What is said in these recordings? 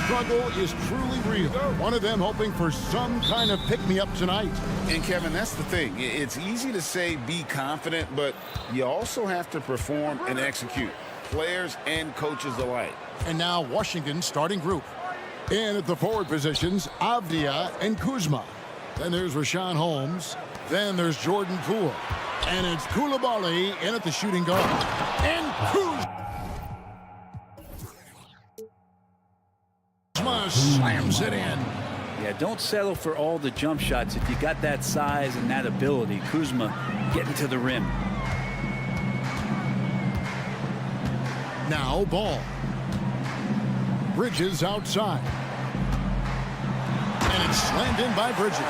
Struggle is truly real. One of them hoping for some kind of pick-me-up tonight. And Kevin, that's the thing. It's easy to say be confident, but you also have to perform and execute. Players and coaches alike. And now Washington's starting group. In at the forward positions, Avdia and Kuzma. Then there's Rashawn Holmes. Then there's Jordan Poole. And it's Coulibaly in at the shooting guard. And Kuzma slams it in. Yeah, don't settle for all the jump shots. If you got that size and that ability, Kuzma getting to the rim. Now ball. Bridges outside. And it's slammed in by Bridges.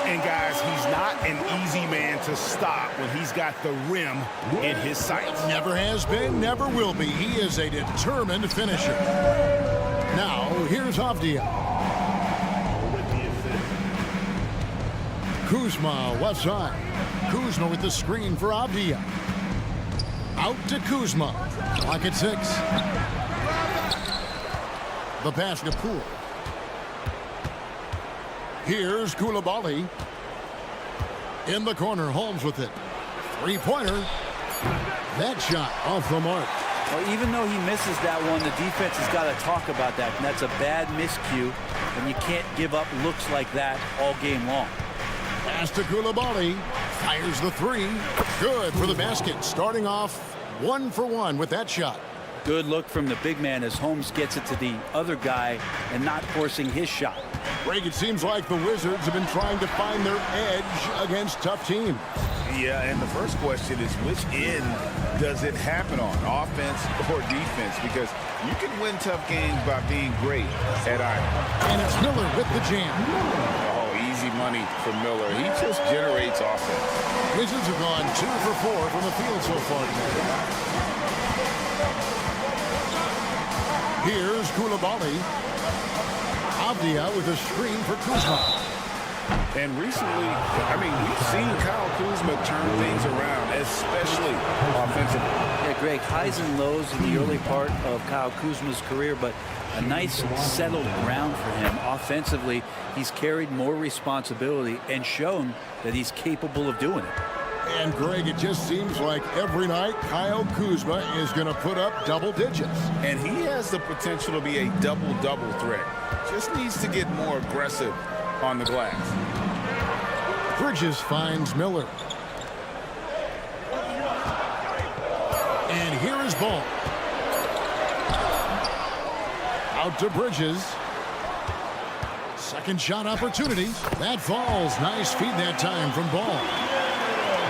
And guys, he's not an easy man to stop when he's got the rim in his sights. Never has been, never will be. He is a determined finisher. Now, here's Avdia. Kuzma, left side. Kuzma with the screen for Avdia. Out to Kuzma. Clock at 6. The pass to Poole. Here's Coulibaly. In the corner, Holmes with it. Three-pointer. That shot off the mark. Well, even though he misses that one, the defense has got to talk about that. And that's a bad miscue, and you can't give up looks like that all game long. Pass to Coulibaly. Fires the three. Good for the basket. Starting off 1 for 1 with that shot. Good look from the big man as Holmes gets it to the other guy and not forcing his shot. Greg, it seems like the Wizards have been trying to find their edge against tough teams. Yeah, and the first question is, which end does it happen on, offense or defense? Because you can win tough games by being great at either. And it's Miller with the jam. Oh, easy money for Miller. He just generates offense. Wizards have gone 2 for 4 from the field so far today. Here's Coulibaly. Avdia with a screen for Kuzma. And recently, we've seen Kyle Kuzma turn things around, especially offensively. Yeah, Greg, highs and lows in the early part of Kyle Kuzma's career, but a nice settled ground for him. Offensively, he's carried more responsibility and shown that he's capable of doing it. And Greg, it just seems like every night Kyle Kuzma is going to put up double digits. And he has the potential to be a double-double threat. Just needs to get more aggressive on the glass. Bridges finds Miller. And here is Ball. Out to Bridges. Second shot opportunity. That falls. Nice feed that time from Ball.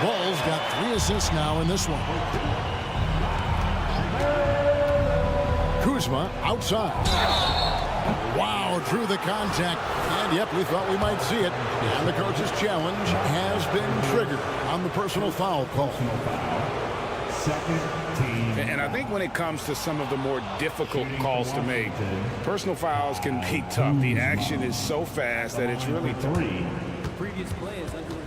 Ball's got 3 assists now in this one. Kuzma outside. Wow, drew the contact. And, yep, we thought we might see it. And the coach's challenge has been triggered on the personal foul call. Second team. And I think when it comes to some of the more difficult calls to make, personal fouls can be tough. The action is so fast that it's really tough. The previous play is under review.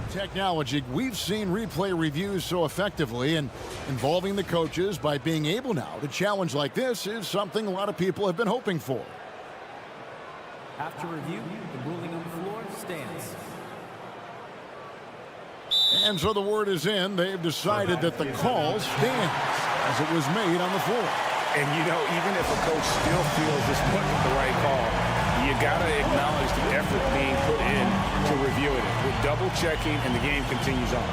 Technology, we've seen replay reviews so effectively, and involving the coaches by being able now to challenge like this is something a lot of people have been hoping for. After review, the ruling on the floor stands. And so the word is in. They've decided that the call stands as it was made on the floor. And, you know, even if a coach still feels this wasn't the right call, you got to acknowledge the effort being put in to reviewing it. We're double-checking, and the game continues on.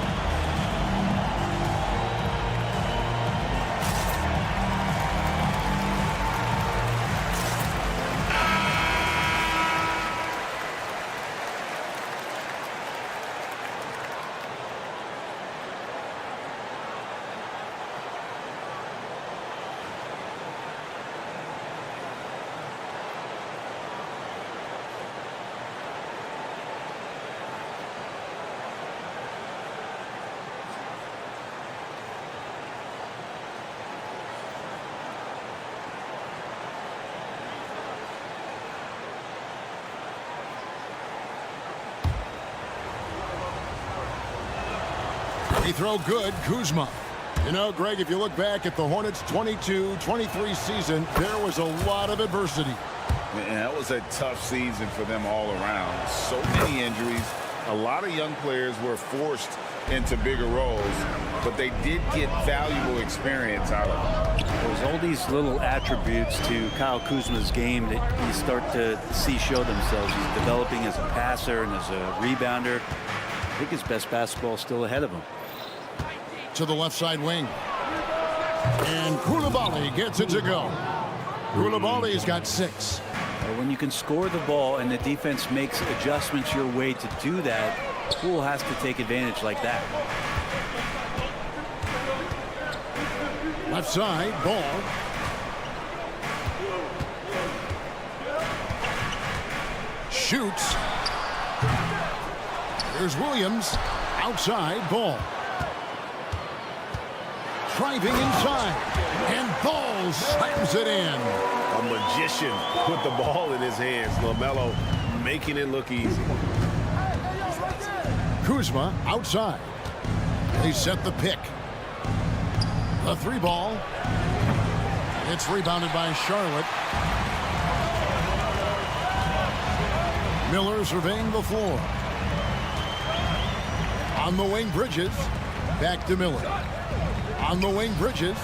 He throw good, Kuzma. You know, Greg, if you look back at the Hornets' 22-23 season, there was a lot of adversity. Man, that was a tough season for them all around. So many injuries. A lot of young players were forced into bigger roles, but they did get valuable experience out of it. There's all these little attributes to Kyle Kuzma's game that you start to see show themselves. He's developing as a passer and as a rebounder. I think his best basketball is still ahead of him. To the left side wing. And Koulibaly gets it to go. Koulibaly's got 6. When you can score the ball and the defense makes adjustments your way to do that, Poole has to take advantage like that. Left side, ball. Shoots. There's Williams. Outside, ball. Driving inside. And Ball slams it in. A magician put the ball in his hands. LaMelo making it look easy. Kuzma outside. They set the pick. The 3 ball. It's rebounded by Charlotte. Miller surveying the floor. On the wing, Bridges. Back to Miller. On the wing, Bridges.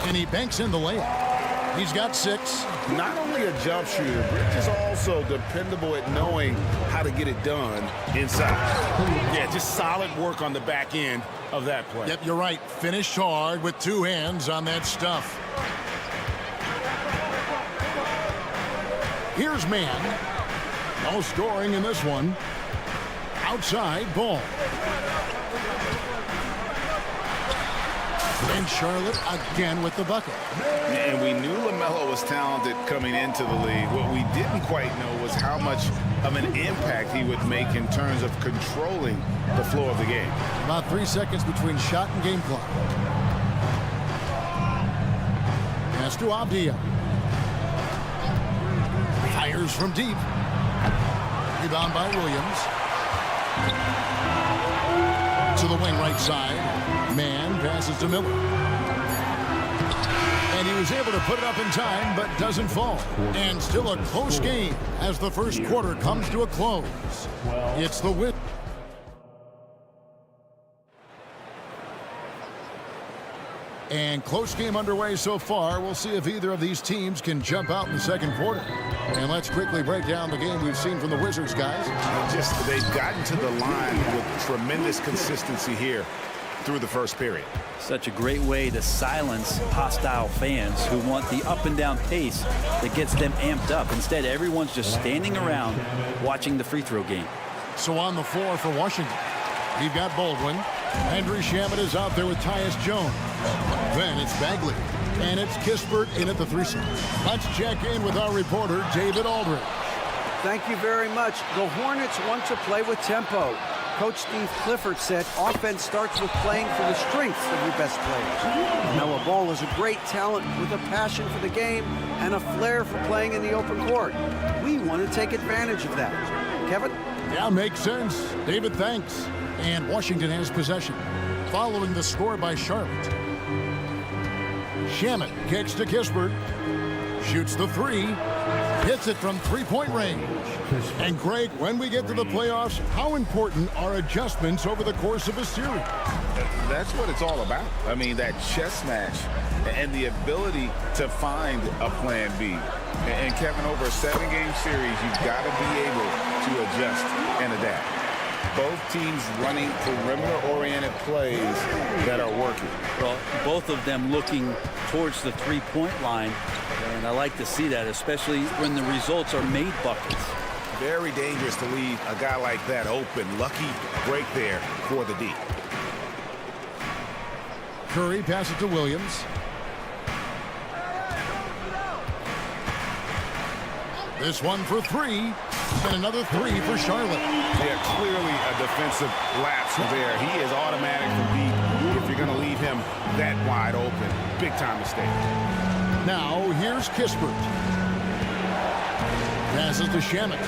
And he banks in the layup. He's got 6. Not only a jump shooter, Bridges also dependable at knowing how to get it done inside. Yeah, just solid work on the back end of that play. Yep, you're right. Finished hard with 2 hands on that stuff. Here's man. No scoring in this one. Outside, ball. And Charlotte again with the bucket. And we knew LaMelo was talented coming into the league. What we didn't quite know was how much of an impact he would make in terms of controlling the flow of the game. About 3 seconds between shot and game clock. Pass to Avdia. Fires from deep. Rebound by Williams. To the wing right side. Man passes to Miller. And he was able to put it up in time, but doesn't fall. And still a close game as the first quarter comes to a close. It's the win. And close game underway so far. We'll see if either of these teams can jump out in the second quarter. And let's quickly break down the game we've seen from the Wizards, guys. They've gotten to the line with tremendous consistency here through the first period. Such a great way to silence hostile fans who want the up and down pace that gets them amped up. Instead, everyone's just standing around watching the free throw game. So on the floor for Washington, you've got Baldwin. Henry Shamet is out there with Tyus Jones. Then it's Bagley. And it's Kispert in at the 3 slot. Let's check in with our reporter, David Aldridge. Thank you very much. The Hornets want to play with tempo. Coach Steve Clifford said offense starts with playing for the strengths of your best players. Melo Ball is a great talent with a passion for the game and a flair for playing in the open court. We want to take advantage of that. Kevin? Yeah, makes sense. David, thanks. And Washington has possession. Following the score by Charlotte. Shamet kicks to Kispert. Shoots the 3. Hits it from three-point range. And Greg, when we get to the playoffs, how important are adjustments over the course of a series? That's what it's all about. I mean, that chess match and the ability to find a plan B. And Kevin, over a 7-game series, you've got to be able to adjust and adapt. Both teams running perimeter-oriented plays that are working. Well, both of them looking towards the three-point line, and I like to see that, especially when the results are made buckets. Very dangerous to leave a guy like that open. Lucky break there for the D. Curry passes to Williams. This one for 3. And another 3 for Charlotte. Yeah, clearly a defensive lapse there. He is automatic from deep if you're going to leave him that wide open. Big time mistake. Now here's Kispert. Passes to Shamet.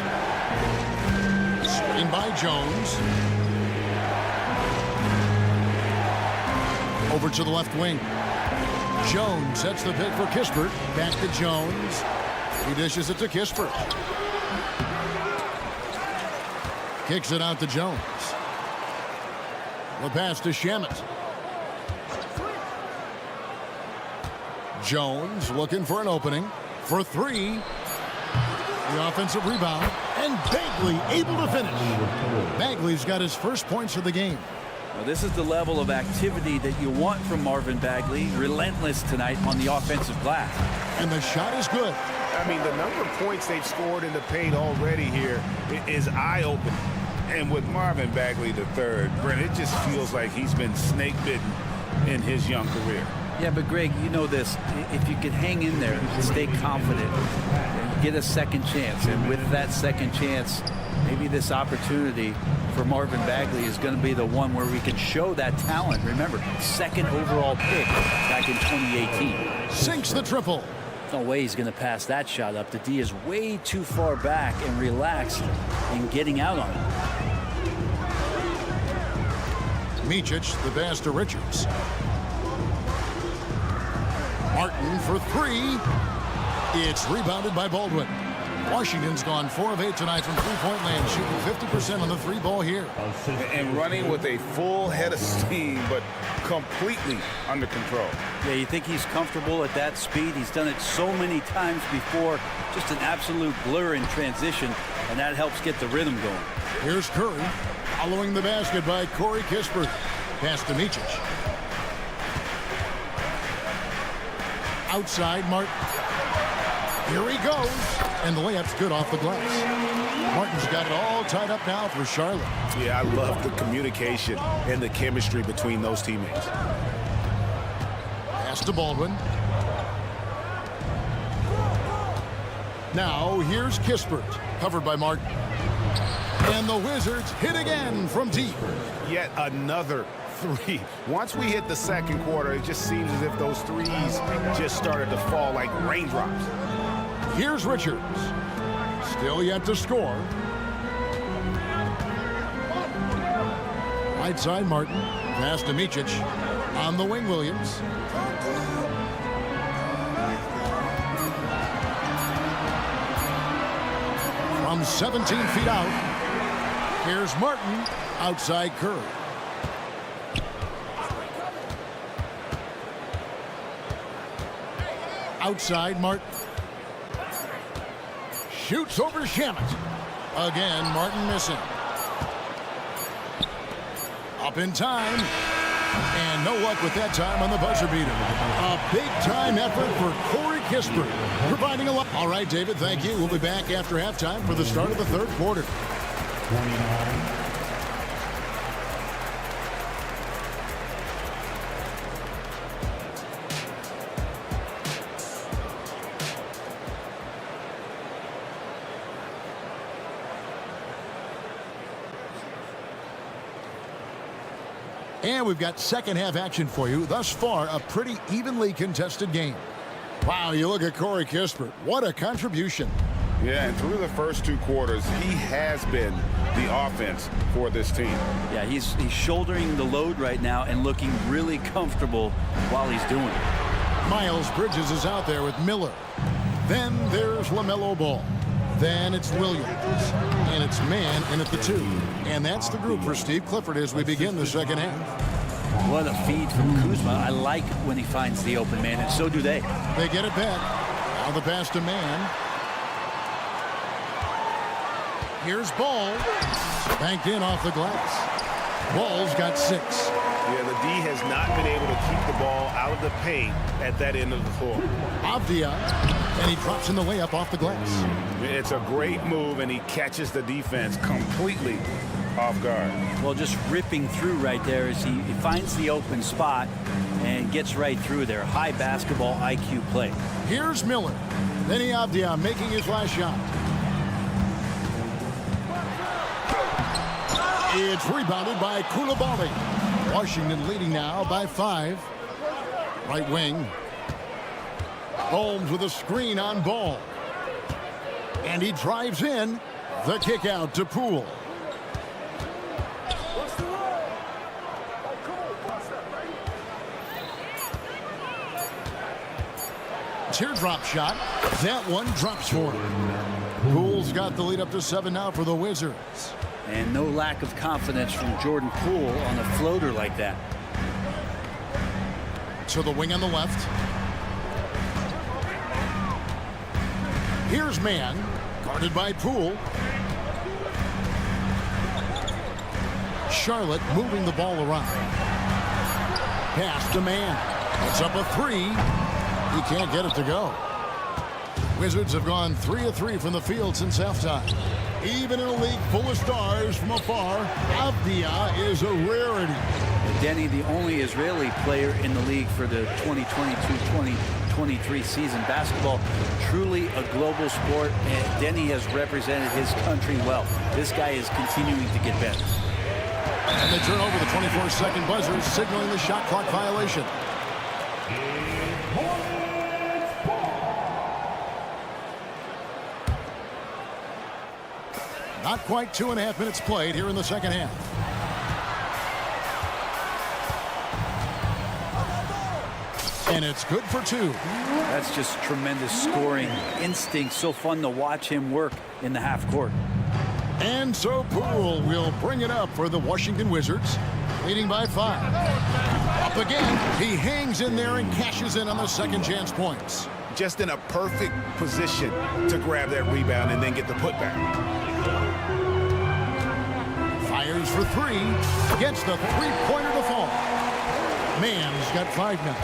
Screen by Jones. Over to the left wing. Jones sets the pick for Kispert. Back to Jones. He dishes it to Kispert. Kicks it out to Jones. The pass to Shamet. Jones looking for an opening for 3. The offensive rebound. And Bagley able to finish. Bagley's got his first points of the game. Well, this is the level of activity that you want from Marvin Bagley. Relentless tonight on the offensive glass. And the shot is good. I mean, the number of points they've scored in the paint already here is eye-opening. And with Marvin Bagley III, Brent, it just feels like he's been snake-bitten in his young career. Yeah, but Greg, you know this. If you can hang in there and stay confident and get a second chance, and with that second chance, maybe this opportunity for Marvin Bagley is going to be the one where we can show that talent. Remember, second overall pick back in 2018. Sinks the triple. No way he's going to pass that shot up. The D is way too far back and relaxed in getting out on it. Micic, the pass to Richards. Martin for 3. It's rebounded by Baldwin. Washington's gone 4 of 8 tonight from three-point land, shooting 50% on the 3-ball here. And running with a full head of steam, but completely under control. Yeah, you think he's comfortable at that speed? He's done it so many times before. Just an absolute blur in transition, and that helps get the rhythm going. Here's Curry, following the basket by Corey Kispert. Pass to Micic. Outside, Martin. Here he goes. And the layup's good off the glass. Martin's got it all tied up now for Charlotte. Yeah, I love the communication and the chemistry between those teammates. Pass to Baldwin. Now here's Kispert, covered by Martin. And the Wizards hit again from deep. Yet another 3. Once we hit the second quarter, it just seems as if those threes just started to fall like raindrops. Here's Richards. Still yet to score. Right side, Martin. Pass to Micic. On the wing, Williams. From 17 feet out, here's Martin. Outside Curry. Outside, Martin. Shoots over Shamet. Again, Martin missing. Up in time. And no luck with that time on the buzzer beater. A big-time effort for Corey Kispert, providing a lot. All right, David, thank you. We'll be back after halftime for the start of the third quarter. 29. And we've got second half action for you. Thus far, a pretty evenly contested game. Wow, you look at Corey Kispert. What a contribution. Yeah, and through the first 2 quarters, he has been the offense for this team. Yeah, he's shouldering the load right now and looking really comfortable while he's doing it. Miles Bridges is out there with Miller. Then there's LaMelo Ball. Then it's Williams. And it's man in at the 2. And that's the group for Steve Clifford as we begin the second half. What a feed from Kuzma. I like when he finds the open man, and so do they. They get it back. Now the pass to man. Here's Ball. Banked in off the glass. Ball's got 6. Yeah, the D has not been able to keep the ball out of the paint at that end of the floor. Avdia, and he drops in the layup off the glass. It's a great move, and he catches the defense completely off guard. Well, just ripping through right there as he finds the open spot and gets right through there. High basketball IQ play. Here's Miller. Then Avdia making his last shot. It's rebounded by Koulibaly. Washington leading now by 5. Right wing. Holmes with a screen on Ball. And he drives in. The kick out to Poole. Teardrop shot. That one drops for him. Poole's got the lead up to 7 now for the Wizards. And no lack of confidence from Jordan Poole on a floater like that. To the wing on the left. Here's man, guarded by Poole. Charlotte moving the ball around. Pass to man. It's up a 3. He can't get it to go. Wizards have gone 3 of 3 from the field since halftime. Even in a league full of stars from afar, Avdia is a rarity. Denny, the only Israeli player in the league for the 2022-2023 season. Basketball, truly a global sport, and Denny has represented his country well. This guy is continuing to get better. And they turn over the 24-second buzzer, signaling the shot clock violation. Not quite 2.5 minutes played here in the second half. And it's good for 2. That's just tremendous scoring instinct. So fun to watch him work in the half court. And so Poole will bring it up for the Washington Wizards, leading by 5. Up again. He hangs in there and cashes in on the second chance points. Just in a perfect position to grab that rebound and then get the putback. Fires for 3. Gets the three-pointer to fall. Man's got 5 now.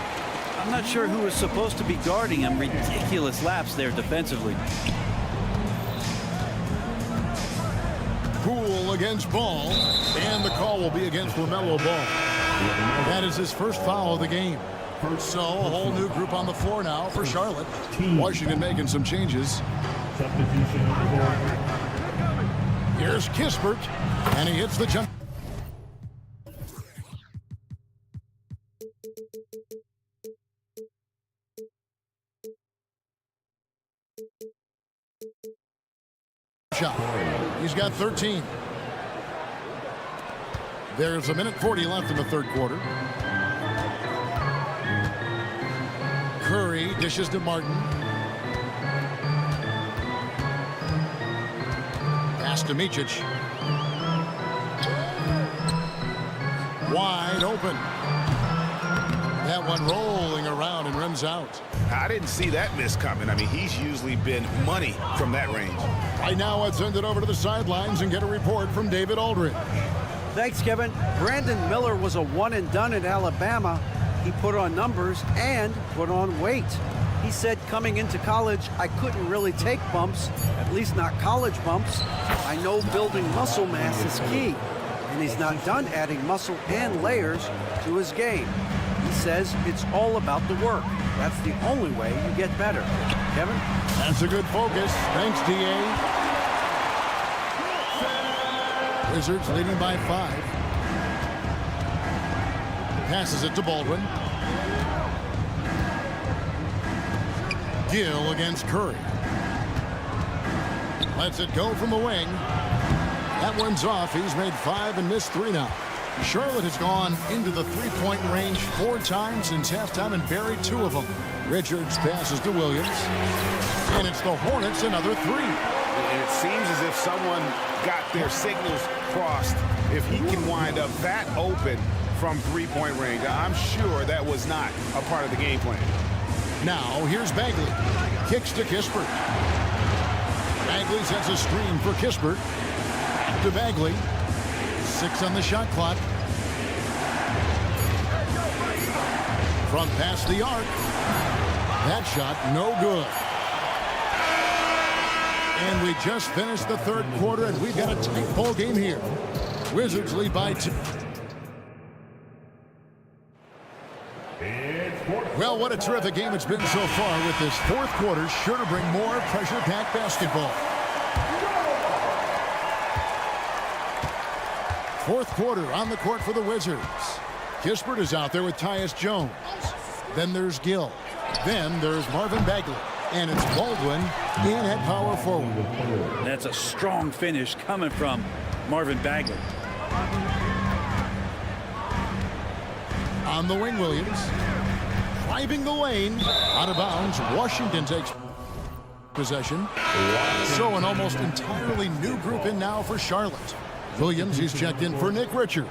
I'm not sure who was supposed to be guarding him. Ridiculous lapse there defensively. Poole against Ball, and the call will be against LaMelo Ball. That is his first foul of the game. So a whole new group on the floor now for Charlotte. Washington making some changes. Here's Kispert, and he hits the jump. Shot. He's got 13. There's 1:40 left in the third quarter. Curry dishes to Martin. Pass to Micic. Wide open. That one rolling around and rims out. I didn't see that miss coming. I mean, he's usually been money from that range. Right now, let's send it over to the sidelines and get a report from David Aldridge. Thanks, Kevin. Brandon Miller was a one and done at Alabama. He put on numbers and put on weight. He said coming into college, I couldn't really take bumps, at least not college bumps. I know building muscle mass is key, and he's not done adding muscle and layers to his game. He says it's all about the work. That's the only way you get better. Kevin? That's a good focus. Thanks, D.A. Wizards leading by 5. passes it to Baldwin. Gill against Curry. Lets it go from the wing. That one's off. He's made 5 and missed 3 now. Charlotte has gone into the three-point range 4 times since halftime and buried 2 of them. Richards passes to Williams. And it's the Hornets another 3. And it seems as if someone got their signals crossed. If he can wind up that open from three-point range, I'm sure that was not a part of the game plan. Now here's Bagley. Kicks to Kispert. Bagley sets a screen for Kispert. To Bagley. 6 on the shot clock. From past the arc. That shot no good. And we just finished the 3rd quarter, and we've got a tight ball game here. Wizards lead by 2. Well, what a terrific game it's been so far, with this 4th quarter sure to bring more pressure-packed basketball. 4th quarter on the court for the Wizards. Kispert is out there with Tyus Jones. Then there's Gill. Then there's Marvin Bagley. And it's Baldwin in at power forward. That's a strong finish coming from Marvin Bagley. On the wing, Williams. Driving the lane. Out of bounds. Washington takes possession. So an almost entirely new group in now for Charlotte. Williams, he's checked in for Nick Richards.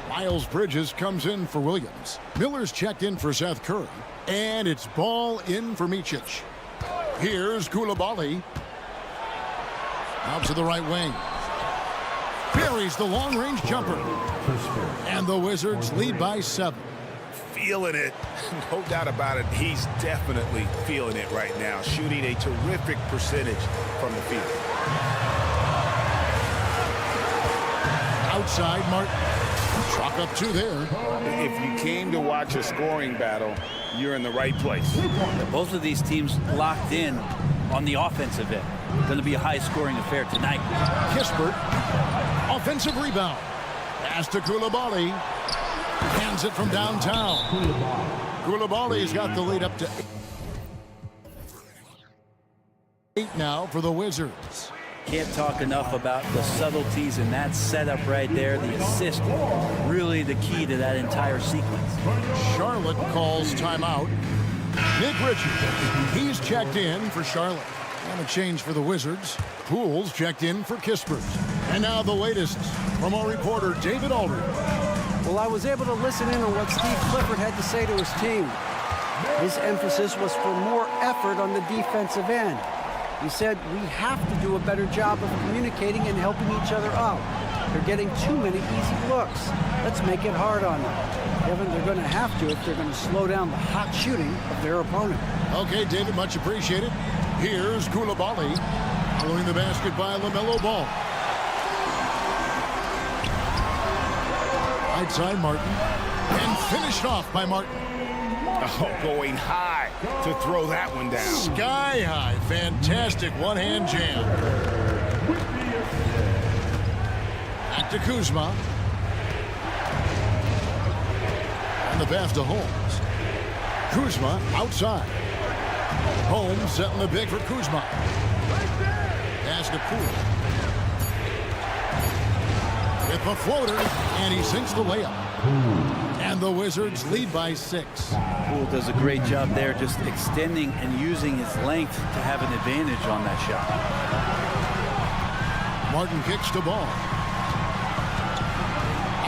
Miles Bridges comes in for Williams. Miller's checked in for Seth Curry. And it's ball in for Micic. Here's Coulibaly. Out to the right wing. Buries the long-range jumper. And the Wizards lead by 7. Feeling it. No doubt about it. He's definitely feeling it right now. Shooting a terrific percentage from the field. Outside, Martin. Chalk up 2 there. If you came to watch a scoring battle, you're in the right place. Both of these teams locked in on the offensive end. Going to be a high-scoring affair tonight. Kispert. Offensive rebound. Pass to Coulibaly. Hands it from downtown. Coulibaly's got the lead up to 8 now for the Wizards. Can't talk enough about the subtleties in that setup right there. The assist, really the key to that entire sequence. Charlotte calls timeout. Nick Richards, he's checked in for Charlotte. And a change for the Wizards. Poole's checked in for Kispert. And now the latest from our reporter, David Aldridge. Well, I was able to listen in on what Steve Clifford had to say to his team. His emphasis was for more effort on the defensive end. He said, we have to do a better job of communicating and helping each other out. They're getting too many easy looks. Let's make it hard on them. Kevin, they're going to have to if they're going to slow down the hot shooting of their opponent. Okay, David, much appreciated. Here's Coulibaly. Following the basket by LaMelo Ball. Right side, Martin. And finished off by Martin. Oh, going high to throw that one down. Sky high. Fantastic one-hand jam. Back to Kuzma. And the pass to Holmes. Kuzma outside. Holmes setting the big for Kuzma. Pass to Poole. With a floater, and he sinks the layup. And the Wizards lead by 6. Poole does a great job there, just extending and using his length to have an advantage on that shot. Martin kicks to Ball.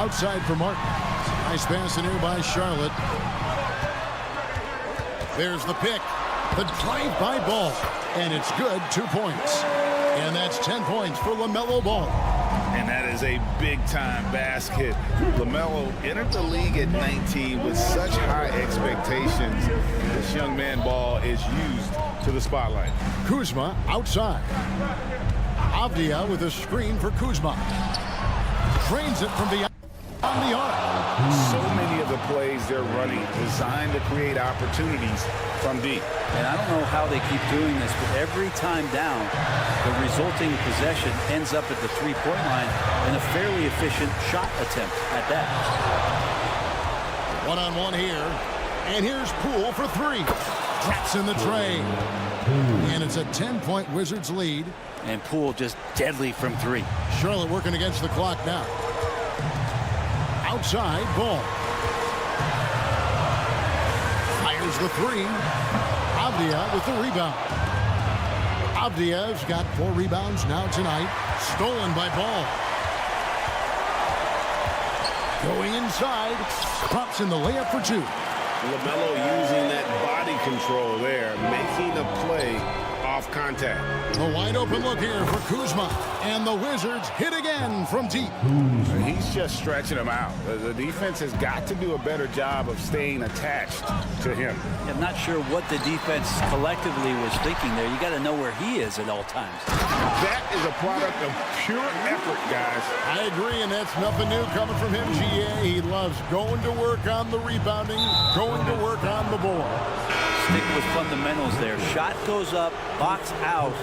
Outside for Martin. Nice pass in here by Charlotte. There's the pick. The drive by Ball. And it's good. 2 points. And that's 10 points for LaMelo Ball. And that is a big-time basket. LaMelo entered the league at 19 with such high expectations. This young man Ball is used to the spotlight. Kuzma outside. Avdia with a screen for Kuzma. Drains it from beyond the arc. So many of the plays they're running designed to create opportunities from deep. And I don't know how they keep doing this, but every time down, the resulting possession ends up at the three-point line in a fairly efficient shot attempt at that. One-on-one here. And here's Poole for three. Drops in the tray. And it's a 10-point Wizards lead. And Poole just deadly from three. Charlotte working against the clock now. Outside, Ball. Fires the three. Avdia with the rebound. Avdia's got 4 rebounds now tonight. Stolen by Ball. Going inside. Pops in the layup for 2. LaMelo using that body control there, making a play off contact. A wide open look here for Kuzma. And the Wizards hit again from deep. He's just stretching him out. The defense has got to do a better job of staying attached to him. I'm not sure what the defense collectively was thinking there. You got to know where he is at all times. That is a product of pure effort, guys. I agree, and that's nothing new coming from him, GA. He loves going to work on the rebounding, going to work on the board. Stick with fundamentals there. Shot goes up, box out,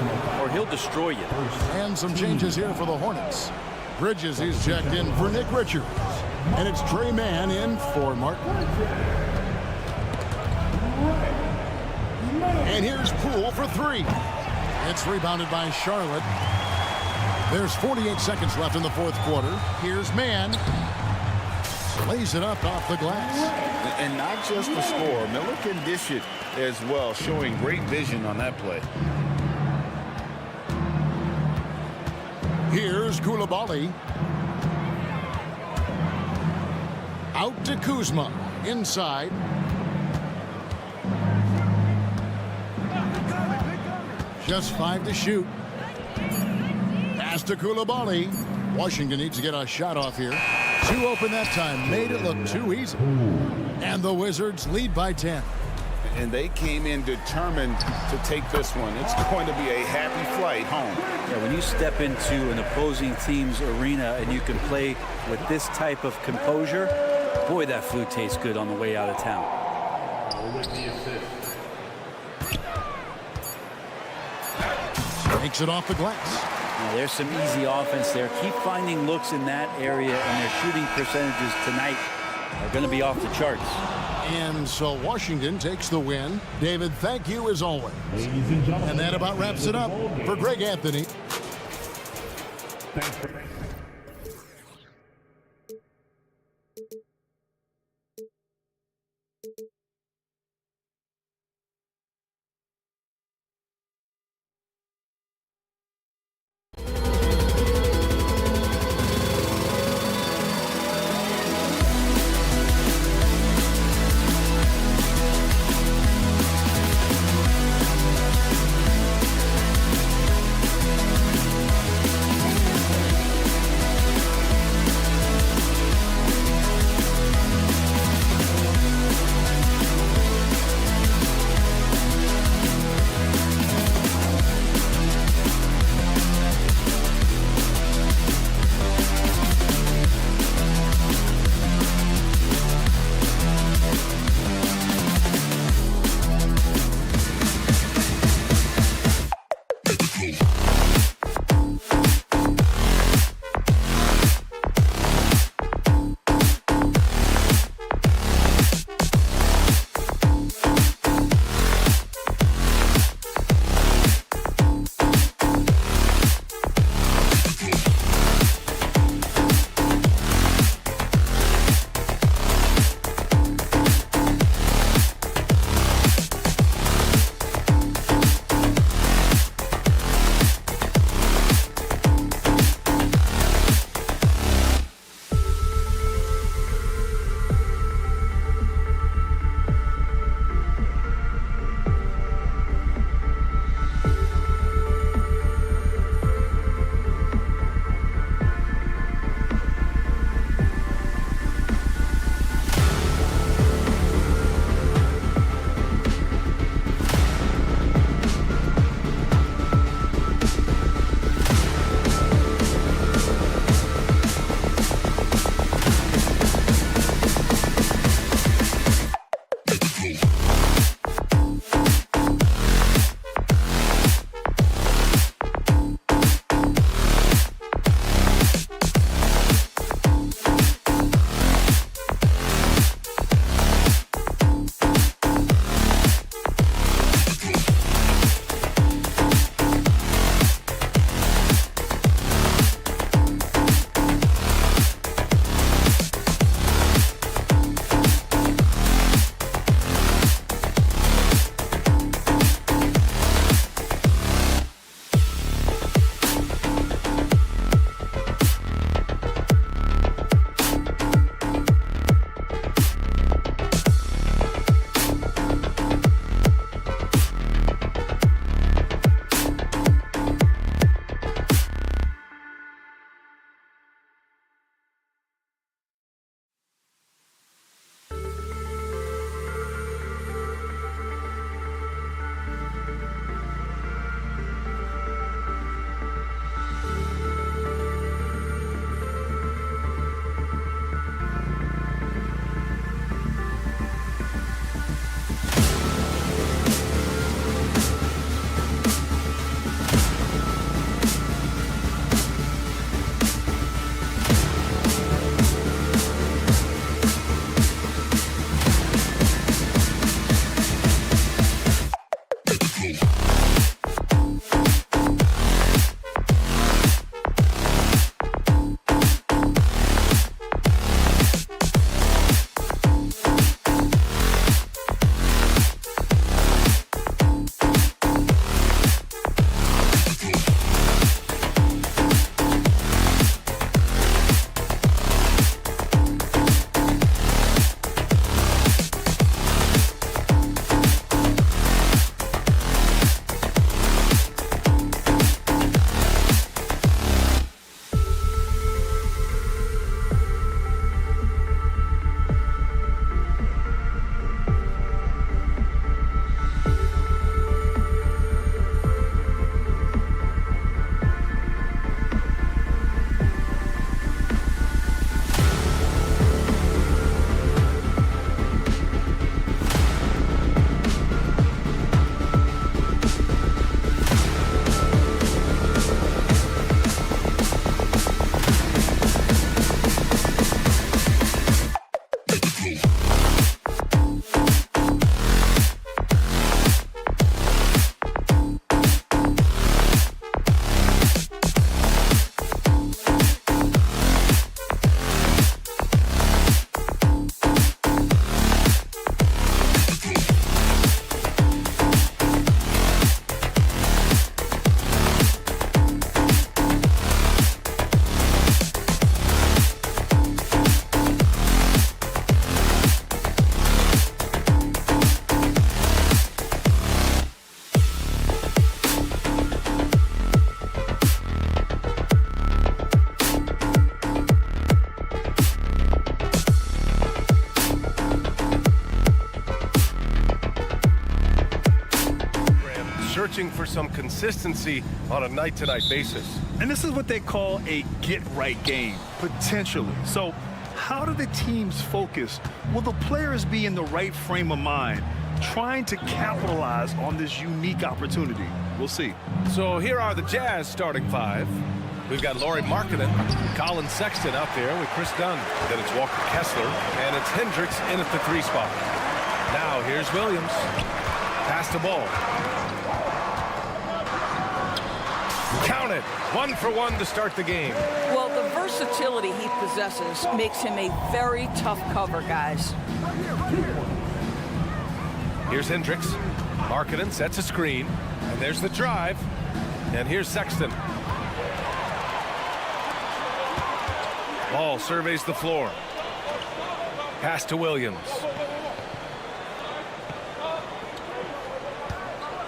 or he'll destroy you. And some changes here for the Hornets. Bridges, he's checked in for Nick Richards. And it's Trey Mann in for Martin. And here's Poole for 3. It's rebounded by Charlotte. There's 48 seconds left in the fourth quarter. Here's Mann. Lays it up off the glass. And not just the score. Miller can dish it as well, showing great vision on that play. Here's Koulibaly. Out to Kuzma. Inside. Just 5 to shoot. Pass to Koulibaly. Washington needs to get a shot off here. 2 open that time. Made it look too easy. And the Wizards lead by 10. And they came in determined to take this one. It's going to be a happy flight home. Yeah, when you step into an opposing team's arena and you can play with this type of composure, boy, that food tastes good on the way out of town. Takes it off the glass. Now, there's some easy offense there. Keep finding looks in that area, and their shooting percentages tonight are going to be off the charts. And so Washington takes the win. David, thank you as always. And that about wraps it up for Greg Anthony. Thanks for searching for some consistency on a night-to-night basis. And this is what they call a get-right game, potentially. So how do the teams focus? Will the players be in the right frame of mind, trying to capitalize on this unique opportunity? We'll see. So here are the Jazz starting five. We've got Lauri Markkanen, Colin Sexton out there with Chris Dunn. Then it's Walker Kessler, and it's Hendricks in at the 3 spot. Now here's Williams. Pass the ball. Count it. 1 for 1 to start the game. Well, the versatility he possesses makes him a very tough cover, guys. Here's Hendricks. Markkanen sets a screen. And there's the drive. And here's Sexton. Ball surveys the floor. Pass to Williams.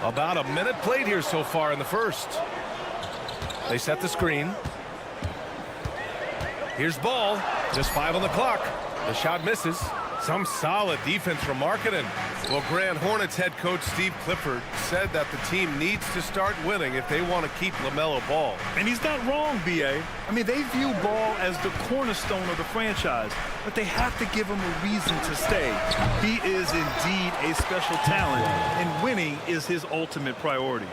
About a minute played here so far in the first. They set the screen. Here's Ball. Just 5 on the clock. The shot misses. Some solid defense from Markkanen. Well, Grand Hornets head coach Steve Clifford said that the team needs to start winning if they want to keep LaMelo Ball. And he's not wrong, B.A. I mean, they view Ball as the cornerstone of the franchise, but they have to give him a reason to stay. He is indeed a special talent, and winning is his ultimate priority.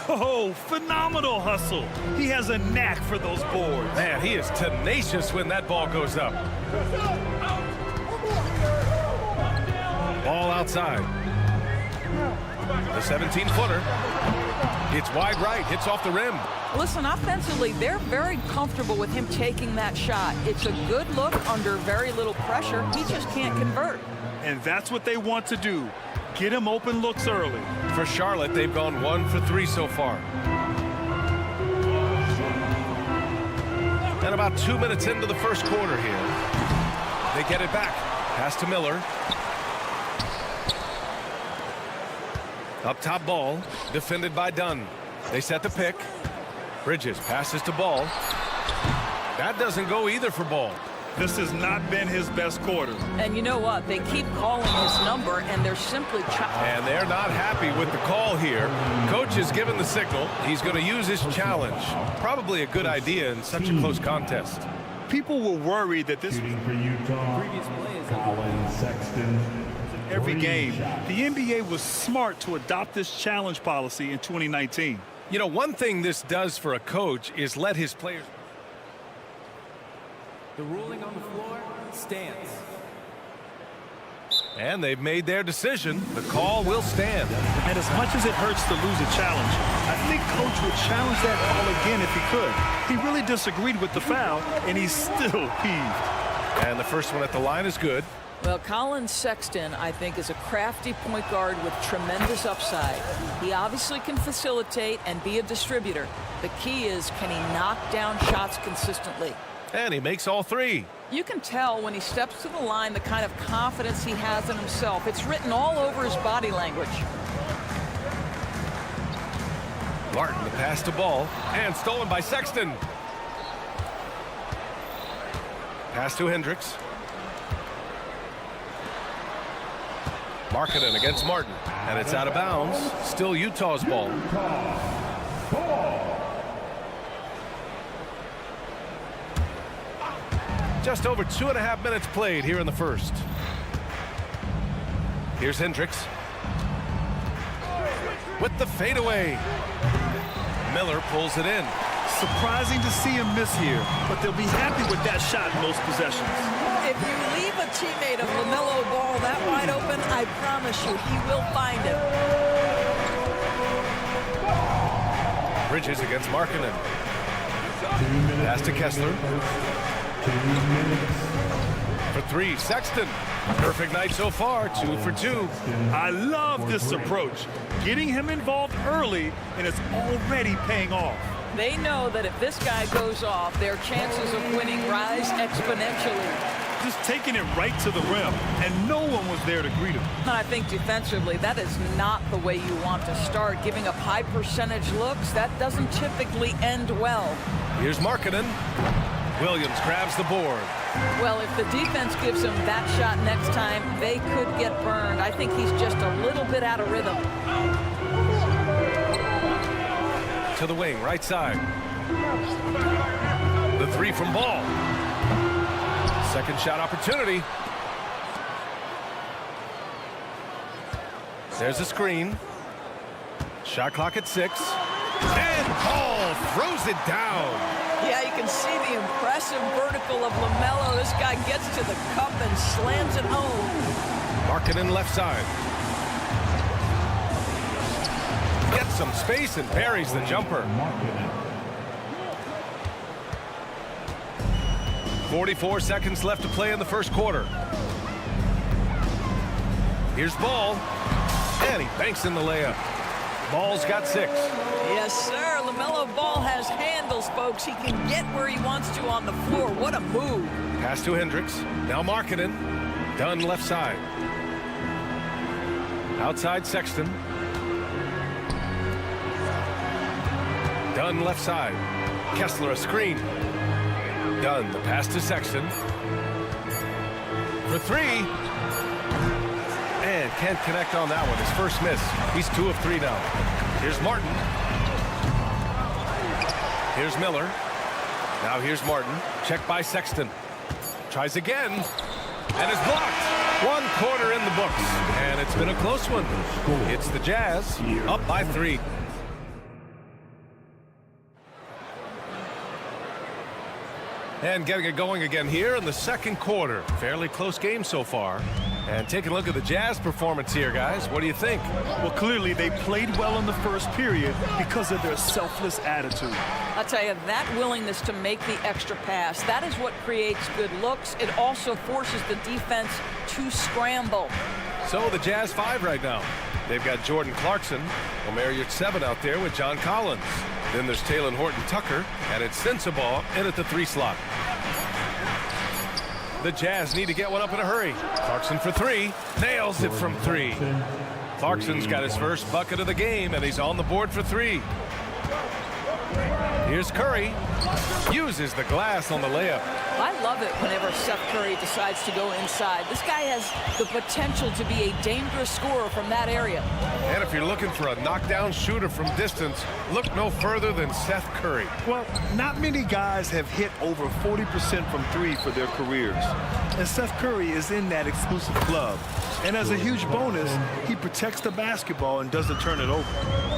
Oh, phenomenal hustle. He has a knack for those boards. Man, he is tenacious when that ball goes up. Ball outside. The 17-footer. It's wide right, hits off the rim. Listen, offensively, they're very comfortable with him taking that shot. It's a good look under very little pressure. He just can't convert. And that's what they want to do. Get him open looks early. For Charlotte, they've gone 1 for 3 so far. And about 2 minutes into the first quarter here. They get it back. Pass to Miller. Up top Ball, defended by Dunn. They set the pick. Bridges passes to Ball. That doesn't go either for Ball. This has not been his best quarter. And you know what? They keep calling his number, and they're simply And they're not happy with the call here. Coach has given the signal. He's going to use his challenge. Probably a good idea in such a close contest. People were worried that this Shooting for Utah, Previous play is Colin Sexton. every game. The NBA was smart to adopt this challenge policy in 2019. You know, one thing this does for a coach is let his players. The ruling on the floor stands. And they've made their decision. The call will stand. And as much as it hurts to lose a challenge, I think Coach would challenge that call again if he could. He really disagreed with the foul, and he's still peeved. And the first one at the line is good. Well, Colin Sexton, I think, is a crafty point guard with tremendous upside. He obviously can facilitate and be a distributor. The key is, can he knock down shots consistently? And he makes all 3. You can tell when he steps to the line the kind of confidence he has in himself. It's written all over his body language. Martin, the pass to Ball, and stolen by Sexton. Pass to Hendricks. Markkanen against Martin, and it's out of bounds. Still Utah's ball. Just over 2.5 minutes played here in the first. Here's Hendricks. With the fadeaway. Miller pulls it in. Surprising to see him miss here, but they'll be happy with that shot in most possessions. If you leave a teammate of LaMelo Ball that wide open, I promise you he will find it. Bridges against Markkanen. Pass to Kessler. For 3, Sexton. Perfect night so far, 2 for 2. I love this approach. Getting him involved early, and it's already paying off. They know that if this guy goes off, their chances of winning rise exponentially. Just taking it right to the rim, and no one was there to greet him. I think defensively, that is not the way you want to start. Giving up high percentage looks, that doesn't typically end well. Here's Markkanen. Williams grabs the board. Well, if the defense gives him that shot next time, they could get burned. I think he's just a little bit out of rhythm. to the wing, right side. The three from Ball. Second shot opportunity. There's a screen. Shot clock at 6. And Ball throws it down. Yeah, you can see the impressive vertical of LaMelo. This guy gets to the cup and slams it home. Markkanen left side. Gets some space and buries the jumper. 44 seconds left to play in the first quarter. Here's Ball. And he banks in the layup. Ball's got 6. Yes, sir. LaMelo Ball has handles, folks. He can get where he wants to on the floor. What a move. Pass to Hendricks. Now Markkanen. Dunn left side. Outside Sexton. Dunn left side. Kessler a screen. Dunn the pass to Sexton. For 3. And can't connect on that one. His first miss. He's 2 of 3 now. Here's Martin. Here's Miller. Now here's Martin. Check by Sexton. Tries again. And is blocked. 1 quarter in the books. And it's been a close one. It's the Jazz up by 3. And getting it going again here in the second quarter. Fairly close game so far. And taking a look at the Jazz performance here, guys. What do you think? Well, clearly they played well in the first period because of their selfless attitude. I'll tell you, that willingness to make the extra pass, that is what creates good looks. It also forces the defense to scramble. So the Jazz 5 right now. They've got Jordan Clarkson, Omer Yurtseven out there with John Collins. Then there's Taylor Horton-Tucker, and it's Sensabaugh in at the 3 slot. The Jazz need to get one up in a hurry. Clarkson for 3. Nails it from 3. Clarkson's got his first bucket of the game, and he's on the board for 3. Here's Curry. Uses the glass on the layup. I love it whenever Seth Curry decides to go inside. This guy has the potential to be a dangerous scorer from that area. And if you're looking for a knockdown shooter from distance, look no further than Seth Curry. Well, not many guys have hit over 40% from 3 for their careers. And Seth Curry is in that exclusive club. And as a huge bonus, he protects the basketball and doesn't turn it over.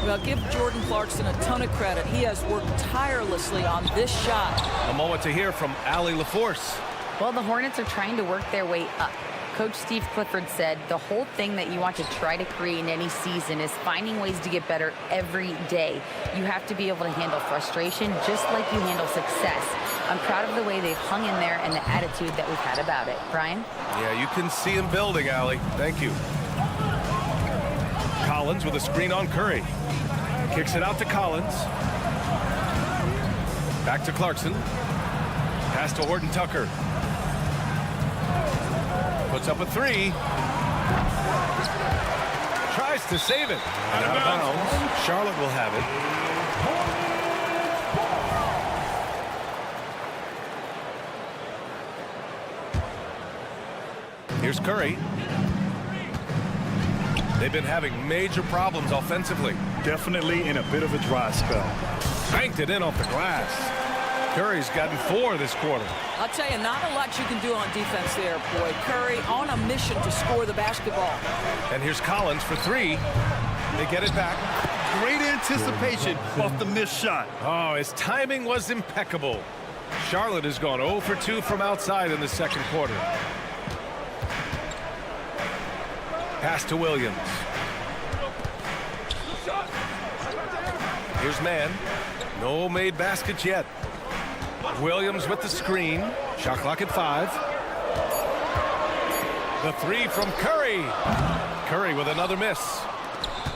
Well, give Jordan Clarkson a ton of credit. He has worked tirelessly on this shot. A moment to hear from Allie LaForce. Well, the Hornets are trying to work their way up. Coach Steve Clifford said the whole thing that you want to try to create in any season is finding ways to get better every day. You have to be able to handle frustration just like you handle success. I'm proud of the way they've hung in there and the attitude that we've had about it. Brian? Yeah, you can see him building, Allie. Thank you. Collins with a screen on Curry. Kicks it out to Collins. Back to Clarkson. Pass to Horton-Tucker. Puts up a 3. Tries to save it. Out of bounds. Charlotte will have it. Here's Curry. They've been having major problems offensively. Definitely in a bit of a dry spell. Banked it in off the glass. Curry's gotten 4 this quarter. I'll tell you, not a lot you can do on defense there, boy. Curry on a mission to score the basketball. And here's Collins for 3. They get it back. Great anticipation off the missed shot. Oh, his timing was impeccable. Charlotte has gone 0 for 2 from outside in the second quarter. Pass to Williams. Here's Mann. No made baskets yet. Williams with the screen. Shot clock at 5. The 3 from Curry. Curry with another miss.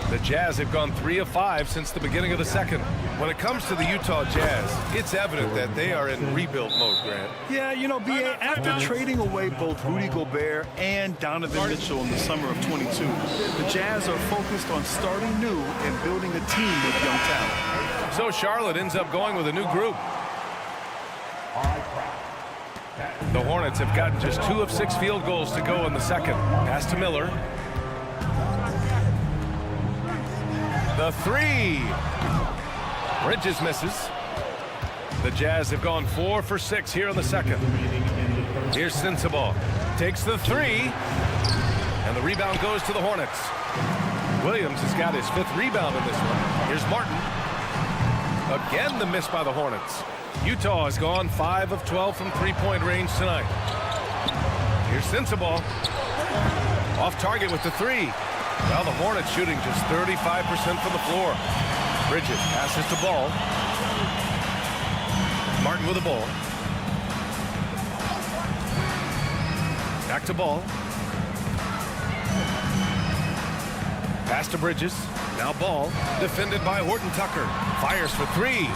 The Jazz have gone 3 of 5 since the beginning of the second. When it comes to the Utah Jazz, it's evident that they are in rebuild mode, Grant. Yeah, you know, B.A., after trading away both Rudy Gobert and Donovan Mitchell in the summer of 22, the Jazz are focused on starting new and building a team with young talent. So Charlotte ends up going with a new group. The Hornets have gotten just 2 of 6 field goals to go in the second. Pass to Miller. The 3. Bridges misses. The Jazz have gone 4 for 6 here in the second. Here's Sensabaugh. Takes the three. And the rebound goes to the Hornets. Williams has got his 5th rebound in this one. Here's Martin. Again, the miss by the Hornets. Utah has gone 5 of 12 from three-point range tonight. Here's Sensabaugh. Off target with the three. Well, the Hornets shooting just 35% from the floor. Bridges passes to Ball. Martin with the ball. Back to Ball. Pass to Bridges. Now Ball. Defended by Horton Tucker. Fires for three.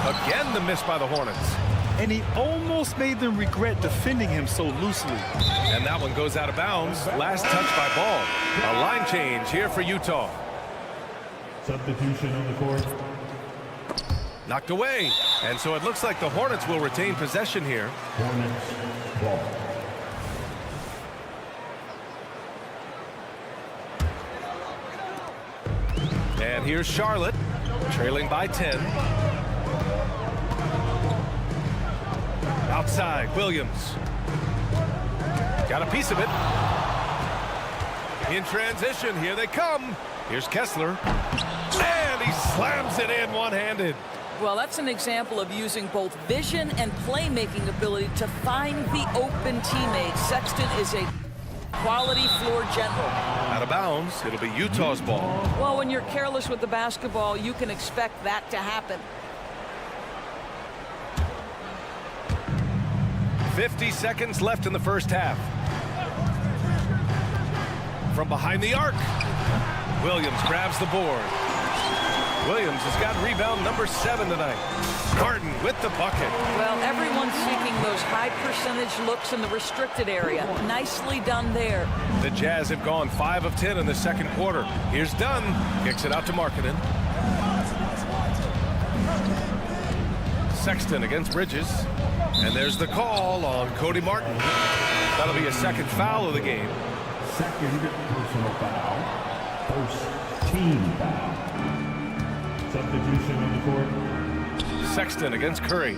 Again, the miss by the Hornets. And he almost made them regret defending him so loosely. And that one goes out of bounds. Last touch by Ball. A line change here for Utah. Substitution on the court. Knocked away. And so it looks like the Hornets will retain possession here. Hornets ball. And here's Charlotte, trailing by 10. Outside, Williams. Got a piece of it. In transition, here they come. Here's Kessler. And he slams it in one-handed. Well, that's an example of using both vision and playmaking ability to find the open teammate. Sexton is a quality floor general. Out of bounds, it'll be Utah's ball. Well, when you're careless with the basketball, you can expect that to happen. 50 seconds left in the first half. From behind the arc, Williams grabs the board. Williams has got rebound number 7 tonight. Martin with the bucket. Well, everyone's seeking those high percentage looks in the restricted area. Nicely done there. The Jazz have gone 5 of 10 in the second quarter. Here's Dunn. Kicks it out to Markkanen. Sexton against Bridges. And there's the call on Cody Martin. That'll be a second foul of the game. Second personal foul. First team foul. Substitution on the court. Sexton against Curry.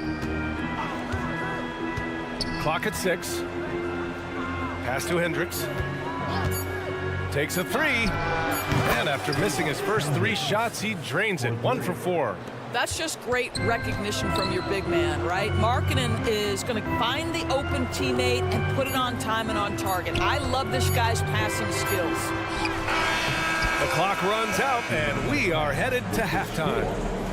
Clock at 6. Pass to Hendricks. Takes a three. And after missing his first 3 shots, he drains it. 1 for 4. That's just great recognition from your big man, right? Markkanen is going to find the open teammate and put it on time and on target. I love this guy's passing skills. The clock runs out, and we are headed to halftime.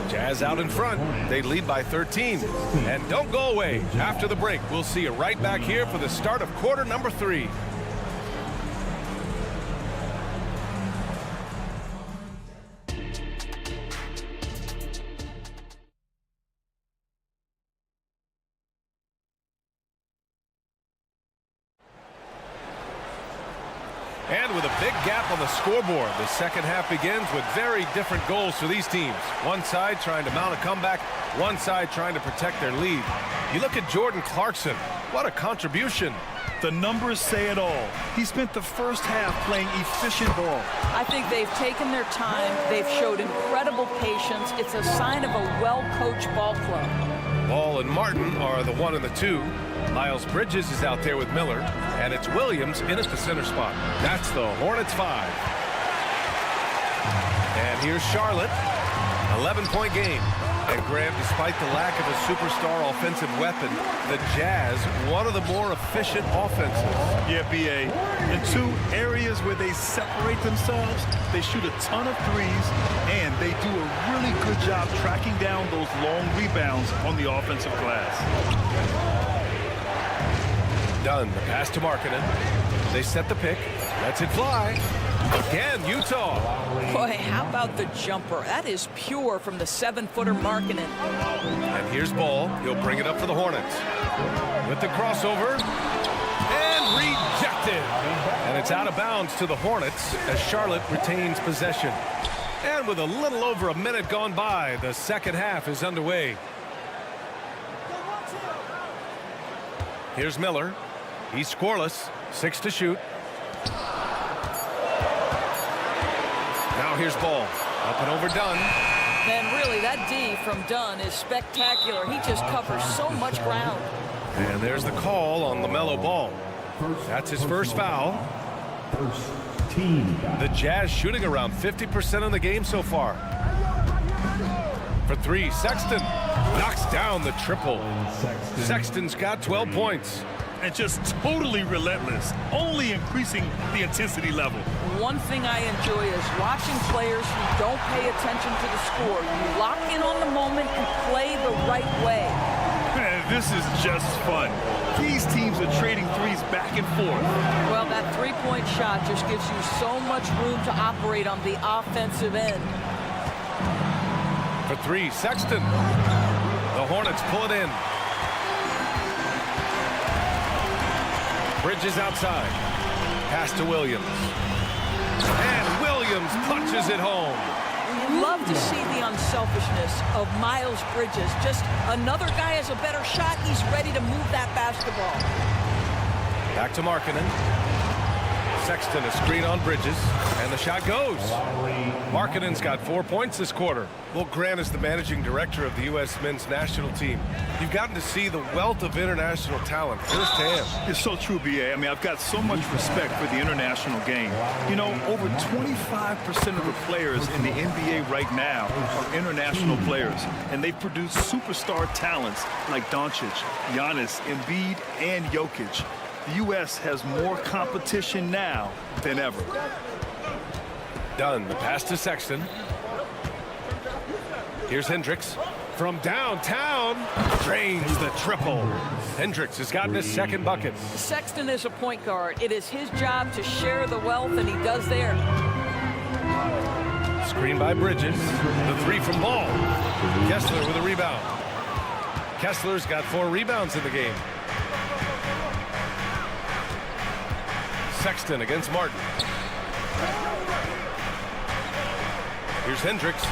Jazz out in front. They lead by 13. And don't go away. After the break, we'll see you right back here for the start of quarter number 3. And with a big gap on the scoreboard, the second half begins with very different goals for these teams. One side trying to mount a comeback, one side trying to protect their lead. You look at Jordan Clarkson. What a contribution. The numbers say it all. He spent the first half playing efficient ball. I think they've taken their time. They've showed incredible patience. It's a sign of a well-coached ball club. Ball and Martin are the 1 and the 2. Miles Bridges is out there with Miller, and it's Williams in at the center spot. That's the Hornets 5. And here's Charlotte, 11-point game. And Graham, despite the lack of a superstar offensive weapon, the Jazz, one of the more efficient offenses. Yeah, B.A. In 2 areas where they separate themselves, they shoot a ton of threes, and they do a really good job tracking down those long rebounds on the offensive glass. Done. The pass to Markkanen. They set the pick. Lets it fly. Again, Utah. Boy, how about the jumper? That is pure from the 7-footer Markkanen. And here's Ball. He'll bring it up for the Hornets. With the crossover. And rejected. And it's out of bounds to the Hornets as Charlotte retains possession. And with a little over a minute gone by, the second half is underway. Here's Miller. He's scoreless. 6 to shoot. Now here's Ball. Up and over Dunn. And really, that D from Dunn is spectacular. He just covers so much ground. And there's the call on LaMelo Ball. That's his first foul. First team foul. The Jazz shooting around 50% of the game so far. For three, Sexton knocks down the triple. Sexton's got 12 points. And just totally relentless, only increasing the intensity level. One thing I enjoy is watching players who don't pay attention to the score. You lock in on the moment and play the right way. Man, this is just fun. These teams are trading threes back and forth. Well, that three-point shot just gives you so much room to operate on the offensive end. For three, Sexton. The Hornets pull it in. Bridges outside. Pass to Williams. And Williams punches it home. You love to see the unselfishness of Miles Bridges. Just another guy has a better shot. He's ready to move that basketball. Back to Markkanen. Sexton a screen on Bridges. And the shot goes. Markkanen's got 4 points this quarter. Well, Grant is the managing director of the U.S. men's national team. You've gotten to see the wealth of international talent firsthand. It's so true, B.A. I mean, I've got so much respect for the international game. You know, over 25% of the players in the NBA right now are international players, and they produce superstar talents like Doncic, Giannis, Embiid, and Jokic. The U.S. has more competition now than ever. Dunn, the pass to Sexton. Here's Hendricks. From downtown, drains the triple. Hendricks has gotten his second bucket. Sexton is a point guard. It is his job to share the wealth, and he does there. Screen by Bridges. The three from Ball. Kessler with a rebound. Kessler's got 4 rebounds in the game. Sexton against Martin. Here's Hendricks.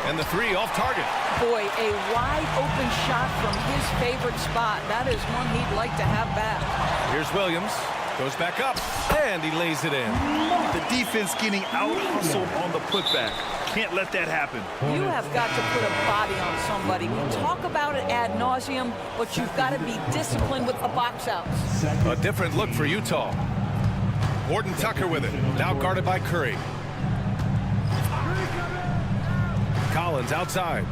And the three off target. Boy, a wide open shot from his favorite spot. That is one he'd like to have back. Here's Williams. Goes back up. And he lays it in. The defense getting out-hustled on the putback. Can't let that happen. You have got to put a body on somebody. We talk about it ad nauseum, but you've got to be disciplined with the box outs. A different look for Utah. Horton Tucker with it. Now guarded by Curry. Collins outside.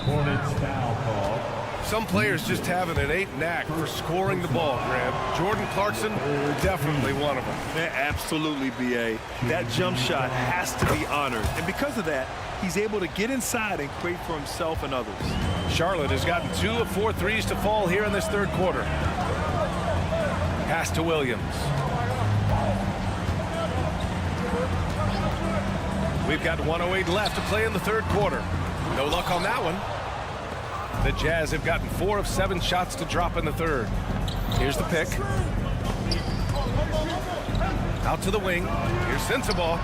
Hornets foul call. Some players just have an innate knack for scoring the ball, Graham. Jordan Clarkson, definitely one of them. Yeah, absolutely, B.A. That jump shot has to be honored. And because of that, he's able to get inside and create for himself and others. Charlotte has gotten 2 of 4 threes to fall here in this third quarter. Pass to Williams. We've got 1:08 left to play in the third quarter. No luck on that one. The Jazz have gotten 4 of 7 shots to drop in the third. Here's the pick. Out to the wing. Here's Sensabaugh.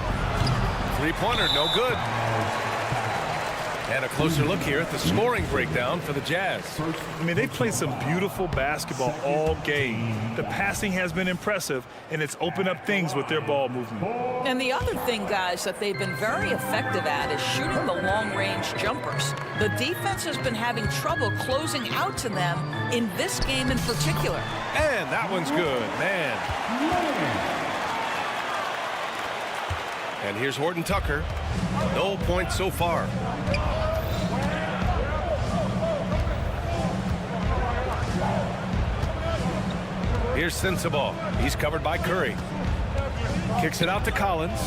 Three-pointer, no good. And a closer look here at the scoring breakdown for the Jazz. I mean, they've played some beautiful basketball all game. The passing has been impressive, and it's opened up things with their ball movement. And the other thing, guys, that they've been very effective at is shooting the long-range jumpers. The defense has been having trouble closing out to them in this game in particular. And that one's good, man. And here's Horton Tucker. No points so far. Here's Sensabaugh. He's covered by Curry. Kicks it out to Collins.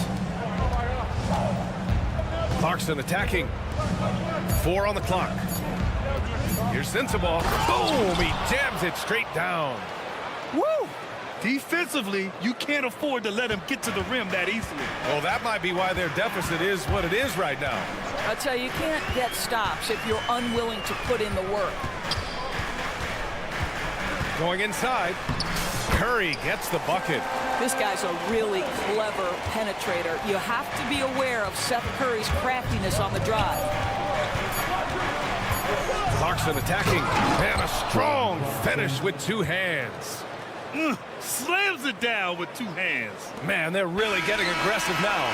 Clarkson attacking. 4 on the clock. Here's Sensabaugh. Boom! He jams it straight down. Woo! Defensively, you can't afford to let him get to the rim that easily. Well, that might be why their deficit is what it is right now. I tell you, you can't get stops if you're unwilling to put in the work. Going inside. Curry gets the bucket. This guy's a really clever penetrator. You have to be aware of Seth Curry's craftiness on the drive. Clarkson attacking. And a strong finish with 2 hands. Slams it down with 2 hands. Man, they're really getting aggressive now.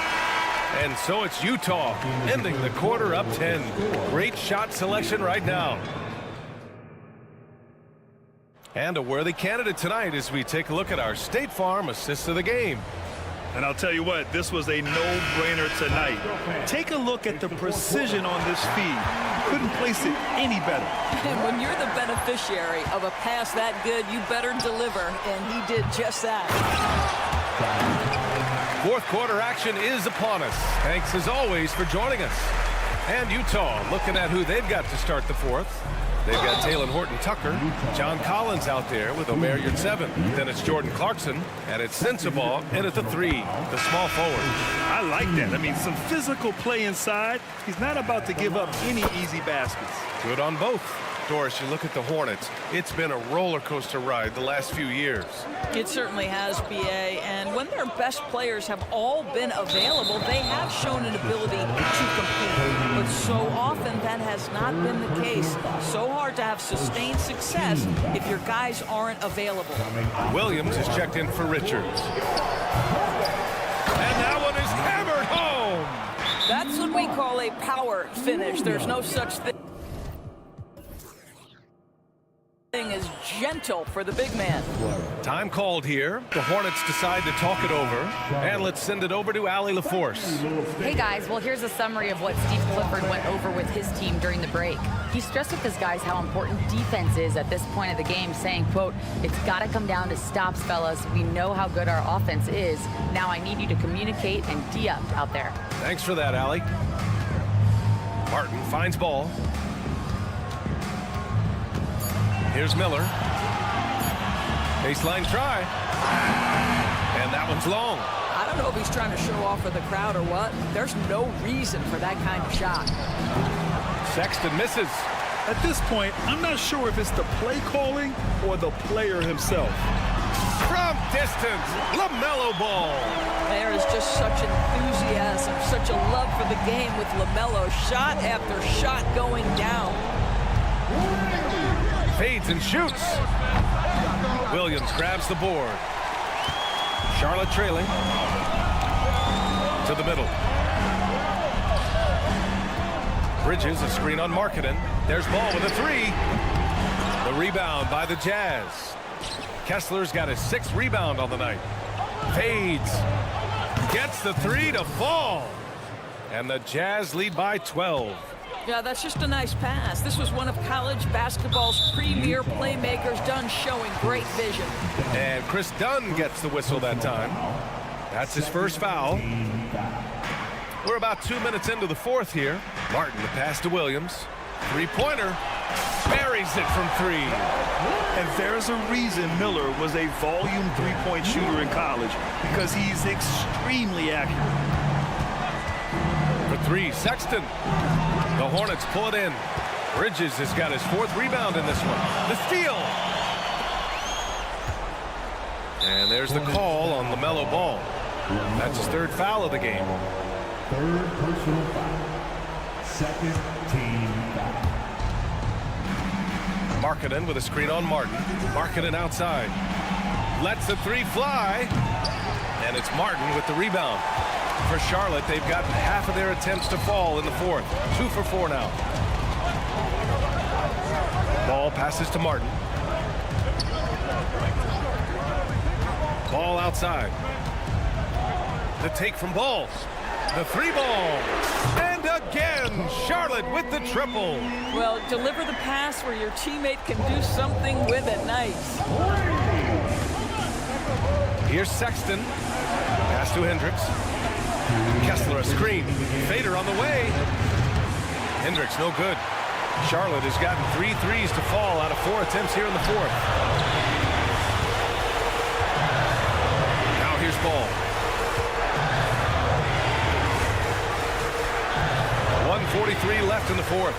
And so it's Utah ending the quarter up 10. Great shot selection right now. And a worthy candidate tonight as we take a look at our State Farm assist of the game. And I'll tell you what, this was a no-brainer tonight. Take a look at the precision on this feed. Couldn't place it any better. And when you're the beneficiary of a pass that good, you better deliver, and he did just that. Fourth quarter action is upon us. Thanks as always for joining us. And Utah looking at who they've got to start the fourth. They've got Taylor Horton-Tucker, John Collins out there with Omer Yurtseven. Then it's Jordan Clarkson, and it's Sensabaugh in at the 3, the small forward. I like that. I mean, some physical play inside. He's not about to give up any easy baskets. Good on both. Doris, you look at the Hornets. It's been a roller coaster ride the last few years. It certainly has, B.A. And when their best players have all been available, they have shown an ability to compete. But so often that has not been the case. So hard to have sustained success if your guys aren't available. Williams is checked in for Richards. And that one is hammered home. That's what we call a power finish. There's no such thing as gentle for the big man. Time called here. The Hornets decide to talk it over. And let's send it over to Allie LaForce. Hey guys, well here's a summary of what Steve Clifford went over with his team during the break. He stressed with his guys how important defense is at this point of the game, saying, quote, "It's got to come down to stops, fellas. We know how good our offense is. Now I need you to communicate and D-up out there." Thanks for that, Allie. Martin finds ball. Here's Miller. Baseline try. And that one's long. I don't know if he's trying to show off for the crowd or what. There's no reason for that kind of shot. Sexton misses. At this point, I'm not sure if it's the play calling or the player himself. From distance, LaMelo Ball. There is just such enthusiasm, such a love for the game with LaMelo. Shot after shot going down. Fades and shoots. Williams grabs the board. Charlotte trailing. To the middle. Bridges, a screen on Markkanen. There's Ball with a 3. The rebound by the Jazz. Kessler's got his 6th rebound on the night. Fades. Gets the 3 to fall. And the Jazz lead by 12. Yeah, that's just a nice pass. This was one of college basketball's premier playmakers, Dunn showing great vision. And Chris Dunn gets the whistle that time. That's his first foul. We're about 2 minutes into the fourth here. Martin, the pass to Williams. Three-pointer. Buries it from 3. And there's a reason Miller was a volume three-point shooter in college, because he's extremely accurate. For 3, Sexton. The Hornets pull it in. Bridges has got his 4th rebound in this one. The steal. And there's the call on LaMelo Ball. That's his 3rd foul of the game. 3rd personal foul. 2nd team foul. Markkanen with a screen on Martin. Markkanen outside. Lets the 3 fly. And it's Martin with the rebound. For Charlotte, they've gotten half of their attempts to fall in the 4th. 2 for 4 now. Ball passes to Martin. Ball outside. The take from Ball. The 3 ball. And again, Charlotte with the triple. Well, deliver the pass where your teammate can do something with it. Nice. Here's Sexton. Pass to Hendricks. Kessler a screen. Fader on the way. Hendricks no good. Charlotte has gotten 3 threes to fall out of 4 attempts here in the 4th. Now here's Ball. 1:43 left in the 4th.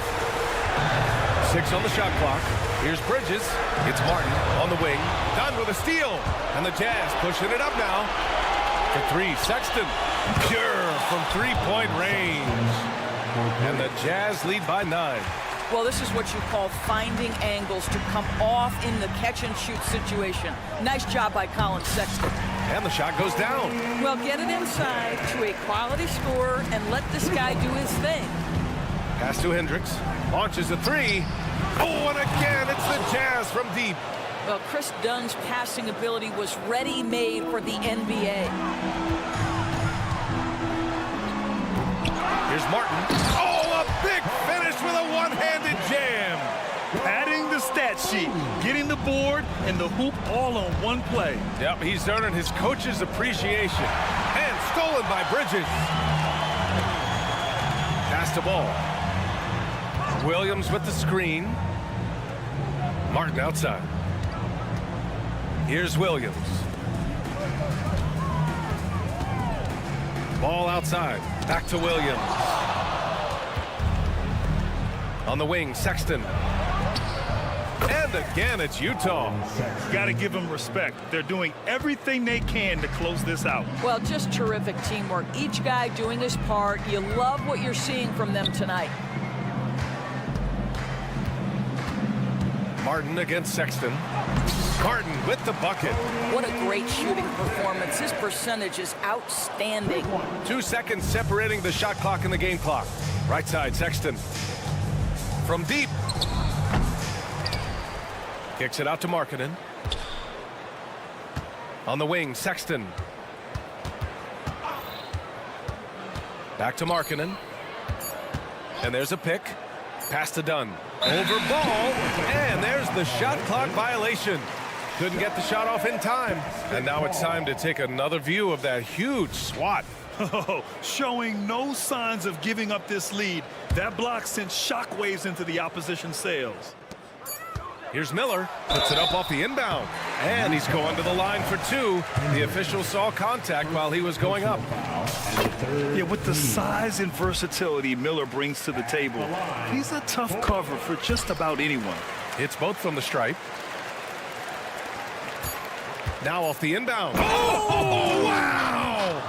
6 on the shot clock. Here's Bridges. It's Martin on the wing. Dunn with a steal. And the Jazz pushing it up now. For 3, Sexton. Pure from 3-point range. And the Jazz lead by 9. Well, this is what you call finding angles to come off in the catch-and-shoot situation. Nice job by Colin Sexton. And the shot goes down. Well, get it inside to a quality scorer and let this guy do his thing. Pass to Hendricks. Launches a three. Oh, and again, it's the Jazz from deep. Well, Chris Dunn's passing ability was ready-made for the NBA. Here's Martin. Oh, a big finish with a one-handed jam. Padding the stat sheet, getting the board and the hoop all on one play. Yep, he's earning his coach's appreciation. And stolen by Bridges. Pass to ball. Williams with the screen. Martin outside. Here's Williams. Ball outside. Back to Williams. On the wing, Sexton. And again, it's Utah. Got to give them respect. They're doing everything they can to close this out. Well, just terrific teamwork. Each guy doing his part. You love what you're seeing from them tonight. Martin against Sexton. Martin with the bucket. What a great shooting performance. His percentage is outstanding. 2 seconds separating the shot clock and the game clock. Right side, Sexton. From deep. Kicks it out to Markkanen. On the wing, Sexton. Back to Markkanen. And there's a pick. Pass to Dunn. Over ball. And there's the shot clock violation. Couldn't get the shot off in time. And now it's time to take another view of that huge swat. Oh, showing no signs of giving up this lead. That block sent shockwaves into the opposition sails. Here's Miller, puts it up off the inbound, and he's going to the line for two. The official saw contact while he was going up. Yeah, with the size and versatility Miller brings to the table, he's a tough cover for just about anyone. It's both from the stripe. Now off the inbound. Oh, wow!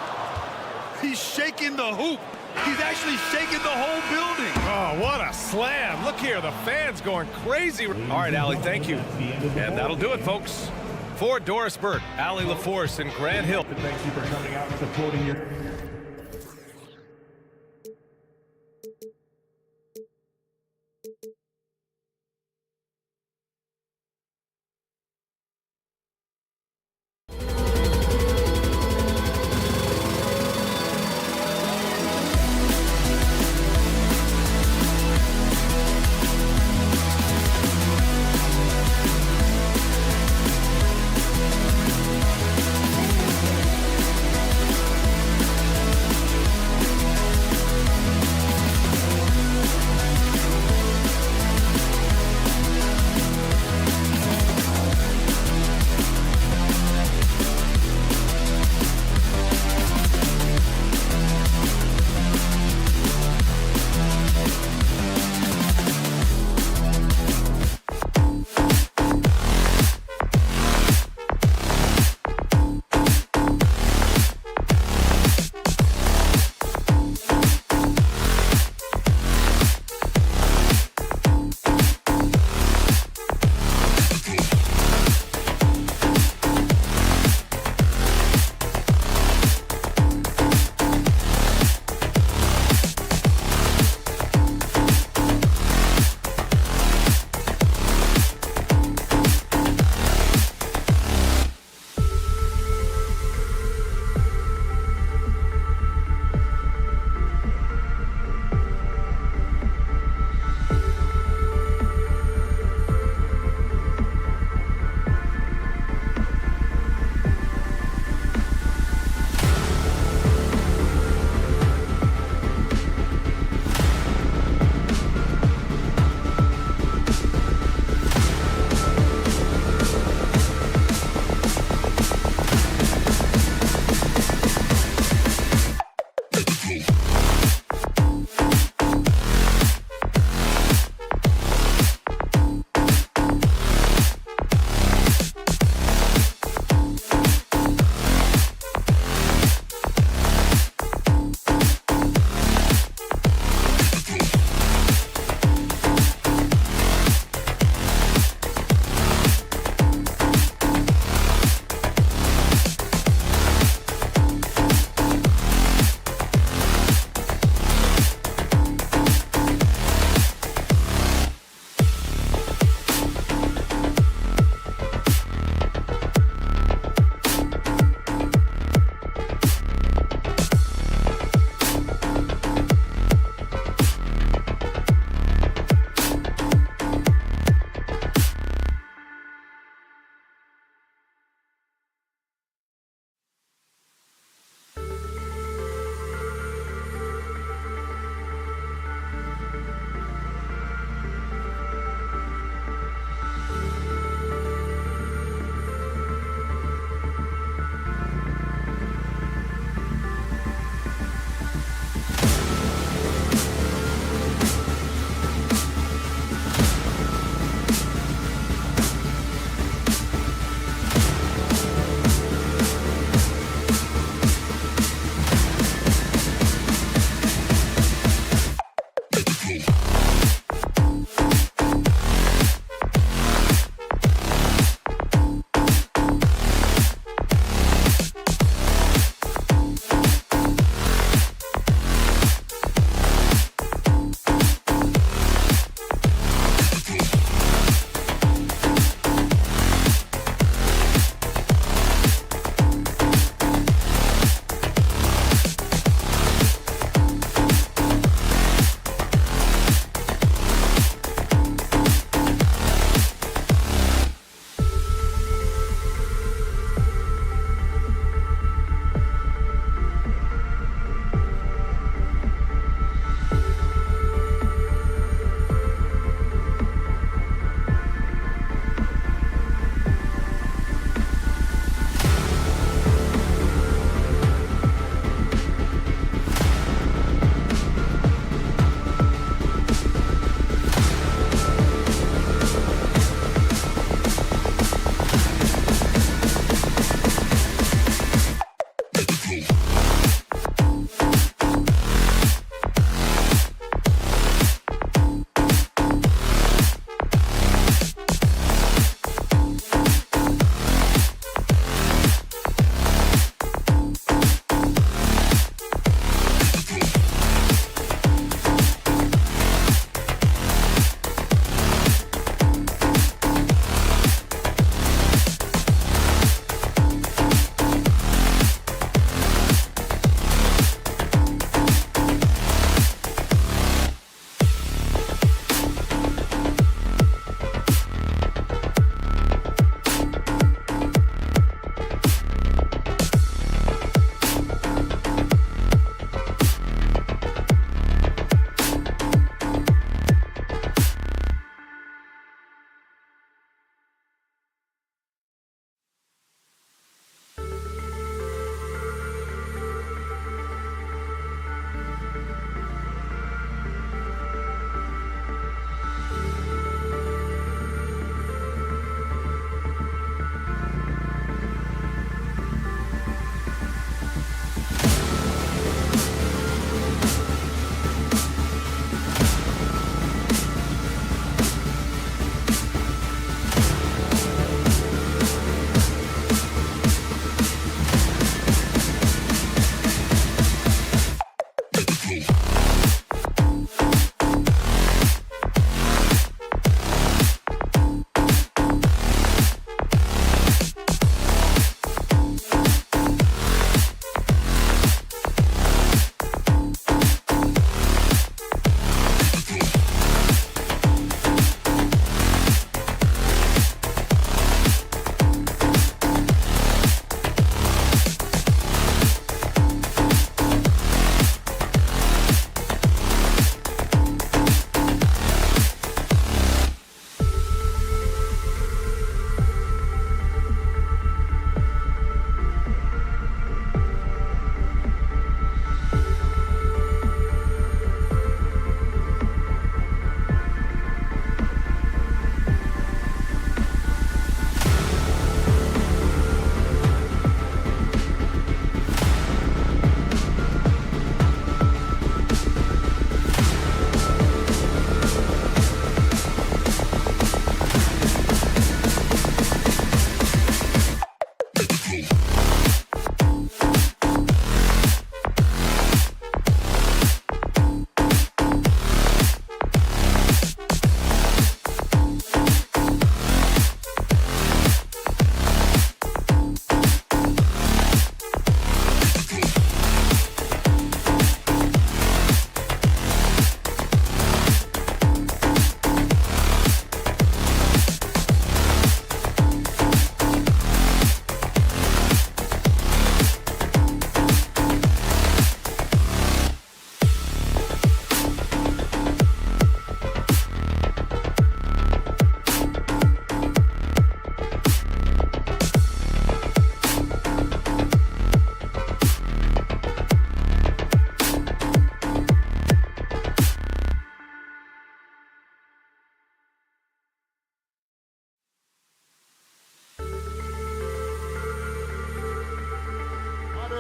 He's shaking the hoop. He's actually shaking the whole building. Oh, what a slam. Look here, the fans going crazy. All right, Allie, thank you. And that'll do it, folks. For Doris Burke, Allie LaForce, and Grant Hill. Thank you for coming out and supporting your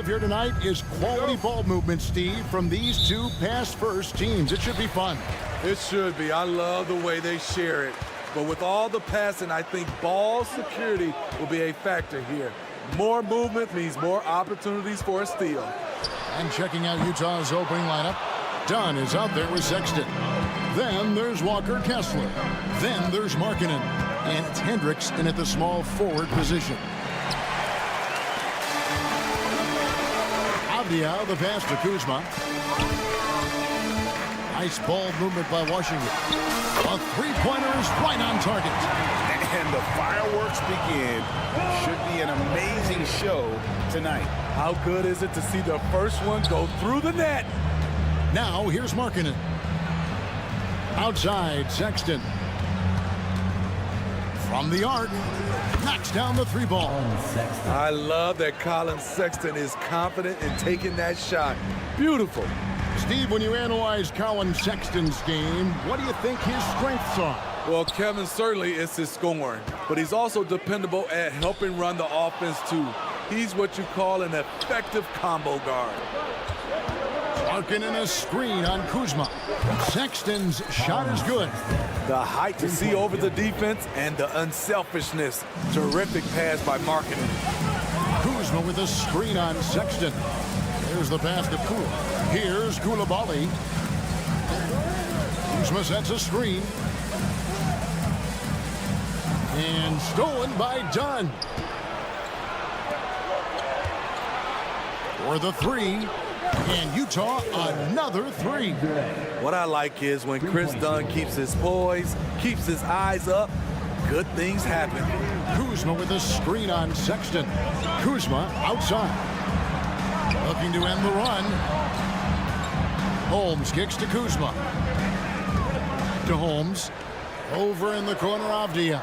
here tonight is quality ball movement, Steve, from these two pass-first teams. It should be fun. It should be. I love the way they share it. But with all the passing, I think ball security will be a factor here. More movement means more opportunities for a steal. And checking out Utah's opening lineup, Dunn is out there with Sexton. Then there's Walker Kessler. Then there's Markkanen. And it's Hendricks in at the small forward position. Avdia, the pass to Kuzma. Nice ball movement by Washington. A three-pointer is right on target. And the fireworks begin. Should be an amazing show tonight. How good is it to see the first one go through the net? Now here's Markkanen. Outside, Sexton. From the arc, knocks down the three ball. I love that Colin Sexton is confident in taking that shot. Beautiful. Steve, when you analyze Colin Sexton's game, what do you think his strengths are? Well, Kevin, certainly it's his scoring, but he's also dependable at helping run the offense too. He's what you call an effective combo guard. Markkanen a screen on Kuzma. Sexton's shot is good. The height to see over the defense and the unselfishness. Terrific pass by Markkanen. Kuzma with a screen on Sexton. There's the pass to Poole. Here's Koulibaly. Kuzma sets a screen. And stolen by Dunn. For the three. And Utah, another three. What I like is when Chris Dunn keeps his poise, keeps his eyes up, good things happen. Kuzma with a screen on Sexton. Kuzma outside. Looking to end the run. Holmes kicks to Kuzma. To Holmes. Over in the corner, Avdia.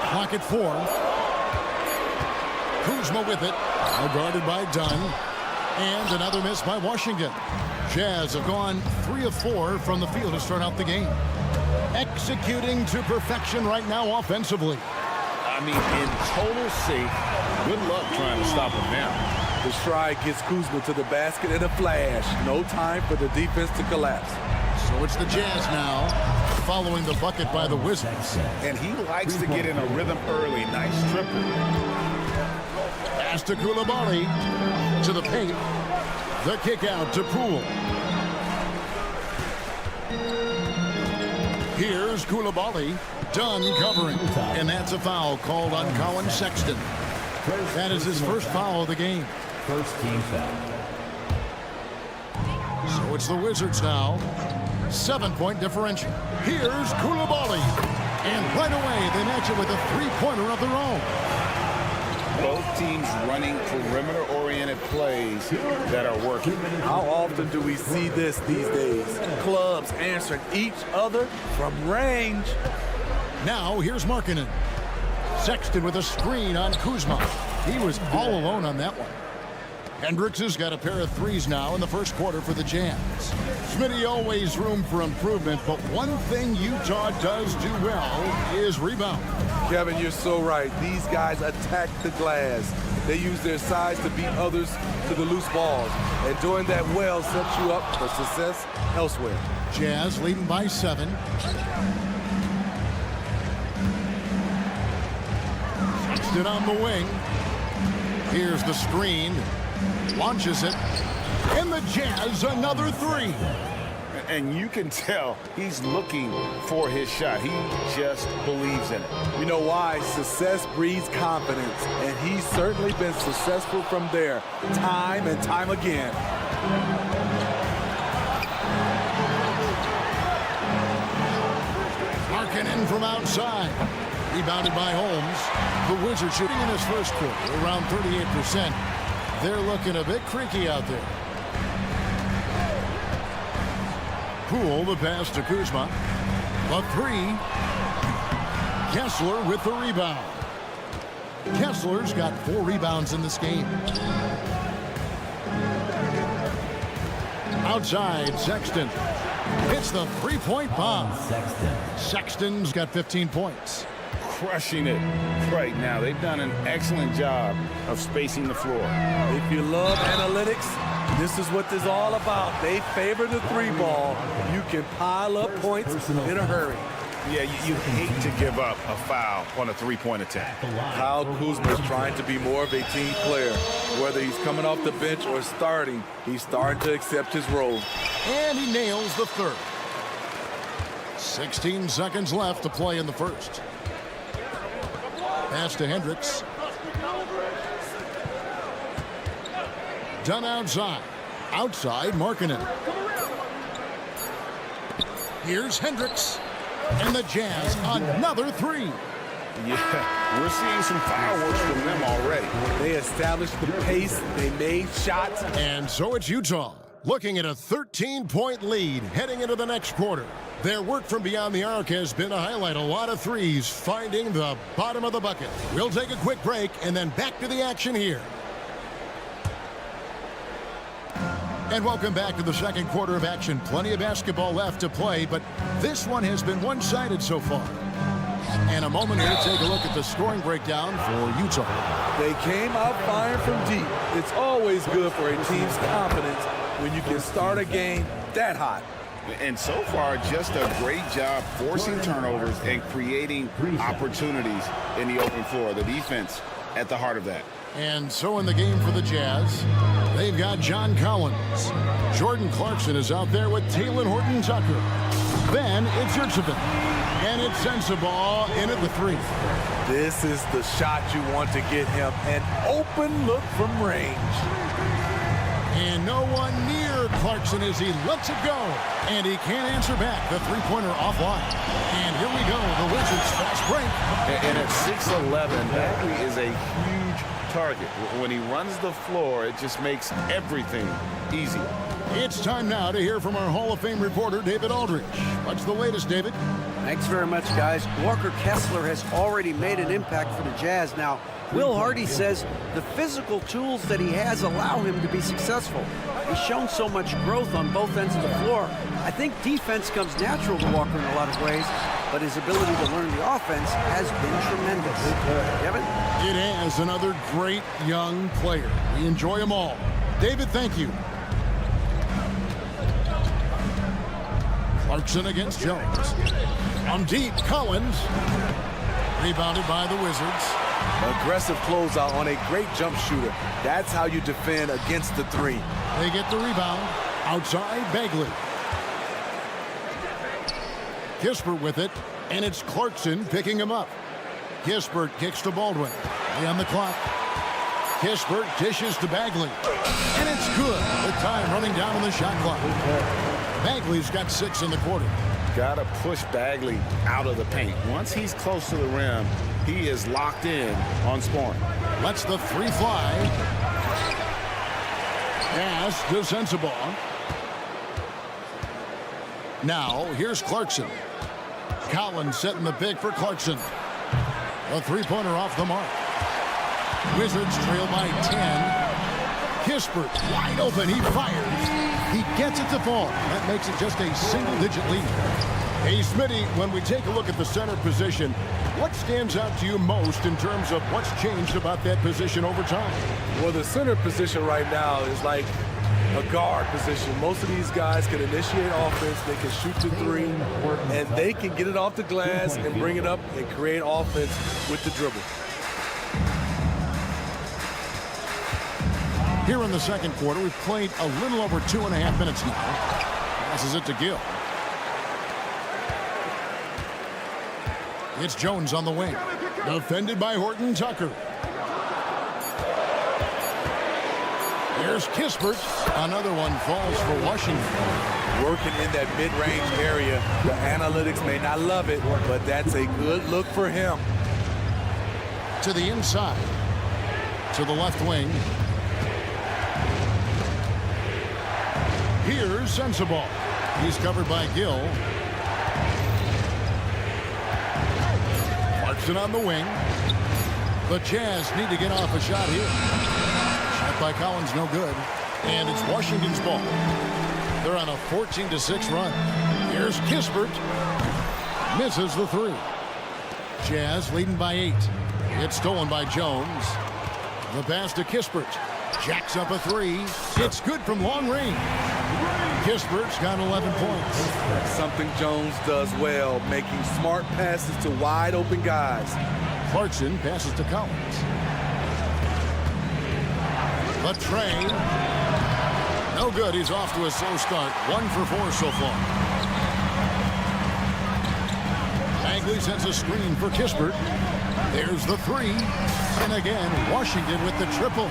Clock at 4. Kuzma with it. Now guarded by Dunn. And another miss by Washington. Jazz have gone 3 of 4 from the field to start out the game. Executing to perfection right now offensively. I mean, in total safe. Good luck trying to stop him now. The stride gets Kuzma to the basket in a flash. No time for the defense to collapse. So it's the Jazz now, following the bucket by the Wizards. And he likes to get in a rhythm early. Nice triple. Pass to Koulibaly. To the paint. The kick out to Poole. Here's Koulibaly. Dunn covering. And that's a foul called on Colin Sexton. That is his first foul of the game. First team foul. So it's the Wizards now. 7-point differential. Here's Koulibaly. And right away they match it with a three-pointer of their own. Both teams running perimeter-oriented plays that are working. How often do we see this these days? Clubs answering each other from range. Now here's Markkanen. Sexton with a screen on Kuzma. He was all alone on that one. Hendricks has got a pair of threes now in the first quarter for the Jazz. Smitty, always room for improvement, but one thing Utah does do well is rebound. Kevin, you're so right. These guys attack the glass. They use their size to beat others to the loose balls. And doing that well sets you up for success elsewhere. Jazz leading by 7. Sexton on the wing. Here's the screen. Launches it. And the Jazz another 3. And you can tell he's looking for his shot. He just believes in it. You know why? Success breeds confidence. And he's certainly been successful from there, time and time again. Markkanen from outside. Rebounded by Holmes. The Wizards shooting in his first quarter around 38%. They're looking a bit creaky out there. Poole, the pass to Kuzma. A 3. Kessler with the rebound. Kessler's got 4 rebounds in this game. Outside, Sexton. Hits the three-point bomb. Sexton's got 15 points. crushing it right now. They've done an excellent job of spacing the floor. If you love analytics, this is what this is all about. They favor the three ball. You can pile up points in a hurry. Yeah, you hate to give up a foul on a three-point attempt. Kyle Kuzma is trying to be more of a team player. Whether he's coming off the bench or starting, he's starting to accept his role. And he nails the third. 16 seconds left to play in the first. Pass to Hendricks. Done outside. Outside, Markkanen. Here's Hendricks. And the Jazz, another three. Yeah, we're seeing some fireworks from them already. They established the pace. They made shots. And so it's Utah, looking at a 13-point lead heading into the next quarter. Their work from beyond the arc has been to highlight a lot of threes, finding the bottom of the bucket. We'll take a quick break and then back to the action here. And welcome back to the second quarter of action. Plenty of basketball left to play, but this one has been one-sided so far. And a moment here to take a look at the scoring breakdown for Utah. They came out firing from deep. It's always good for a team's confidence when you can start a game that hot. And so far, just a great job forcing turnovers and creating opportunities in the open floor. The defense at the heart of that. And so in the game for the Jazz, they've got John Collins. Jordan Clarkson is out there with Talen Horton-Tucker. Then it's Yurtseven. And it's Sensabaugh in at the three. This is the shot you want to get him. An open look from range. And no one near Clarkson as he lets it go. And he can't answer back. The three-pointer offline. And here we go. The Wizards fast break. And at 6'11", Bagley is a huge target. When he runs the floor, it just makes everything easier. It's time now to hear from our Hall of Fame reporter, David Aldridge. What's the latest, David? Thanks very much, guys. Walker Kessler has already made an impact for the Jazz. Now, Will Hardy says the physical tools that he has allow him to be successful. He's shown so much growth on both ends of the floor. I think defense comes natural to Walker in a lot of ways, but his ability to learn the offense has been tremendous. Kevin? It has another great young player. We enjoy them all. David, thank you. Clarkson against Jones. On deep, Collins. Rebounded by the Wizards. Aggressive closeout on a great jump shooter. That's how you defend against the three. They get the rebound. Outside, Bagley. Kispert with it, and it's Clarkson picking him up. Kispert kicks to Baldwin. On the clock. Kispert dishes to Bagley. And it's good. The time running down on the shot clock. Bagley's got 6 in the quarter. Got to push Bagley out of the paint. Once he's close to the rim, he is locked in on scoring. Lets the three fly. Pass to Sensabaugh. Now, here's Clarkson. Collins setting the pick for Clarkson. A three-pointer off the mark. Wizards trail by 10. Kispert wide open. He fires. He gets it to fall. That makes it just a single-digit lead. Hey, Smitty, when we take a look at the center position, what stands out to you most in terms of what's changed about that position over time? Well, the center position right now is like a guard position. Most of these guys can initiate offense. They can shoot the three, and they can get it off the glass and bring it up and create offense with the dribble. Here in the second quarter, we've played a little over 2.5 minutes now. Passes it to Gill. It's Jones on the wing. Defended by Horton-Tucker. There's Kispert. Another one falls for Washington. Working in that mid-range area. The analytics may not love it, but that's a good look for him. To the inside. To the left wing. Here's Sensabaugh. He's covered by Gill. Clarkson on the wing. The Jazz need to get off a shot here. Shot by Collins, no good. And it's Washington's ball. They're on a 14-6 run. Here's Kispert. Misses the three. Jazz leading by 8. It's stolen by Jones. The pass to Kispert. Jacks up a 3. It's good from long range. Kispert's got 11 points. Something Jones does well, making smart passes to wide open guys. Clarkson passes to Collins. But Trey, no good. He's off to a slow start. 1 for 4 so far. Bagley sends a screen for Kispert. There's the 3. And again, Washington with the triple.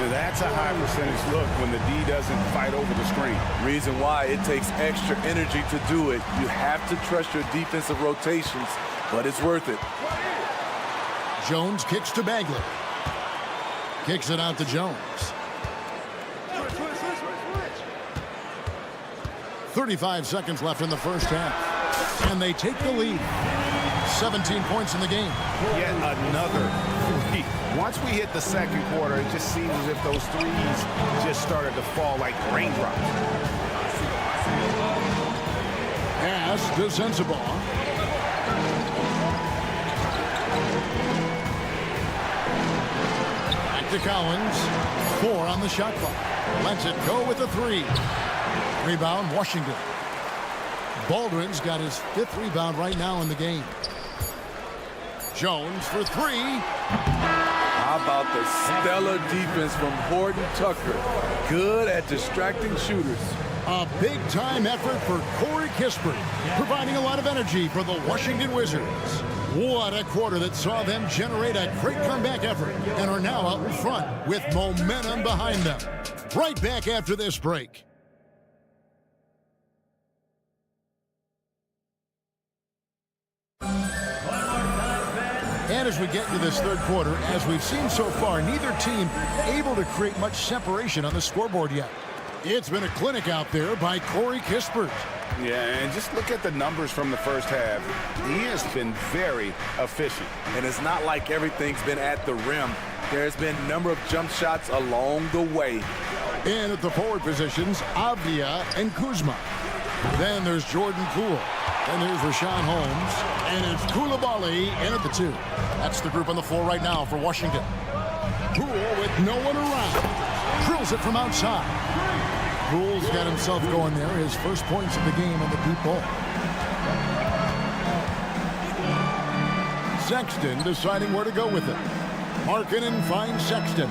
That's a high percentage look when the D doesn't fight over the screen. Reason why it takes extra energy to do it. You have to trust your defensive rotations, but it's worth it. Jones kicks to Bagley. Kicks it out to Jones. 35 seconds left in the first half. And they take the lead. 17 points in the game. Yet another 3. Once we hit the second quarter, it just seems as if those threes just started to fall like raindrops. Pass to Sensabaugh. Back to Collins. 4 on the shot clock. Lets it go with a 3. Rebound, Washington. Baldwin's got his 5th rebound right now in the game. Jones for 3. How about the stellar defense from Horton Tucker? Good at distracting shooters. A big-time effort for Corey Kispert, providing a lot of energy for the Washington Wizards. What a quarter that saw them generate a great comeback effort and are now out in front with momentum behind them. Right back after this break. And as we get into this third quarter, as we've seen so far, neither team able to create much separation on the scoreboard yet. It's been a clinic out there by Corey Kispert. Yeah, and just look at the numbers from the first half. He has been very efficient. And it's not like everything's been at the rim. There's been a number of jump shots along the way. And at the forward positions, Avdia and Kuzma. Then there's Jordan Poole. And there's Rashawn Holmes. And it's Coulibaly in at the 2. That's the group on the floor right now for Washington. Poole with no one around. Drills it from outside. Poole's got himself going there. His first points of the game on the deep ball. Sexton deciding where to go with it. Markkanen finds Sexton.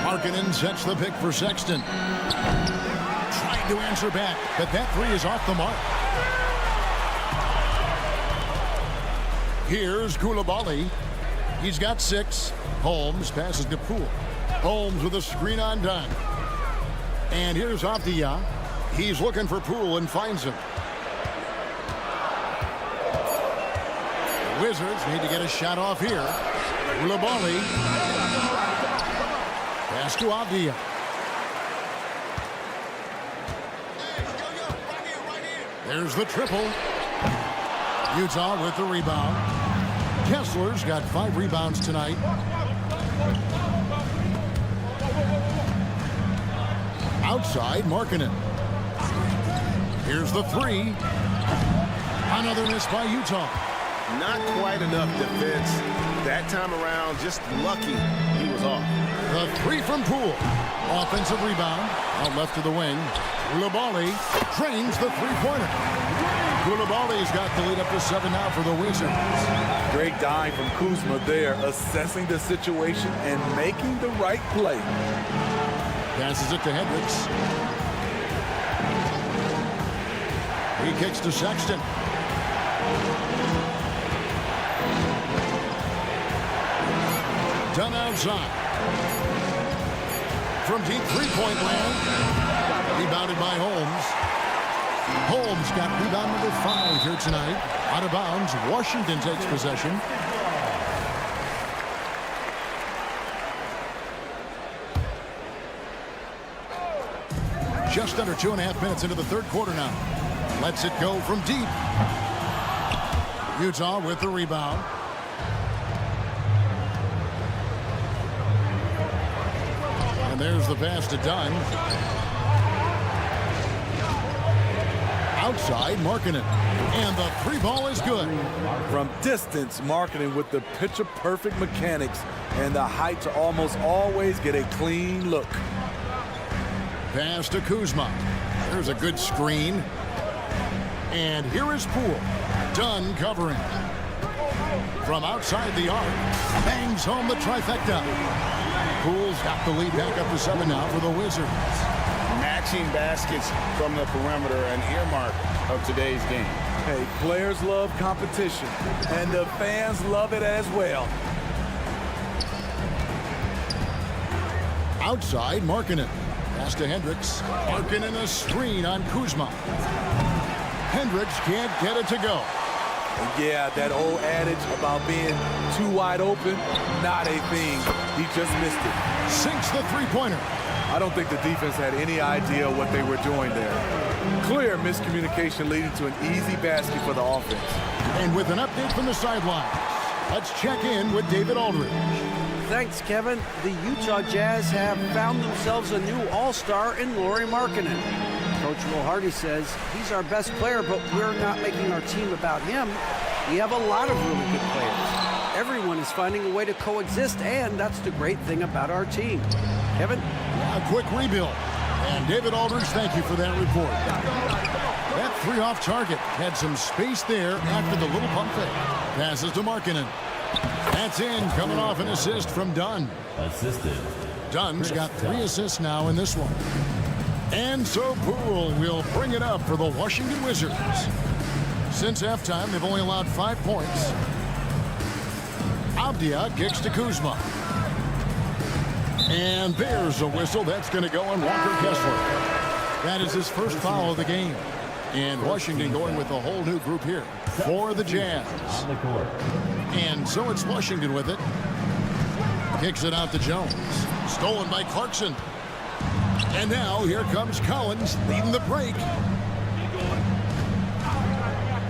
Markkanen sets the pick for Sexton. Trying to answer back, but that 3 is off the mark. Here's Coulibaly. He's got 6. Holmes passes to Poole. Holmes with a screen on dime. And here's Avdia. He's looking for Poole and finds him. The Wizards need to get a shot off here. Coulibaly. Pass to Avdia. There's the triple. Utah with the rebound. Kessler's got 5 rebounds tonight. Outside, Markkanen. Here's the 3. Another miss by Utah. Not quite enough defense. That time around, just lucky he was off. The 3 from Poole. Offensive rebound. Out left to the wing. Coulibaly drains the 3-pointer. Coulibaly's got the lead up to 7 now for the Wizards. Great dime from Kuzma there, assessing the situation and making the right play. Passes it to Hendricks. He kicks to Sexton. Done outside. From deep 3-point land. Rebounded by Holmes. Holmes got rebound number 5 here tonight. Out of bounds. Washington takes possession. Just under 2.5 minutes into the third quarter now. Lets it go from deep. Utah with the rebound. And there's the pass to Dunn. Outside. outside Markkanen. And the three ball is good. From distance, Markkanen with the picture-perfect mechanics and the height to almost always get a clean look. Pass to Kuzma. There's a good screen. And here is Poole. Dunn covering. From outside the arc, bangs home the trifecta. Poole's got the lead back up to 7 now for the Wizards. Matching baskets from the perimeter, an earmark of today's game. Hey, players love competition, and the fans love it as well. Outside Markkanen. Pass to Hendricks. Markkanen a screen on Kuzma. Hendricks can't get it to go. Yeah, that old adage about being too wide open, not a thing. He just missed it. Sinks the three-pointer. I don't think the defense had any idea what they were doing there. Clear miscommunication leading to an easy basket for the offense. And with an update from the sidelines, let's check in with David Aldridge. Thanks, Kevin. The Utah Jazz have found themselves a new all-star in Lauri Markkanen. Coach Will Hardy says he's our best player, but we're not making our team about him. We have a lot of really good players. Everyone is finding a way to coexist, and that's the great thing about our team. Kevin? A quick rebuild. And David Aldridge, thank you for that report. That three off target had some space there after the little pump fake. Passes to Markkanen. That's in, coming off an assist from Dunn. Assisted. Dunn's got 3 assists now in this one. And so Poole will bring it up for the Washington Wizards. Since halftime, they've only allowed 5 points. Avdia kicks to Kuzma. And there's a whistle. That's going to go on Walker Kessler. That is his first foul of the game. And Washington going with a whole new group here for the Jazz. And so it's Washington with it. Kicks it out to Jones. Stolen by Clarkson. And now here comes Collins leading the break.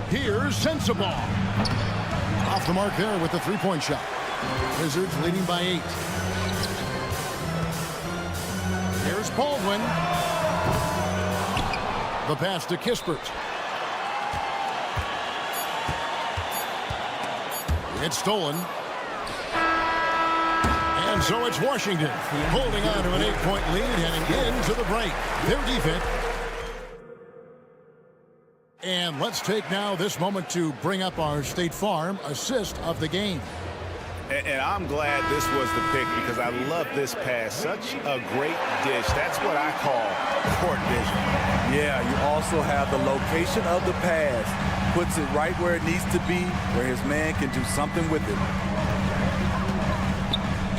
Here's Sensabaugh. Off the mark there with the three-point shot. Wizards leading by 8. Here's Baldwin. The pass to Kispert. It's stolen. And so it's Washington holding on to an 8-point lead heading into the break. Their defense. And let's take now this moment to bring up our State Farm assist of the game. And I'm glad this was the pick because I love this pass. Such a great dish. That's what I call court vision. Yeah, you also have the location of the pass. Puts it right where it needs to be, where his man can do something with it.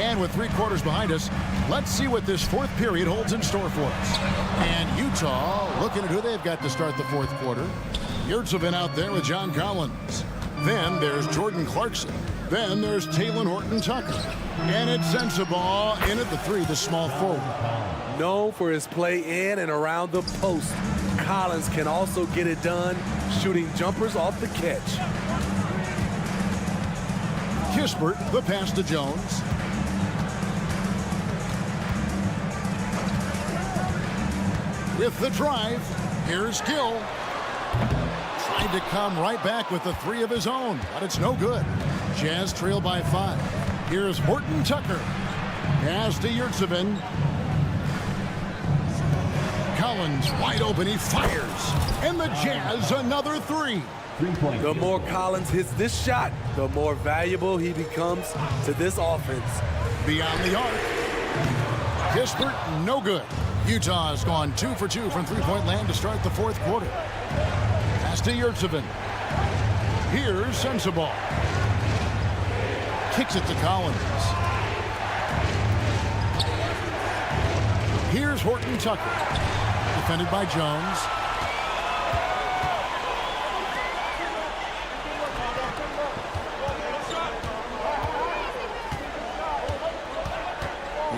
And with 3 quarters behind us, let's see what this 4th period holds in store for us. And Utah looking at who they've got to start the 4th quarter. Yurtsevin out there with John Collins. Then there's Jordan Clarkson. Then there's Talen Horton-Tucker. And it's Sensabaugh in at the 3, the small forward. Known for his play in and around the post, Collins can also get it done shooting jumpers off the catch. Kispert, the pass to Jones. With the drive, here's Gill. Tried to come right back with the 3 of his own, but it's no good. Jazz trail by 5. Here's Horton-Tucker. Pass to Yurtsevin. Collins wide open, he fires. And the Jazz another 3. The more Collins hits this shot, the more valuable he becomes to this offense. Beyond the arc. Kispert, no good. Utah has gone 2 for 2 from three-point land to start the 4th quarter. Pass to Yurtsevin. Here's Sensabaugh. Kicks it to Collins. Here's Horton-Tucker. Defended by Jones.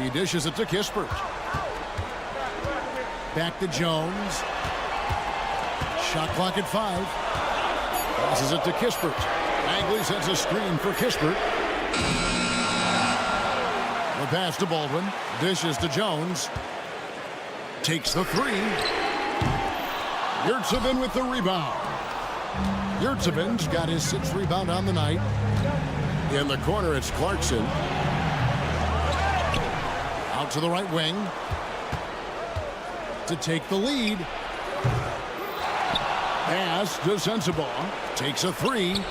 He dishes it to Kispert. Back to Jones. Shot clock at 5. Passes it to Kispert. Bagley sets a screen for Kispert. The pass to Baldwin. Dishes to Jones. Takes the 3. Yurtsevin with the rebound. Yurtsevin's got his 6th rebound on the night. In the corner, it's Clarkson. Out to the right wing to take the lead. Pass to Sensabaugh. Takes a 3.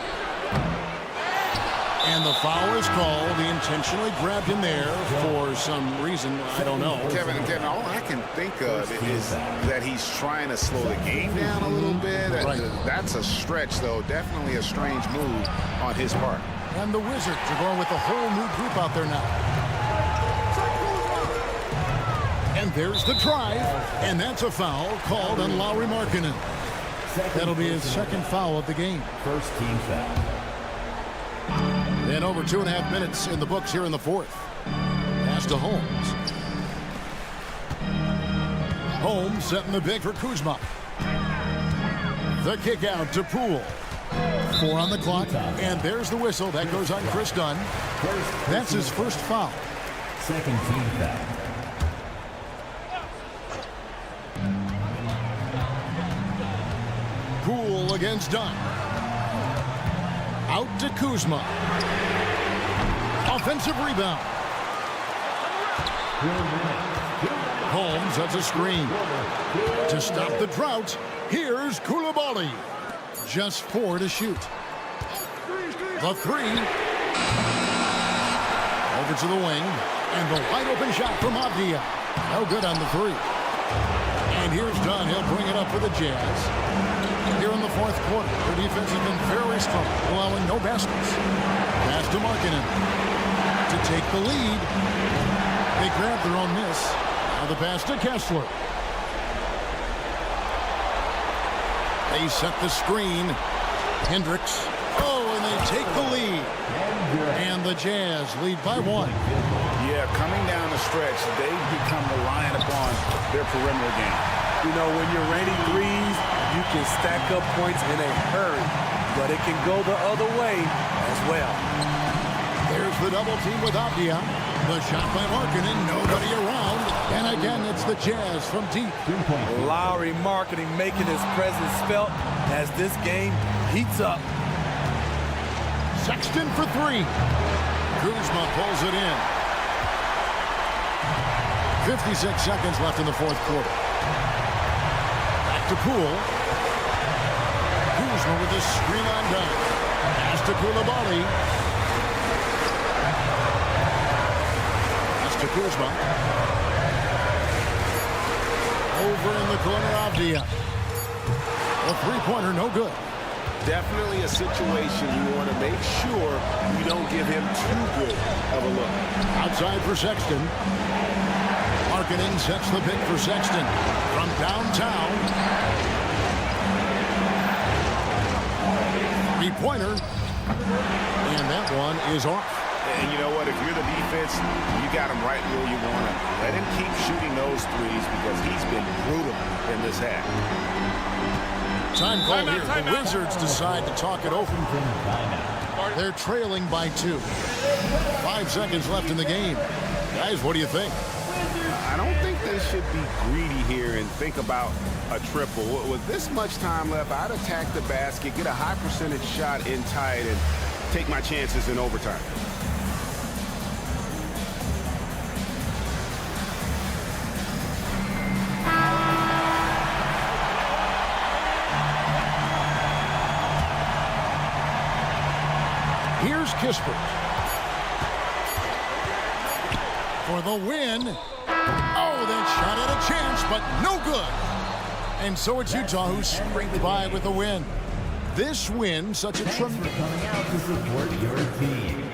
And the foul is called. He intentionally grabbed him there for some reason. I don't know. Kevin, all I can think of is that he's trying to slow the game down a little bit. Right. That's a stretch, though. Definitely a strange move on his part. And the Wizards are going with a whole new group out there now. And there's the drive. And that's a foul called on Lauri Markkanen. That'll be his 2nd foul of the game. First team foul. And over 2.5 minutes in the books here in the 4th. Pass to Holmes. Holmes setting the big for Kuzma. The kick out to Poole. 4 on the clock. And there's the whistle. That goes on Chris Dunn. That's his 1st foul. Second team foul. Poole against Dunn. Out to Kuzma. Offensive rebound. Holmes, that's a screen. To stop the drought, here's Coulibaly. Just 4 to shoot. The 3. Over to the wing. And the wide open shot from Avdia. No good on the 3. And here's Dunn. He'll bring it up for the Jazz. Here in the 4th quarter, their defense has been very strong, allowing no baskets. Pass to Markkanen to take the lead. They grab their own miss. Now the pass to Kessler. They set the screen. Hendricks. Oh, and they take the lead. And the Jazz lead by 1. Yeah, coming down the stretch, they've become reliant upon their perimeter game. You know, when you're raining threes, you can stack up points in a hurry, but it can go the other way as well. There's the double team with Avdia. The shot by Markkanen, nobody around. And again, it's the Jazz from deep. Lauri Markkanen making his presence felt as this game heats up. Sexton for 3. Kuzma pulls it in. 56 seconds left in the 4th quarter. Back to Poole. Kuzma with the screen on Dunn. Pass to Coulibaly. Pass to Kuzma. Over in the corner, Avdia. A 3-pointer, no good. Definitely a situation you want to make sure you don't give him too good of a look. Outside for Sexton. Markkanen sets the pick for Sexton from downtown. 3-pointer. And that one is off. And you know what? If you're the defense, you got him right where you want him. Let him keep shooting those threes because he's been brutal in this half. Time call here. The Wizards decide to talk it over. They're trailing by 2. 5 seconds left in the game. Guys, what do you think? I don't think they should be greedy here and think about a triple. With this much time left, I'd attack the basket, get a high percentage shot in tight, and take my chances in overtime. Here's Kispert for the win. Oh, that shot had a chance, but no good. And so it's Utah who scraped by with a win. This win, such a tremendous Coming out to support your team.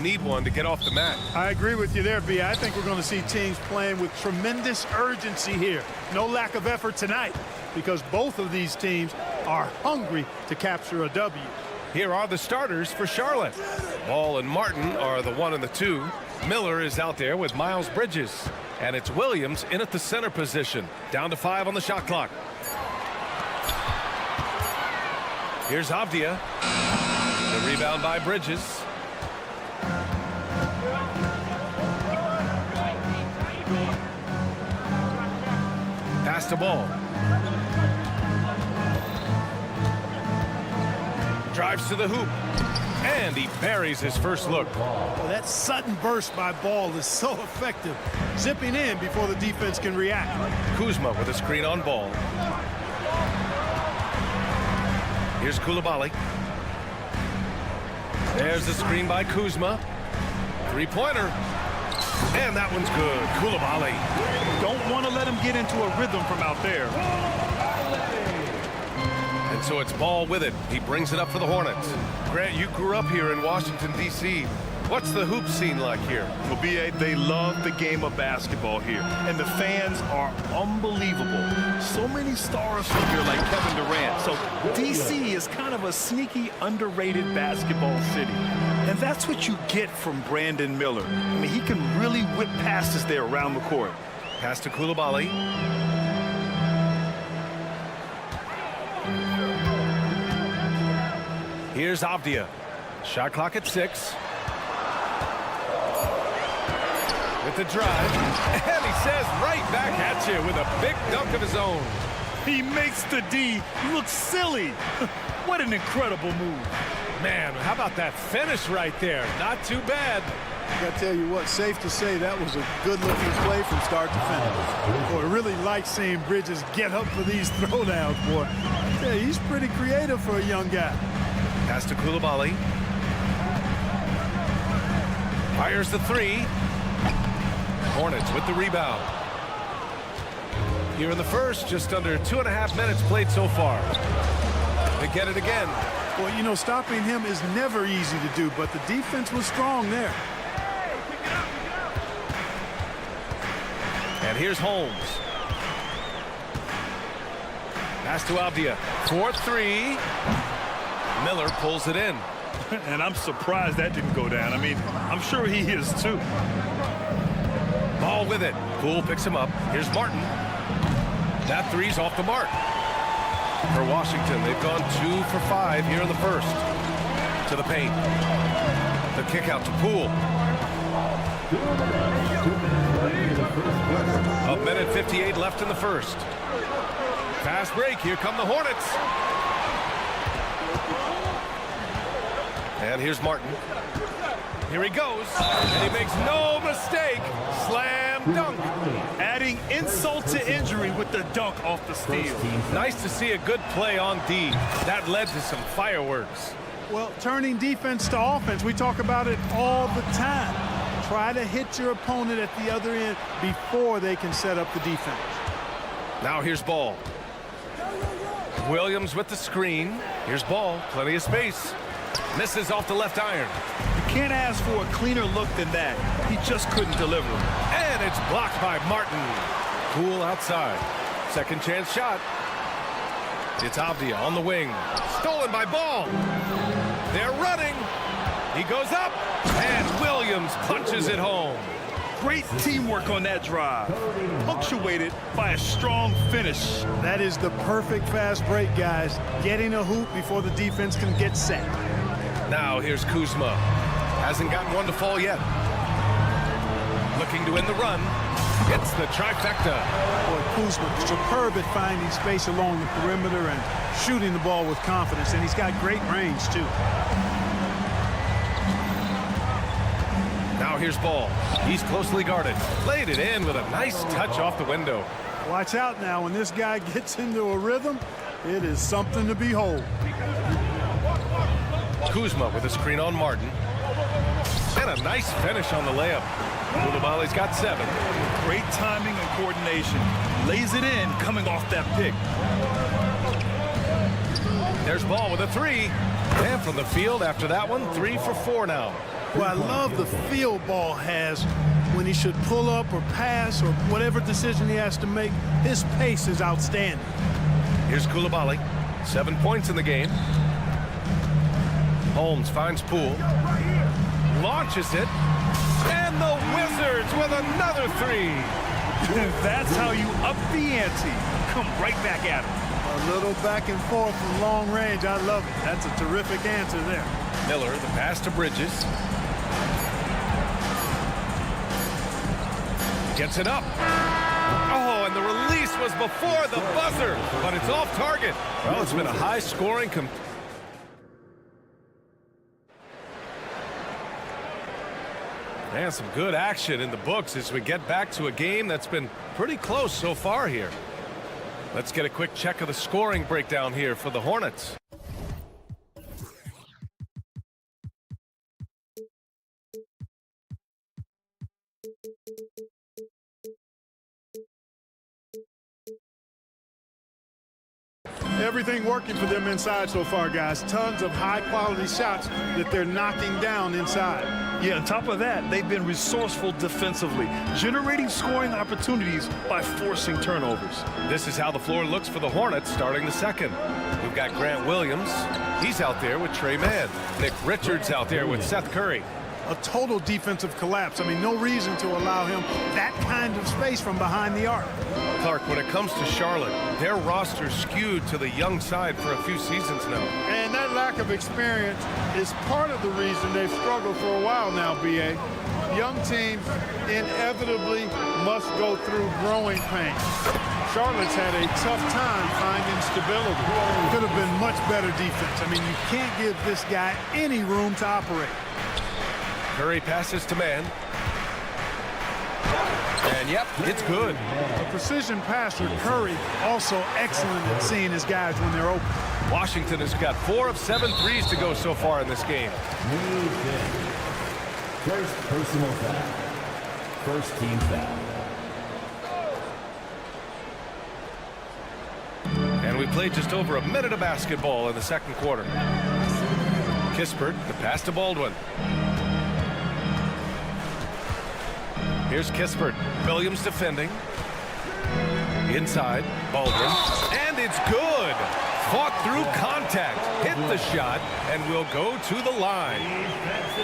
need one to get off the mat. I agree with you there, B. I think we're going to see teams playing with tremendous urgency here. No lack of effort tonight because both of these teams are hungry to capture a W. Here are the starters for Charlotte. Ball and Martin are the 1 and the 2. Miller is out there with Miles Bridges. And it's Williams in at the center position. Down to 5 on the shot clock. Here's Avdia. The rebound by Bridges. Pass the ball. Drives to the hoop. And he buries his first look. Well, that sudden burst by Ball is so effective. Zipping in before the defense can react. Kuzma with a screen on Ball. Here's Coulibaly. There's the screen by Kuzma. Three-pointer. And that one's good. Coulibaly. Don't want to let him get into a rhythm from out there. And so it's Ball with it. He brings it up for the Hornets. Grant, you grew up here in Washington, D.C. What's the hoop scene like here? Well, B.A., they love the game of basketball here, and the fans are unbelievable. So many stars from here like Kevin Durant. So D.C. is kind of a sneaky, underrated basketball city. And that's what you get from Brandon Miller. I mean, he can really whip passes there around the court. Pass to Coulibaly. Here's Avdia. Shot clock at 6. With the drive. And he says right back at you with a big dunk of his own. He makes the D look silly. What an incredible move. Man, how about that finish right there? Not too bad. I gotta tell you what, safe to say that was a good-looking play from start to finish. Boy, I really like seeing Bridges get up for these throwdowns, boy. Yeah, he's pretty creative for a young guy. Pass to Coulibaly. Fires the 3. Hornets with the rebound. Here in the first, just under 2.5 minutes played so far. They get it again. Well, you know, stopping him is never easy to do, but the defense was strong there. And here's Holmes. Pass to Avdia. 4-3. Miller pulls it in. And I'm surprised that didn't go down. I mean, I'm sure he is too. Ball with it. Poole picks him up. Here's Martin. That 3's off the mark. For Washington, they've gone 2 for 5 here in the first. To the paint. The kick out to Poole. 1:58 left in the first. Fast break. Here come the Hornets. And here's Martin. Here he goes. And he makes no mistake. Slam dunk. Adding insult to injury with the dunk off the steal. Nice to see a good play on D. That led to some fireworks. Well, turning defense to offense, we talk about it all the time. Try to hit your opponent at the other end before they can set up the defense. Now here's Ball. Williams with the screen. Here's Ball. Plenty of space. Misses off the left iron. You can't ask for a cleaner look than that. He just couldn't deliver. And it's blocked by Martin. Poole outside. Second chance shot. It's Avdia on the wing. Stolen by Ball. They're running. He goes up. And Williams punches it home. Great teamwork on that drive. Punctuated by a strong finish. That is the perfect fast break, guys. Getting a hoop before the defense can get set. Now here's Kuzma. Hasn't gotten one to fall yet. Looking to win the run. Gets the trifecta. Boy, Kuzma superb at finding space along the perimeter and shooting the ball with confidence. And he's got great range, too. Now here's Ball. He's closely guarded. Laid it in with a nice touch off the window. Watch out now. When this guy gets into a rhythm, it is something to behold. Kuzma with a screen on Martin. And a nice finish on the layup. Coulibaly's got 7. Great timing and coordination. Lays it in coming off that pick. There's Ball with a 3. And from the field after that one, 3 for 4 now. Well, I love the feel Ball has when he should pull up or pass or whatever decision he has to make. His pace is outstanding. Here's Koulibaly. 7 points in the game. Holmes finds Poole. Launches it. And the Wizards with another three. That's how you up the ante. Come right back at him. A little back and forth from long range. I love it. That's a terrific answer there. Miller, the pass to Bridges. Gets it up. Oh, and the release was before the buzzer, but it's off target. Well, it's been a high-scoring and some good action in the books as we get back to a game that's been pretty close so far here. Let's get a quick check of the scoring breakdown here for the Hornets. Everything working for them inside so far, guys. Tons of high-quality shots that they're knocking down inside. Yeah, on top of that, they've been resourceful defensively, generating scoring opportunities by forcing turnovers. This is how the floor looks for the Hornets starting the second. We've got Grant Williams. He's out there with Trey Mann. Nick Richards out there with Seth Curry. A total defensive collapse. I mean, no reason to allow him that kind of space from behind the arc. Clark, when it comes to Charlotte, their roster skewed to the young side for a few seasons now. And that lack of experience is part of the reason they've struggled for a while now, B.A. Young teams inevitably must go through growing pains. Charlotte's had a tough time finding stability. Could have been much better defense. I mean, you can't give this guy any room to operate. Curry passes to Mann. And yep, it's good. A precision passer, Curry, also excellent at seeing his guys when they're open. Washington has got 4 of 7 threes to go so far in this game. First personal foul. First team foul. And we played just over a minute of basketball in the second quarter. Kispert, the pass to Baldwin. Here's Kispert. Williams defending. Inside. Baldwin. And it's good. Fought through contact. Hit the shot. And will go to the line.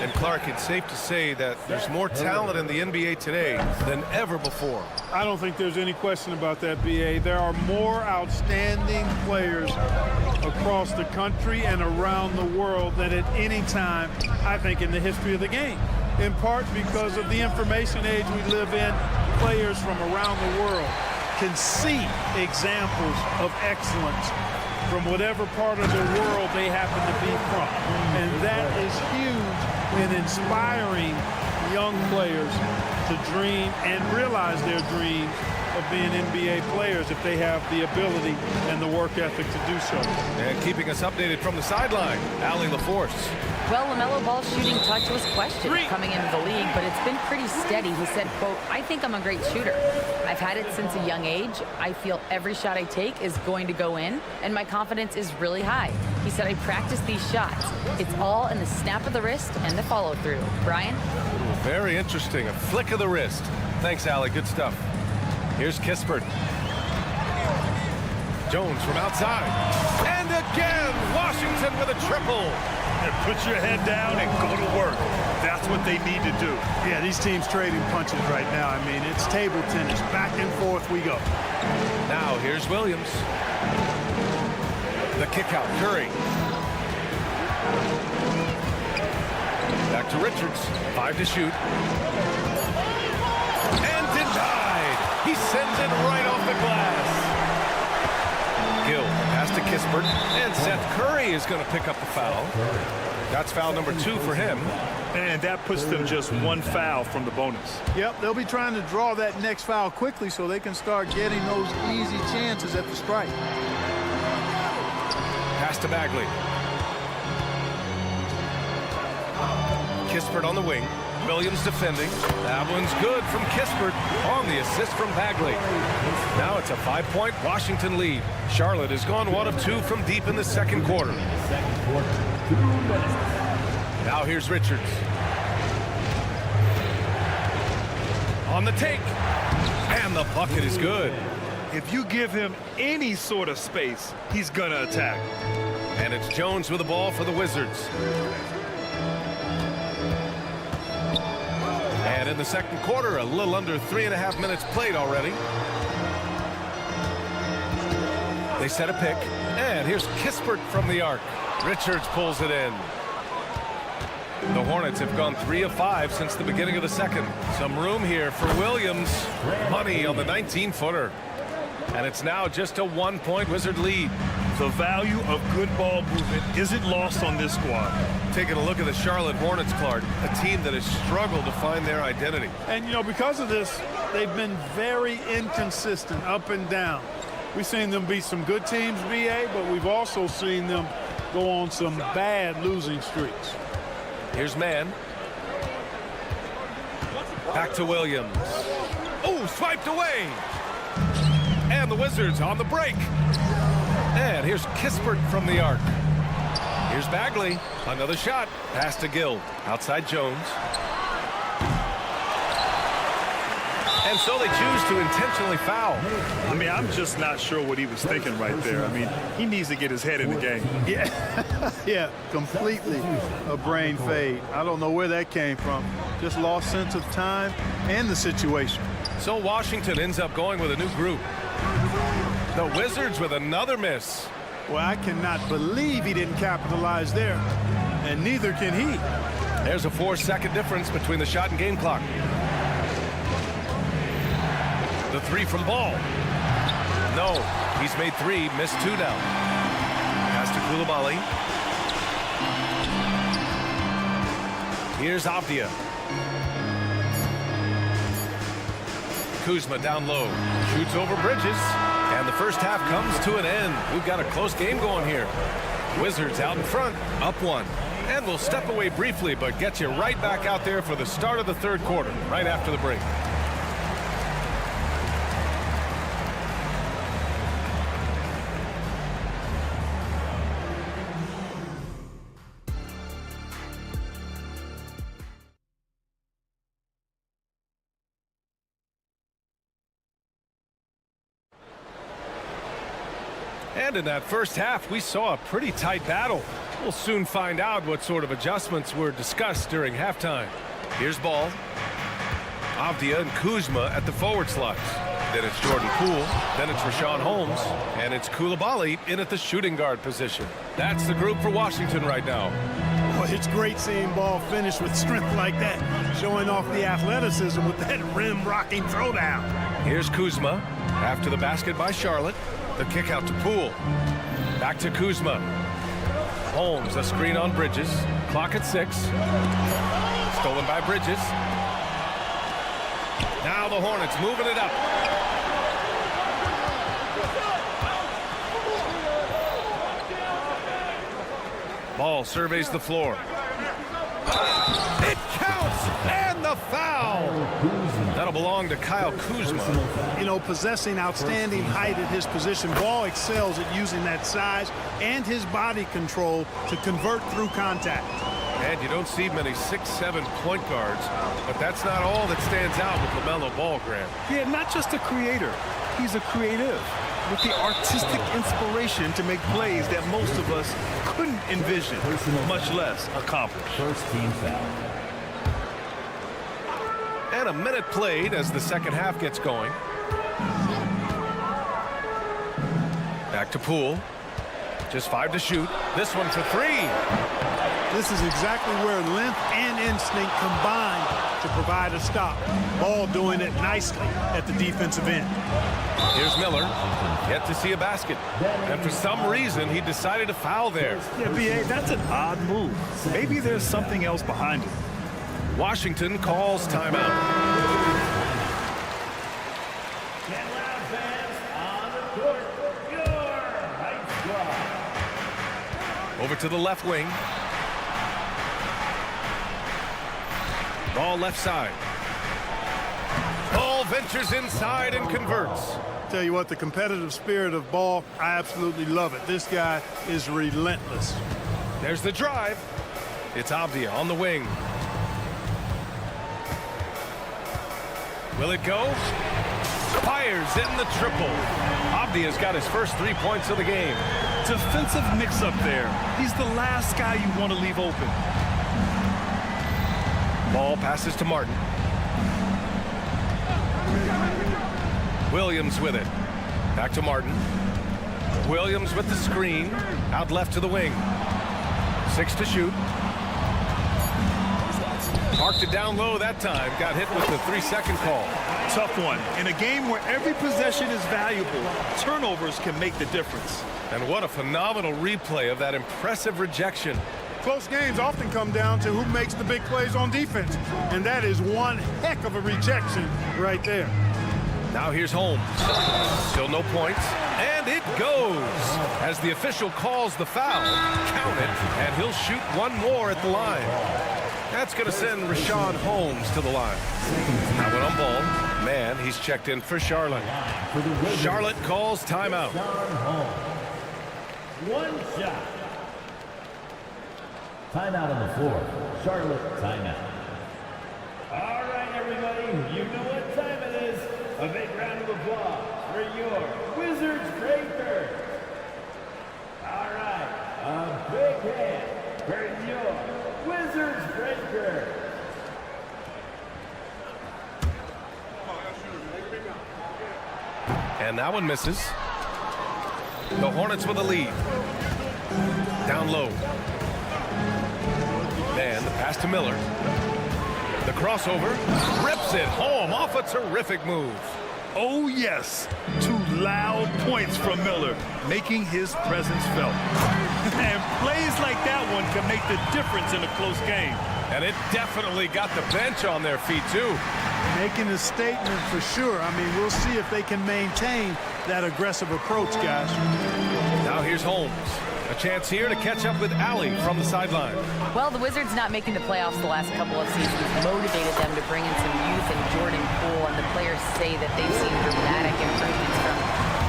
And Clark, it's safe to say that there's more talent in the NBA today than ever before. I don't think there's any question about that, B.A. There are more outstanding players across the country and around the world than at any time, I think, in the history of the game. In part because of the information age we live in, players from around the world can see examples of excellence from whatever part of the world they happen to be from. And that is huge in inspiring young players to dream and realize their dreams of being NBA players if they have the ability and the work ethic to do so. And keeping us updated from the sideline, Allie LaForce. Well, LaMelo Ball's shooting touch was questioned coming into the league, but it's been pretty steady. He said, quote, "I think I'm a great shooter. I've had it since a young age. I feel every shot I take is going to go in, and my confidence is really high." He said, "I practice these shots. It's all in the snap of the wrist and the follow-through." Brian? Very interesting. A flick of the wrist. Thanks, Allie. Good stuff. Here's Kispert. Jones from outside. And again, Washington with a triple. And put your head down and go to work. That's what they need to do. Yeah, these teams trading punches right now. I mean, it's table tennis. Back and forth we go. Now here's Williams. The kick out, Curry. Back to Richards. 5 to shoot. And denied. He sends it right off the glass. Gill pass to Kispert. And Seth Curry is going to pick up the foul. That's foul number 2 for him. And that puts them just 1 foul from the bonus. Yep, they'll be trying to draw that next foul quickly so they can start getting those easy chances at the strike. Pass to Bagley. Kispert on the wing. Williams defending. That one's good from Kispert on the assist from Bagley. Now it's a 5-point Washington lead. Charlotte has gone 1 of 2 from deep in the second quarter. Now here's Richards. On the take. And the bucket is good. If you give him any sort of space, he's going to attack. And it's Jones with the ball for the Wizards. And in the second quarter, a little under 3.5 minutes played already. They set a pick. And here's Kispert from the arc. Richards pulls it in. The Hornets have gone 3 of 5 since the beginning of the second. Some room here for Williams. Money on the 19-footer. And it's now just a 1-point Wizard lead. The value of good ball movement isn't lost on this squad. Taking a look at the Charlotte Hornets, Clark, a team that has struggled to find their identity. And, you know, because of this, they've been very inconsistent up and down. We've seen them beat some good teams, BA, but we've also seen them go on some bad losing streaks. Here's Mann. Back to Williams. Oh, swiped away. And the Wizards on the break. And here's Kispert from the arc. Here's Bagley. Another shot. Pass to Gill. Outside Jones. And so they choose to intentionally foul. I mean, I'm just not sure what he was thinking right there. I mean, he needs to get his head in the game. Yeah, yeah, completely a brain fade. I don't know where that came from. Just lost sense of time and the situation. So Washington ends up going with a new group. The Wizards with another miss. Well, I cannot believe he didn't capitalize there, and neither can he. There's a 4-second difference between the shot and game clock. The three from Ball. No, he's made 3, missed 2 now. Pass to Coulibaly. Here's Avdia. Kuzma down low, shoots over Bridges, and the first half comes to an end. We've got a close game going here. Wizards out in front, up 1. And we'll step away briefly, but get you right back out there for the start of the third quarter, right after the break. And in that first half, we saw a pretty tight battle. We'll soon find out what sort of adjustments were discussed during halftime. Here's Ball. Avdia and Kuzma at the forward slots. Then it's Jordan Poole. Then it's Rashawn Holmes. And it's Coulibaly in at the shooting guard position. That's the group for Washington right now. Well, it's great seeing Ball finish with strength like that, showing off the athleticism with that rim-rocking throwdown. Here's Kuzma after the basket by Charlotte. The kick out to Poole. Back to Kuzma. Holmes, a screen on Bridges. Clock at 6. Stolen by Bridges. Now the Hornets moving it up. Ball surveys the floor. It counts, and the foul. That'll belong to Kyle Kuzma. You know, possessing outstanding height at his position, Ball excels at using that size and his body control to convert through contact. And you don't see many 6'7" point guards, but that's not all that stands out with LaMelo Ball, Grant. Yeah, not just a creator. He's a creative with the artistic inspiration to make plays that most of us couldn't envision, much less accomplish. First team foul. And a minute played as the second half gets going. Back to Poole. Just 5 to shoot. This one for 3. This is exactly where length and instinct combine to provide a stop. Ball doing it nicely at the defensive end. Here's Miller. Yet to see a basket. And for some reason, he decided to foul there. Yeah, B.A., that's an odd move. Maybe there's something else behind it. Washington calls timeout. Over to the left wing. Ball left side. Ball ventures inside and converts. Tell you what, the competitive spirit of Ball, I absolutely love it. This guy is relentless. There's the drive. It's Avdia on the wing. Will it go? Fires in the triple. Avdia's got his first 3 points of the game. Defensive mix-up there. He's the last guy you want to leave open. Ball passes to Martin. Williams with it. Back to Martin. Williams with the screen. Out left to the wing. 6 to shoot. Parked it down low that time. Got hit with the 3-second call. Tough one. In a game where every possession is valuable, turnovers can make the difference. And what a phenomenal replay of that impressive rejection. Close games often come down to who makes the big plays on defense. And that is one heck of a rejection right there. Now here's Holmes. Still no points. And it goes. As the official calls the foul, count it, and he'll shoot one more at the line. That's going to send Rashawn Holmes to the line. Now when on ball, man, he's checked in for Charlotte. Charlotte calls timeout. One shot. Timeout on the floor. Charlotte timeout. All right, everybody, you know what time it is. A big round of applause for your Wizards Breakers. All right, a big hand for your Wizards Breakers. And that one misses. The Hornets with a lead. Down low. And the pass to Miller. The crossover. Rips it home off a terrific move. Oh, yes. 2 loud points from Miller, making his presence felt. And plays like that one can make the difference in a close game. And it definitely got the bench on their feet, too. Making a statement for sure. I mean, we'll see if they can maintain that aggressive approach, guys. Now here's Holmes. A chance here to catch up with Allie from the sideline. Well, the Wizards not making the playoffs the last couple of seasons motivated them to bring in some youth and Jordan Poole, and the players say that they've seen dramatic improvements from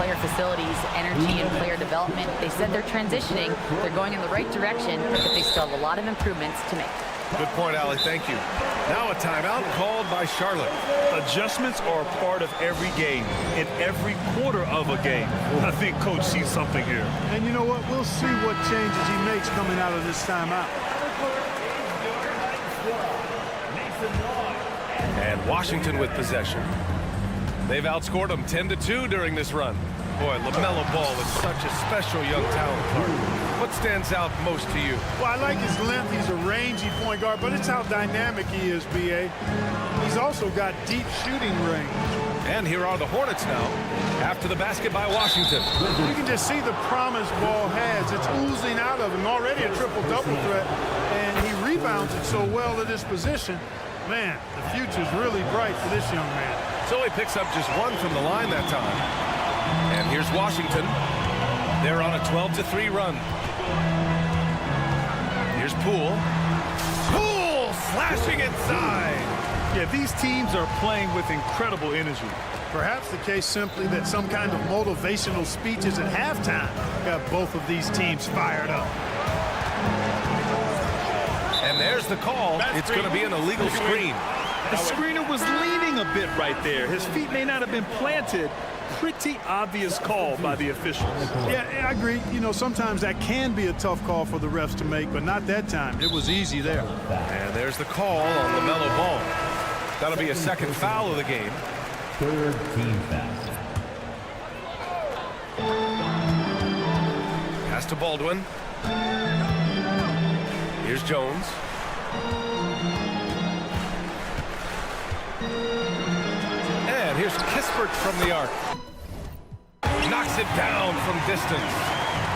player facilities, energy, and player development. They said they're transitioning, they're going in the right direction, but they still have a lot of improvements to make. Good point, Allie. Thank you. Now a timeout called by Charlotte. Adjustments are a part of every game, in every quarter of a game. I think Coach sees something here. And you know what? We'll see what changes he makes coming out of this timeout. And Washington with possession. They've outscored them 10-2 during this run. Boy, LaMelo Ball is such a special young talent, Clark. What stands out most to you? Well, I like his length. He's a rangy point guard, but it's how dynamic he is, B.A. He's also got deep shooting range. And here are the Hornets now, after the basket by Washington. You can just see the promise Ball has. It's oozing out of him. Already a triple-double threat, and he rebounds it so well to this position. Man, the future's really bright for this young man. So he picks up just one from the line that time. And here's Washington. They're on a 12-3 run. Here's Poole. Poole slashing inside. Yeah, these teams are playing with incredible energy. Perhaps the case simply that some kind of motivational speeches at halftime got both of these teams fired up. And there's the call. It's going to be an illegal screen. The screener was leaning a bit right there. His feet may not have been planted. Pretty obvious call by the officials. Yeah, I agree. You know, sometimes that can be a tough call for the refs to make, but not that time. It was easy there. And there's the call on LaMelo Ball. That'll be a second foul of the game. Third team foul. Pass to Baldwin. Here's Jones. And here's Kispert from the arc. Knocks it down from distance.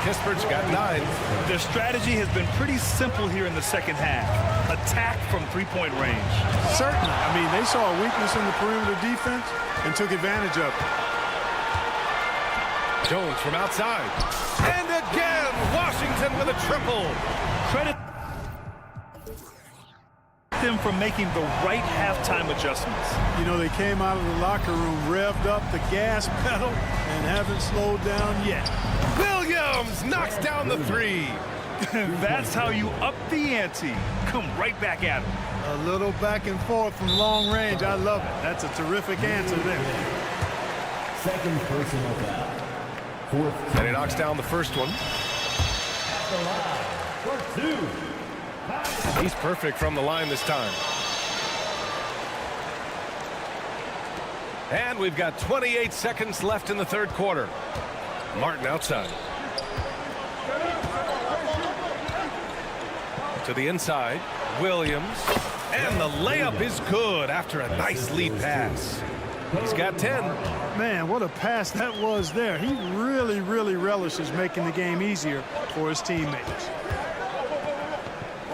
Kispert's got 9. Their strategy has been pretty simple here in the second half. Attack from three-point range. Certainly. I mean, they saw a weakness in the perimeter defense and took advantage of it. Jones from outside. And again, Washington with a triple. Credit them for making the right halftime adjustments. You know, they came out of the locker room, revved up the gas pedal, and haven't slowed down yet. Williams knocks down the 3. That's how you up the ante. Come right back at him. A little back and forth from long range. I love it. That's a terrific answer there. Second personal foul. Fourth. And he knocks down the first one. For two. He's perfect from the line this time. And we've got 28 seconds left in the third quarter. Martin outside. To the inside. Williams. And the layup is good after a nice lead pass. He's got 10. Man, what a pass that was there. He really, really relishes making the game easier for his teammates.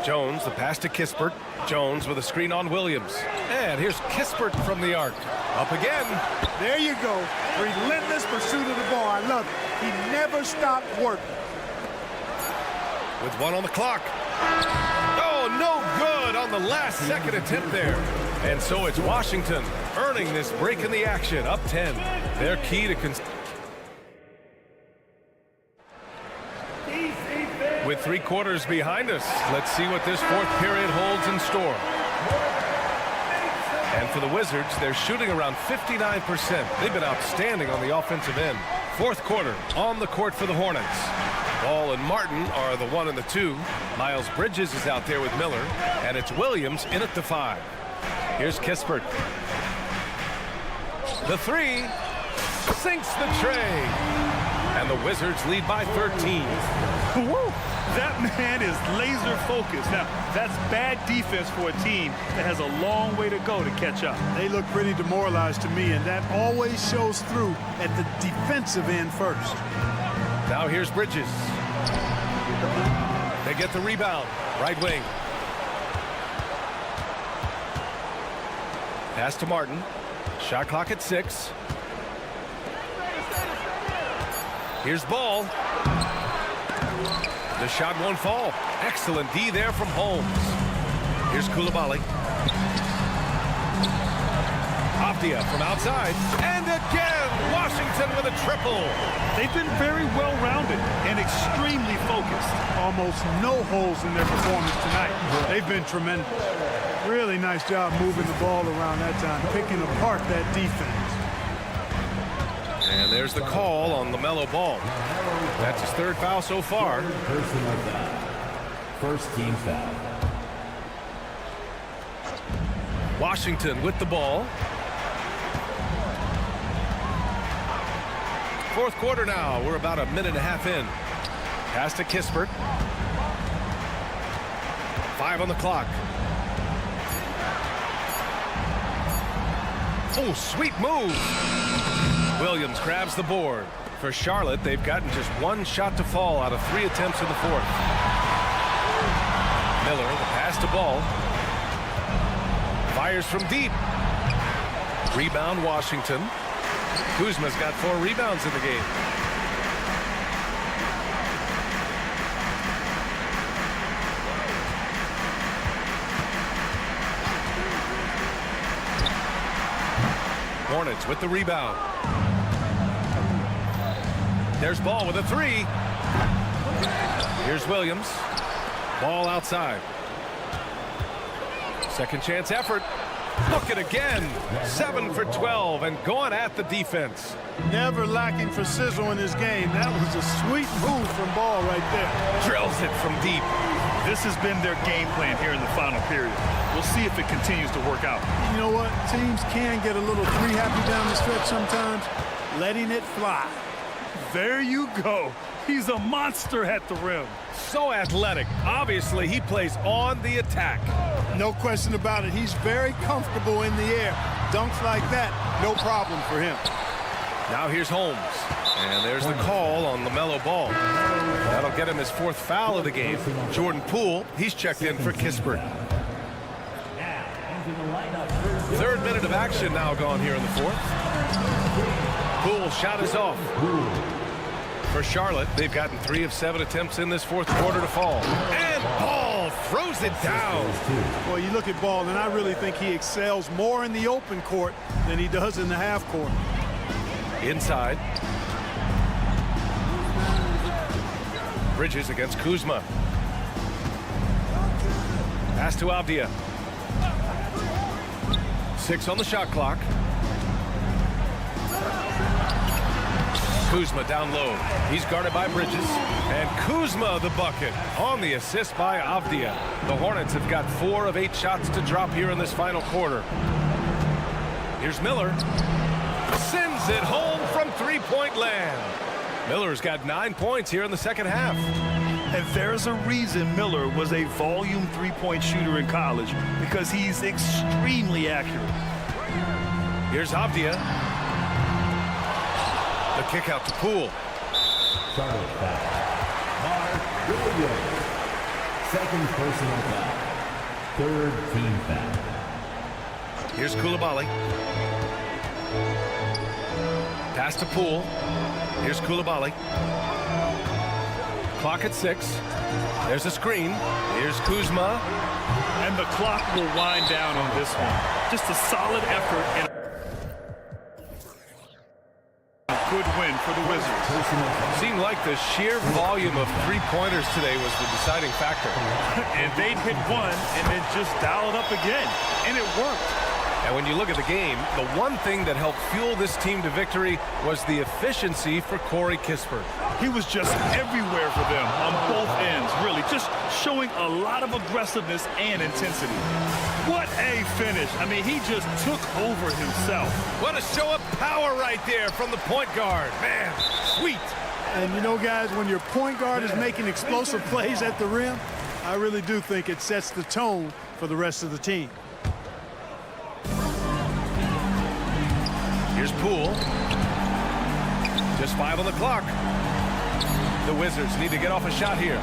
Jones, the pass to Kispert. Jones with a screen on Williams. And here's Kispert from the arc. Up again. There you go. Relentless pursuit of the ball. I love it. He never stopped working. With one on the clock. Oh, no good on the last second attempt there. And so it's Washington earning this break in the action, up 10. Their key to with 3 quarters behind us, let's see what this fourth period holds in store. And for the Wizards, they're shooting around 59%. They've been outstanding on the offensive end. Fourth quarter on the court for the Hornets. Ball and Martin are the 1 and the 2. Miles Bridges is out there with Miller, and it's Williams in at the 5. Here's Kispert. The 3 sinks the tray. And the Wizards lead by 13. Woo! That man is laser focused. Now, that's bad defense for a team that has a long way to go to catch up. They look pretty demoralized to me, and that always shows through at the defensive end first. Now here's Bridges. They get the rebound. Right wing. Pass to Martin. Shot clock at 6. Here's Ball. The shot won't fall. Excellent D there from Holmes. Here's Coulibaly. Avdia from outside. And again, Washington with a triple. They've been very well-rounded and extremely focused. Almost no holes in their performance tonight. They've been tremendous. Really nice job moving the ball around that time, picking apart that defense. And there's the call on LaMelo Ball. That's his 3rd foul so far. Personal foul. First team foul. Washington with the ball. Fourth quarter now. We're about a minute and a half in. Pass to Kispert. 5 on the clock. Oh, sweet move. Williams grabs the board. For Charlotte, they've gotten just 1 shot to fall out of 3 attempts in the fourth. Miller, the pass to Ball. Fires from deep. Rebound, Washington. Kuzma's got 4 rebounds in the game. Hornets with the rebound. There's Ball with a 3. Here's Williams. Ball outside. Second chance effort. Look at again. 7 for 12 and going at the defense. Never lacking for sizzle in his game. That was a sweet move from Ball right there. Drills it from deep. This has been their game plan here in the final period. We'll see if it continues to work out. You know what? Teams can get a little 3 happy down the stretch sometimes. Letting it fly. There you go. He's a monster at the rim. So athletic. Obviously, he plays on the attack. No question about it. He's very comfortable in the air. Dunks like that, no problem for him. Now here's Holmes. And there's the call on LaMelo Ball. That'll get him his 4th foul of the game. Jordan Poole, he's checked in for Kispert. 3rd minute of action now gone here in the 4th. Poole shot is off. For Charlotte, they've gotten 3 of 7 attempts in this 4th quarter to fall. And Ball throws it down. Well, you look at Ball, and I really think he excels more in the open court than he does in the half court. Inside. Bridges against Kuzma. Pass to Avdia. 6 on the shot clock. Kuzma down low. He's guarded by Bridges. And Kuzma the bucket on the assist by Avdia. The Hornets have got 4 of 8 shots to drop here in this final quarter. Here's Miller. Sends it home from three-point land. Miller's got 9 points here in the second half. And there's a reason Miller was a volume three-point shooter in college, because he's extremely accurate. Here's Avdia. The kick out to Poole. Charlotte foul. Mark Williams. Second personal foul. Third team foul. Here's Coulibaly. Pass to Poole. Here's Coulibaly. Clock at 6. There's a screen. Here's Kuzma. And the clock will wind down on this one. Just a solid effort and a good win for the Wizards. Seemed like the sheer volume of three-pointers today was the deciding factor. And they'd hit one and then just dial it up again. And it worked. And when you look at the game, the one thing that helped fuel this team to victory was the efficiency for Corey Kispert. He was just everywhere for them on both ends, really, just showing a lot of aggressiveness and intensity. What a finish. I mean, he just took over himself. What a show of power right there from the point guard. Man, sweet. And you know, guys, when your point guard is making explosive plays at the rim, I really do think it sets the tone for the rest of the team. Here's Poole. Just 5 on the clock. The Wizards need to get off a shot here.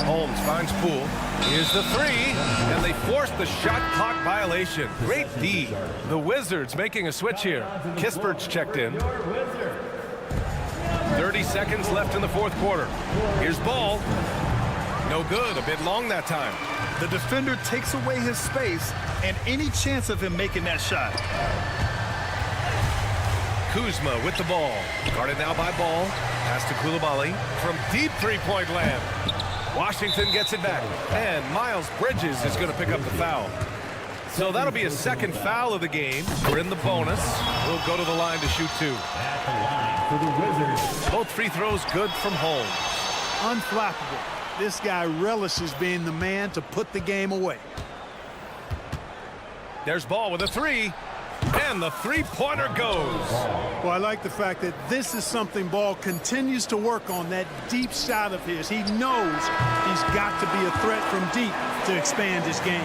Holmes finds Poole. Here's the 3, and they force the shot clock violation. Great D. The Wizards making a switch here. Kispert's checked in. 30 seconds left in the fourth quarter. Here's Ball. No good. A bit long that time. The defender takes away his space and any chance of him making that shot. Kuzma with the ball. Guarded now by Ball. Pass to Coulibaly from deep three-point land. Washington gets it back. And Miles Bridges is going to pick up the foul. So that'll be a second foul of the game. We're in the bonus. We'll go to the line to shoot 2. At the line for the Wizards. Both free throws good from Holmes. Unflappable. This guy relishes being the man to put the game away. There's Ball with a 3. And the three-pointer goes. Well, I like the fact that this is something Ball continues to work on, that deep shot of his. He knows he's got to be a threat from deep to expand his game.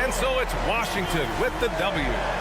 And so it's Washington with the W.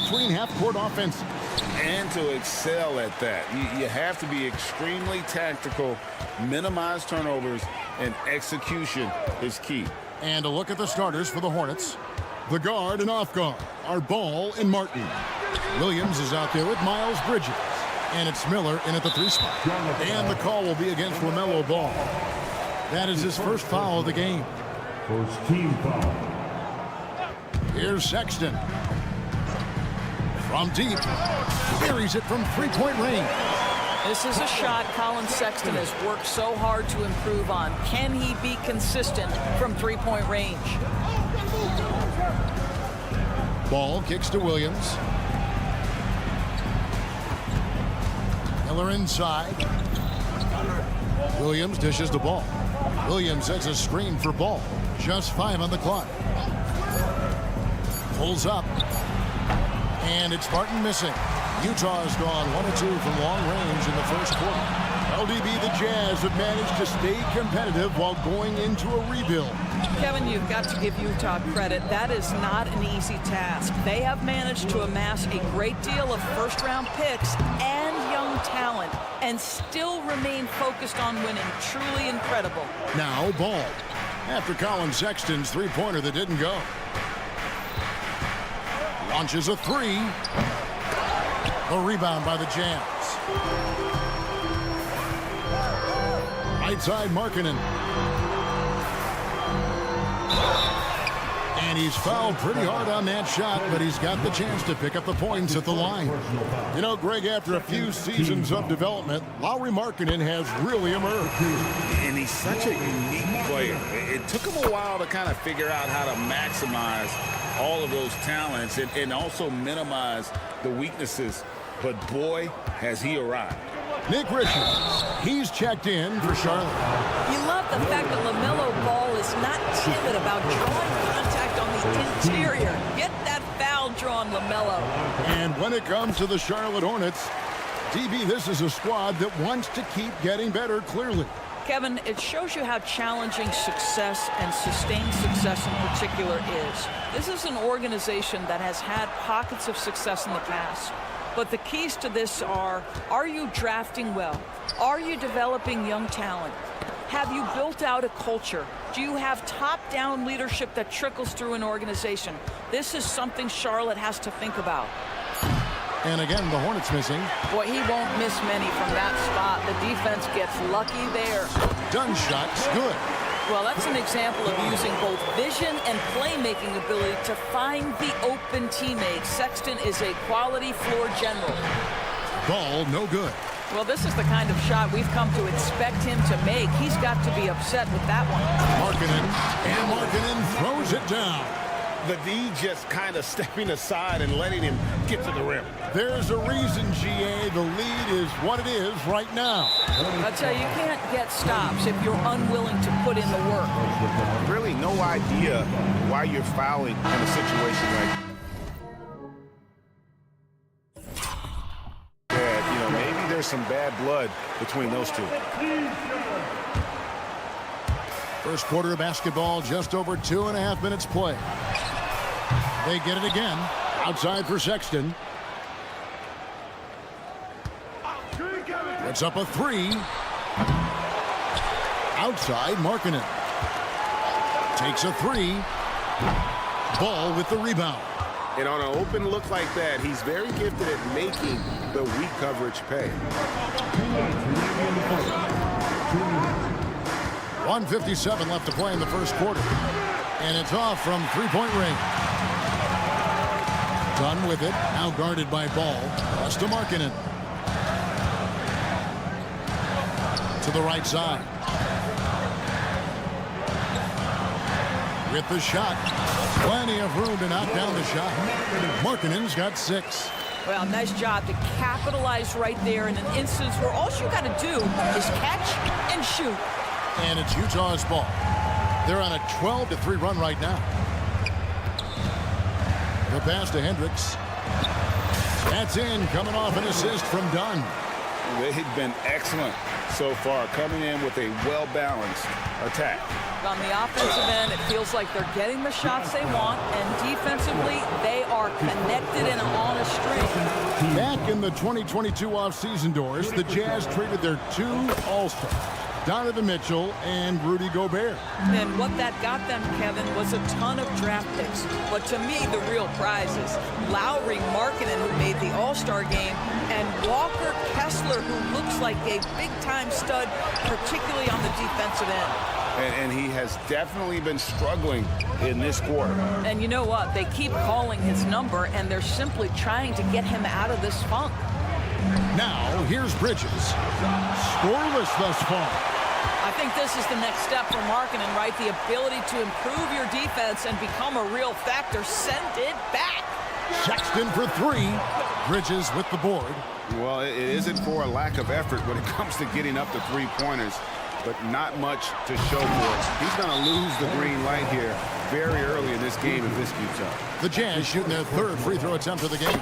between half-court offenses. And to excel at that, you have to be extremely tactical, minimize turnovers, and execution is key. And a look at the starters for the Hornets. The guard and off guard are Ball and Martin. Williams is out there with Miles Bridges. And it's Miller in at the 3 spot. And the call will be against LaMelo Ball. That is his first foul of the game. First team foul. Here's Sexton. From deep. Buries it from 3-point range. This is a shot Colin Sexton has worked so hard to improve on. Can he be consistent from 3-point range? Ball kicks to Williams. Miller inside. Williams dishes the ball. Williams sets a screen for Ball. Just 5 on the clock. Pulls up. And it's Martin missing. Utah's gone 1 of 2 from long range in the first quarter. LDB, the Jazz have managed to stay competitive while going into a rebuild. Kevin, you've got to give Utah credit. That is not an easy task. They have managed to amass a great deal of first-round picks and young talent and still remain focused on winning. Truly incredible. Now Ball. After Colin Sexton's 3-pointer that didn't go. Launches a 3. A rebound by the Jazz. Right side Markkanen. And he's fouled pretty hard on that shot, but he's got the chance to pick up the points at the line. You know, Greg, after a few seasons of development, Lauri Markkanen has really emerged. And he's such a unique player. It took him a while to kind of figure out how to maximize all of those talents and also minimize the weaknesses. But boy, has he arrived. Nick Richards, he's checked in for Charlotte. You love the fact that LaMelo Ball is not timid about drawing contact on the interior. Get that foul drawn, LaMelo. And when it comes to the Charlotte Hornets, DB, this is a squad that wants to keep getting better, clearly. Kevin, it shows you how challenging success and sustained success in particular is. This is an organization that has had pockets of success in the past. But the keys to this are you drafting well? Are you developing young talent? Have you built out a culture? Do you have top-down leadership that trickles through an organization? This is something Charlotte has to think about. And again, the Hornets missing. Boy, he won't miss many from that spot. The defense gets lucky there. Done shot's good. Well, that's an example of using both vision and playmaking ability to find the open teammate. Sexton is a quality floor general. Ball, no good. Well, this is the kind of shot we've come to expect him to make. He's got to be upset with that one. Markkanen throws it down. The D just kind of stepping aside and letting him get to the rim. There's a reason, GA. The lead is what it is right now. I'll tell you, you can't get stops if you're unwilling to put in the work. Really no idea why you're fouling in a situation like that. You know, maybe there's some bad blood between those two. First quarter of basketball, just over 2.5 minutes play. They get it again. Outside for Sexton. Puts up a 3. Outside, Markkanen. Takes a 3. Ball with the rebound. And on an open look like that, he's very gifted at making the weak coverage pay. 1:57 left to play in the first quarter. And it's off from 3-point range. Done with it. Now guarded by Ball. Pass to Markkanen. To the right side. With the shot. Plenty of room to knock down the shot. Markkanen's got 6. Well, nice job to capitalize right there in an instance where all you got to do is catch and shoot. And it's Utah's ball. They're on a 12-3 run right now. The pass to Hendricks. That's in, coming off an assist from Dunn. They've been excellent so far, coming in with a well-balanced attack. On the offensive end, it feels like they're getting the shots they want, and defensively, they are connected and on a string. Back in the 2022 offseason doors, the Jazz traded their 2 All-Stars, Donovan Mitchell and Rudy Gobert. And what that got them, Kevin, was a ton of draft picks. But to me, the real prize is Lauri Markkanen, who made the All-Star game, and Walker Kessler, who looks like a big-time stud, particularly on the defensive end. And he has definitely been struggling in this quarter. And you know what? They keep calling his number, and they're simply trying to get him out of this funk. Now, here's Bridges. Scoreless thus far. I think this is the next step for Markkanen, right? The ability to improve your defense and become a real factor. Send it back. Sexton for 3. Bridges with the board. Well, it isn't for a lack of effort when it comes to getting up to 3-pointers, but not much to show for it. He's going to lose the green light here very early in this game if this keeps up. The Jazz shooting their 3rd free throw attempt of the game.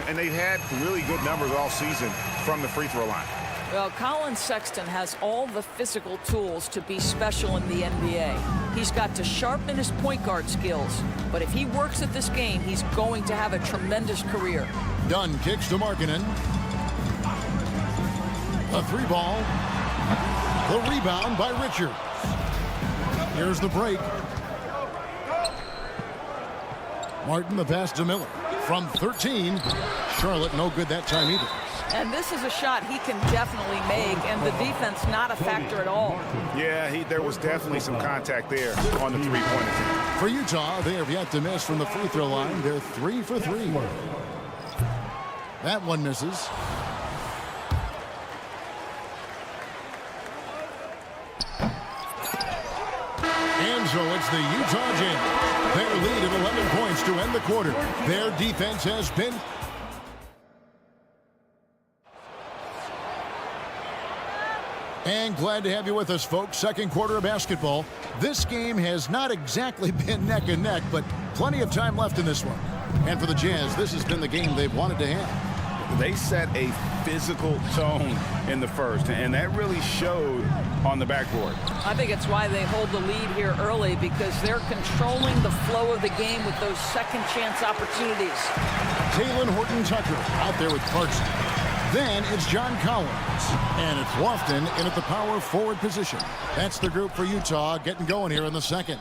And they've had really good numbers all season from the free throw line. Well, Colin Sexton has all the physical tools to be special in the NBA. He's got to sharpen his point guard skills, but if he works at this game, he's going to have a tremendous career. Dunn kicks to Markkanen. A 3-ball. The rebound by Richards. Here's the break. Martin the pass to Miller. From 13, Charlotte no good that time either. And this is a shot he can definitely make, and the defense not a factor at all. Yeah, there was definitely some contact there on the 3-point attempt. For Utah, they have yet to miss from the free throw line. They're 3 for 3. That one misses. And so it's the Utah Jazz. Their lead of 11 points to end the quarter. Their defense has been... And glad to have you with us, folks. Second quarter of basketball. This game has not exactly been neck and neck, but plenty of time left in this one. And for the Jazz, this has been the game they've wanted to have. They set a physical tone in the first, and that really showed on the backboard. I think it's why they hold the lead here early, because they're controlling the flow of the game with those second chance opportunities. Talen Horton-Tucker out there with Clarkson. Then it's John Collins, and it's Lofton in at the power forward position. That's the group for Utah getting going here in the second.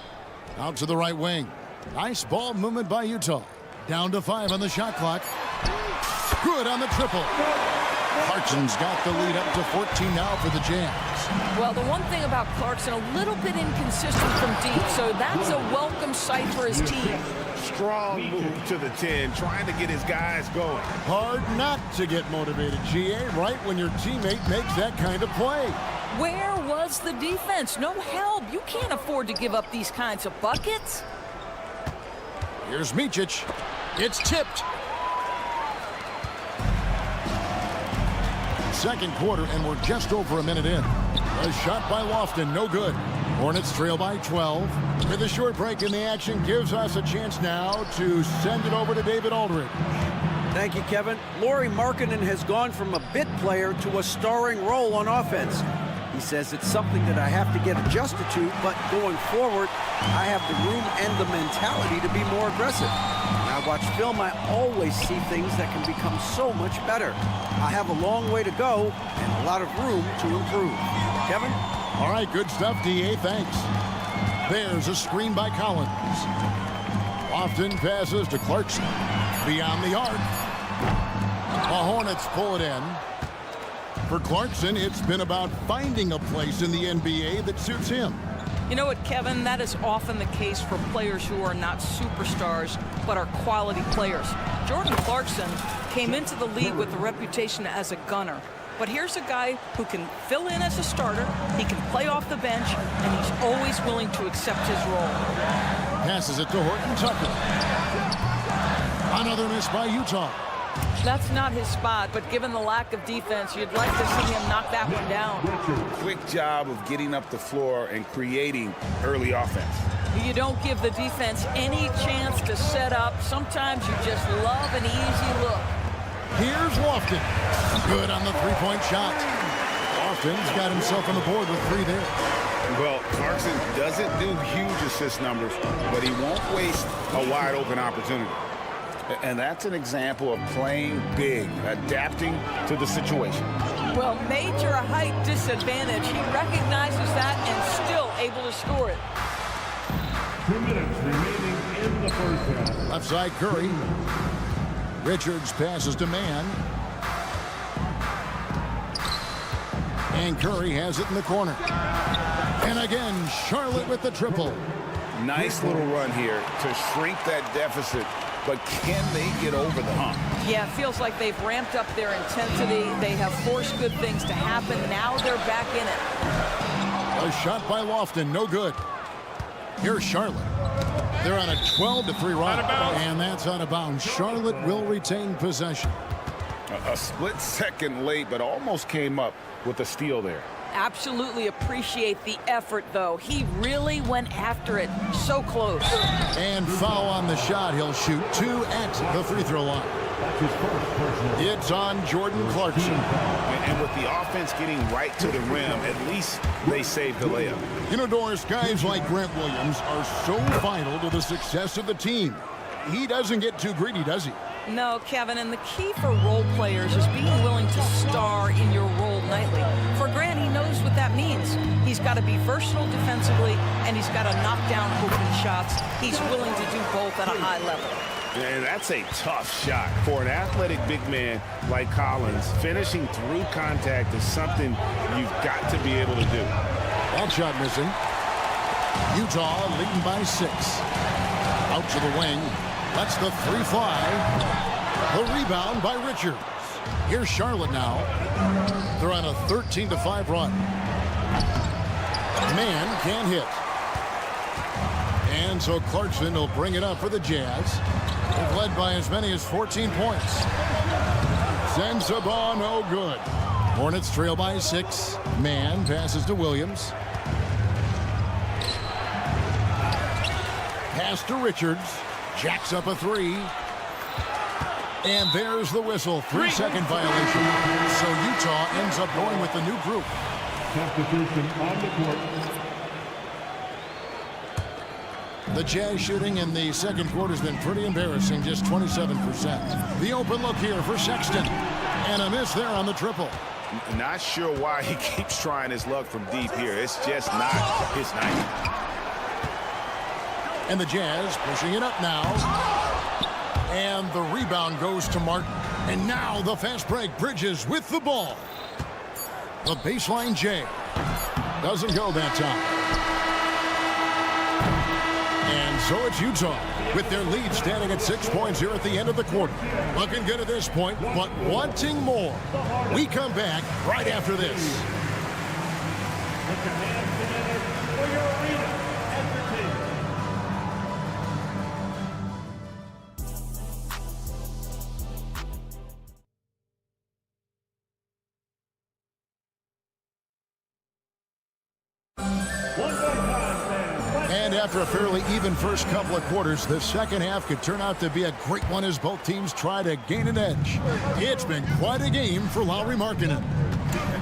Out to the right wing. Nice ball movement by Utah. Down to 5 on the shot clock. Good on the triple. Clarkson's got the lead up to 14 now for the Jazz. Well, the one thing about Clarkson, a little bit inconsistent from deep, so that's a welcome sight for his team. Strong move to the 10, trying to get his guys going. Hard not to get motivated, GA, right when your teammate makes that kind of play. Where was the defense? No help. You can't afford to give up these kinds of buckets. Here's Micic. It's tipped. Second quarter, and we're just over a minute in. A shot by Lofton, no good. Hornets trail by 12. With a short break in the action, gives us a chance now to send it over to David Aldridge. Thank you, Kevin. Lauri Markkanen has gone from a bit player to a starring role on offense. He says it's something that I have to get adjusted to, but going forward, I have the room and the mentality to be more aggressive. When I watch film, I always see things that can become so much better. I have a long way to go and a lot of room to improve. Kevin? All right, good stuff, DA. Thanks. There's a screen by Collins. Lofton passes to Clarkson. Beyond the arc. The Hornets pull it in. For Clarkson, it's been about finding a place in the NBA that suits him. You know what, Kevin? That is often the case for players who are not superstars, but are quality players. Jordan Clarkson came into the league with a reputation as a gunner. But here's a guy who can fill in as a starter, he can play off the bench, and he's always willing to accept his role. Passes it to Horton-Tucker. Another miss by Utah. That's not his spot, but given the lack of defense, you'd like to see him knock that one down. Quick job of getting up the floor and creating early offense. You don't give the defense any chance to set up. Sometimes you just love an easy look. Here's Lofton. Good on the three-point shot. Lofton's got himself on the board with 3 there. Well, Clarkson doesn't do huge assist numbers, but he won't waste a wide-open opportunity. And that's an example of playing big, adapting to the situation. Well, major height disadvantage. He recognizes that and still able to score it. 2 minutes remaining in the first half. Left side, Curry. Richards passes to Mann. And Curry has it in the corner. And again, Charlotte with the triple. Nice little run here to shrink that deficit, but can they get over the hump? Yeah, it feels like they've ramped up their intensity. They have forced good things to happen. Now they're back in it. A shot by Lofton, no good. Here's Charlotte. They're on a 12-3 run, and that's out of bounds. Charlotte will retain possession. A split second late, but almost came up with a steal there. Absolutely appreciate the effort, though. He really went after it. So close. And foul on the shot. He'll shoot 2 at the free throw line. It's on Jordan Clarkson. And with the offense getting right to the rim, at least they saved the layup. You know, Doris, guys like Grant Williams are so vital to the success of the team. He doesn't get too greedy, does he? No, Kevin, and the key for role players is being willing to star in your role nightly. For Grant, he knows what that means. He's got to be versatile defensively, and he's got to knock down open shots. He's willing to do both at a high level. And that's a tough shot. For an athletic big man like Collins, finishing through contact is something you've got to be able to do. That shot missing. Utah leading by 6. Out to the wing. Lets the 3 fly. The rebound by Richards. Here's Charlotte now. They're on a 13-5 run. Man can't hit. And so Clarkson will bring it up for the Jazz. They've led by as many as 14 points. Sends the ball, no good. Hornets trail by 6. Man passes to Williams. Pass to Richards. Jacks up a 3. And there's the whistle. 3-second violation. So Utah ends up going with the new group. Substitution on the court. The Jazz shooting in the second quarter has been pretty embarrassing, just 27%. The open look here for Sexton. And a miss there on the triple. Not sure why he keeps trying his luck from deep here. It's just not his night. And the Jazz pushing it up now. And the rebound goes to Martin. And now the fast break. Bridges with the ball. The baseline J. Doesn't go that time. And so it's Utah with their lead standing at 6 points here at the end of the quarter. Looking good at this point, but wanting more. We come back right after this. Put your hands together for your arena entertainment. And after a fairly even first couple of quarters, the second half could turn out to be a great one as both teams try to gain an edge. It's been quite a game for Lauri Markkanen.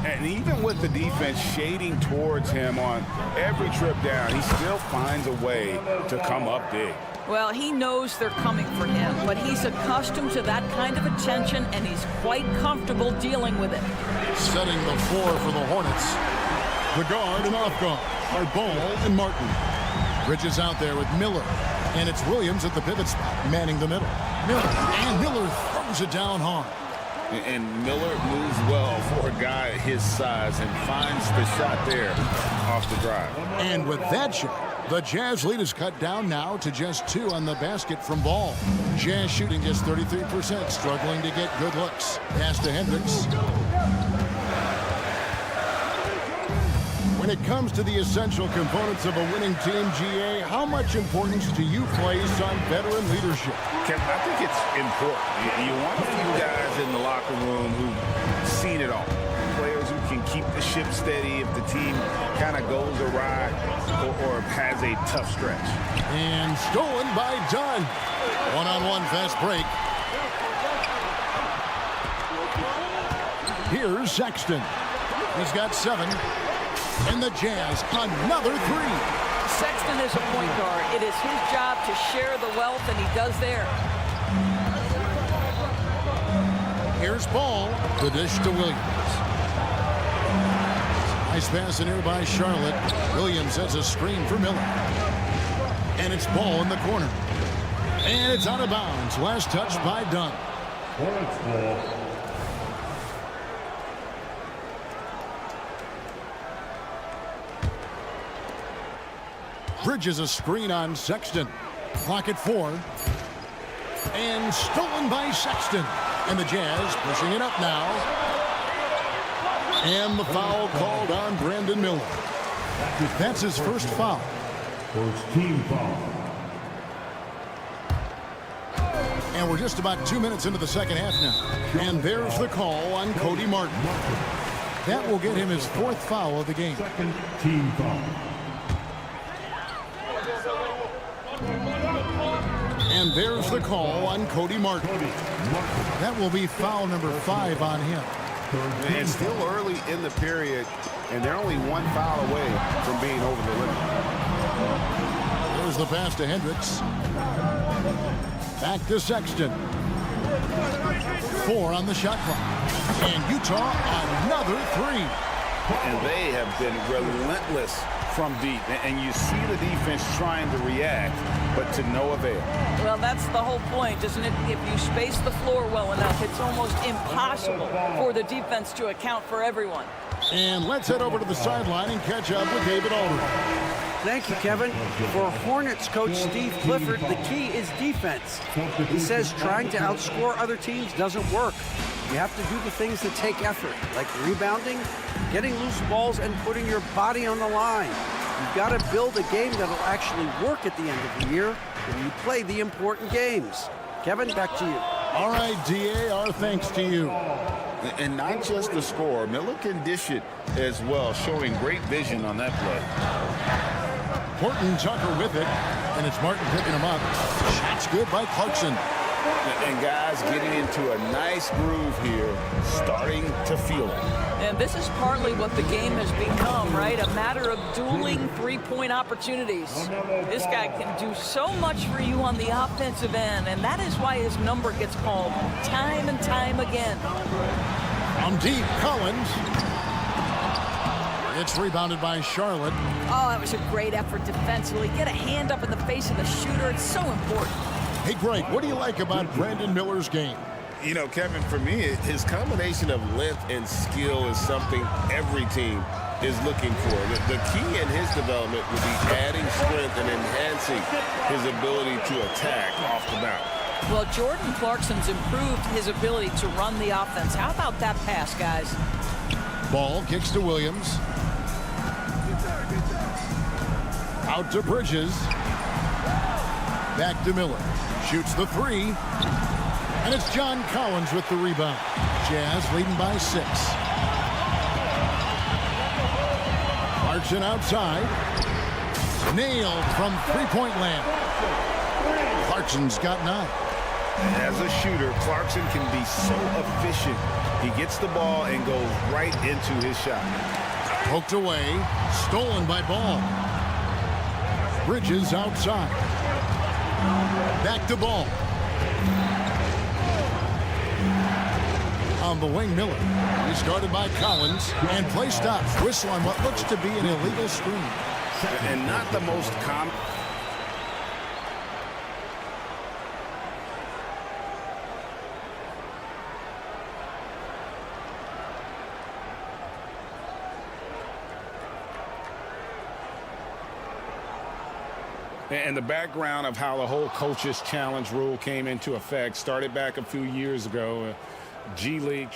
And even with the defense shading towards him on every trip down, he still finds a way to come up big. Well, he knows they're coming for him, but he's accustomed to that kind of attention, and he's quite comfortable dealing with it. Setting the floor for the Hornets. The guard and off guard are Ball and Martin. Bridges out there with Miller. And it's Williams at the pivot spot, manning the middle. Miller throws it down hard. And Miller moves well for a guy his size and finds the shot there off the drive. And with that shot, the Jazz lead is cut down now to just 2 on the basket from Ball. Jazz shooting just 33%, struggling to get good looks. Pass to Hendricks. When it comes to the essential components of a winning team, GA, how much importance do you place on veteran leadership? Kevin, I think it's important. You want a few guys in the locker room who've seen it all. Players who can keep the ship steady if the team kind of goes awry or has a tough stretch. And stolen by Dunn. One-on-one fast break. Here's Sexton. He's got 7. And the Jazz, another 3. Sexton is a point guard. It is his job to share the wealth, and he does there. Here's Ball. The dish to Williams. Nice pass in here by Charlotte. Williams has a screen for Miller. And it's Ball in the corner. And it's out of bounds. Last touch by Dunn. Hornets ball. Bridges a screen on Sexton. Clock at 4. And stolen by Sexton. And the Jazz pushing it up now. And the foul called on Brandon Miller. That's his first foul. First team foul. And we're just about 2 minutes into the second half now. And there's the call on Cody Martin. That will get him his 4th foul of the game. Second team foul. And there's the call on Cody Martin. That will be foul number 5 on him. It's still early in the period, and they're only 1 foul away from being over the limit. There's the pass to Hendricks. Back to Sexton. 4 on the shot clock. And Utah another 3. And they have been relentless from deep. And you see the defense trying to react, but to no avail. Well, that's the whole point, isn't it? If you space the floor well enough, it's almost impossible for the defense to account for everyone. And let's head over to the sideline and catch up with David Aldridge. Thank you, Kevin. For Hornets coach Steve Clifford, the key is defense. He says trying to outscore other teams doesn't work. You have to do the things that take effort, like rebounding, getting loose balls, and putting your body on the line. You've got to build a game that'll actually work at the end of the year when you play the important games. Kevin, back to you. All right, D.A., our thanks to you. And not just the score. Miller can dish it as well, showing great vision on that play. Horton Tucker with it, and it's Martin picking him up. Shot's good by Clarkson. And guys getting into a nice groove here, starting to feel it. And this is partly what the game has become, right? A matter of dueling three-point opportunities. This guy can do so much for you on the offensive end, and that is why his number gets called time and time again. From deep, Collins. It's rebounded by Charlotte. Oh, that was a great effort defensively. Get a hand up in the face of the shooter. It's so important. Hey, Greg, what do you like about Brandon Miller's game? You know, Kevin, for me, his combination of length and skill is something every team is looking for. The key in his development will be adding strength and enhancing his ability to attack off the bat. Well, Jordan Clarkson's improved his ability to run the offense. How about that pass, guys? Ball kicks to Williams. Out to Bridges. Back to Miller. Shoots the 3. And it's John Collins with the rebound. Jazz leading by 6. Clarkson outside. Nailed from three-point land. Clarkson's got 9. As a shooter, Clarkson can be so efficient. He gets the ball and goes right into his shot. Poked away. Stolen by Ball. Bridges outside. Back to Ball. On the wing, Miller. He's guarded by Collins. And play stops. Whistle on what looks to be an illegal screen. And not the most common. And the background of how the whole coaches challenge rule came into effect started back a few years ago. G League.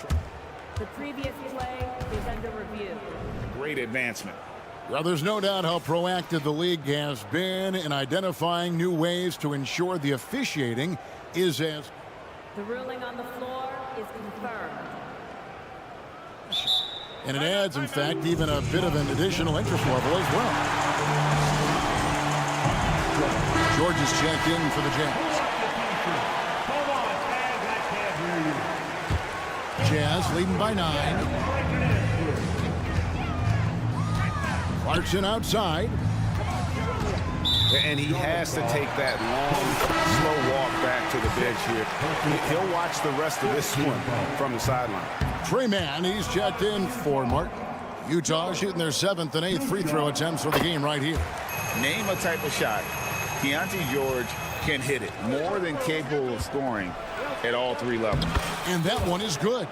The previous play is under review. Great advancement. Well, there's no doubt how proactive the league has been in identifying new ways to ensure the officiating is as... The ruling on the floor is confirmed. And it adds, in fact, even a bit of an additional interest level as well. George is checked in for the Jazz. Jazz leading by 9. Clarkson outside. And he has to take that long, slow walk back to the bench here. He'll watch the rest of this one from the sideline. Trey Mann, he's checked in for Martin. Utah shooting their 7th and 8th free throw attempts for the game right here. Name a type of shot Keontae George can hit it. More than capable of scoring at all 3 levels. And that one is good.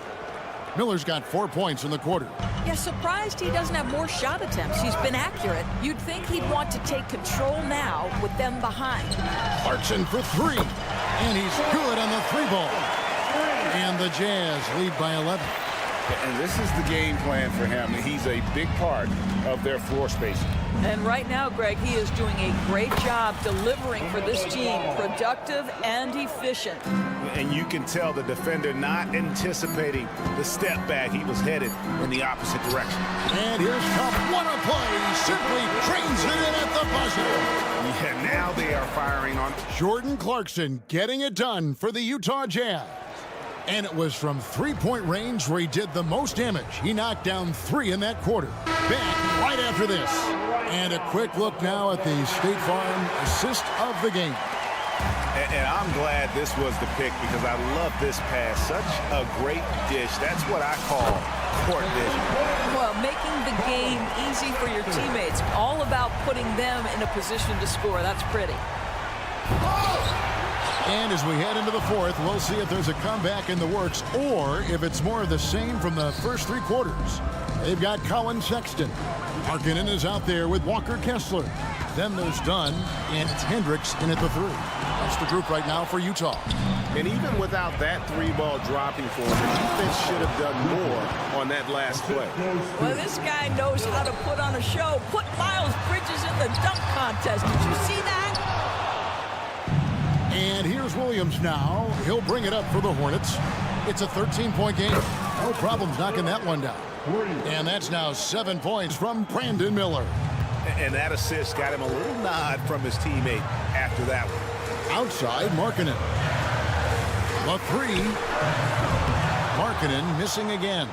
Miller's got 4 points in the quarter. Yeah, surprised he doesn't have more shot attempts. He's been accurate. You'd think he'd want to take control now with them behind. Clarkson for 3. And he's good on the 3-ball. And the Jazz lead by 11. And this is the game plan for him. He's a big part of their floor spacing. And right now, Greg, he is doing a great job delivering for this team, productive and efficient. And you can tell the defender not anticipating the step back. He was headed in the opposite direction. And here's Cup. What a play. Simply trains it in at the buzzer. Yeah, now they are firing on. Jordan Clarkson getting it done for the Utah Jazz. And it was from 3-point range where he did the most damage. He knocked down 3 in that quarter. Back right after this. And a quick look now at the State Farm assist of the game. And I'm glad this was the pick because I love this pass. Such a great dish. That's what I call court vision. Well, making the game easy for your teammates. All about putting them in a position to score. That's pretty. And as we head into the 4th, we'll see if there's a comeback in the works or if it's more of the same from the first 3 quarters. They've got Colin Sexton. Markkanen is out there with Walker Kessler. Then there's Dunn, and it's Hendricks in at the 3. That's the group right now for Utah. And even without that 3-ball dropping for him, the defense should have done more on that last play. Well, this guy knows how to put on a show. Put Miles Bridges in the dunk contest. Did you see that? And here's Williams now. He'll bring it up for the Hornets. It's a 13-point game. No problems knocking that one down. And that's now 7 points from Brandon Miller. And that assist got him a little nod from his teammate after that one. Outside, Markkanen. The 3. Markkanen missing again.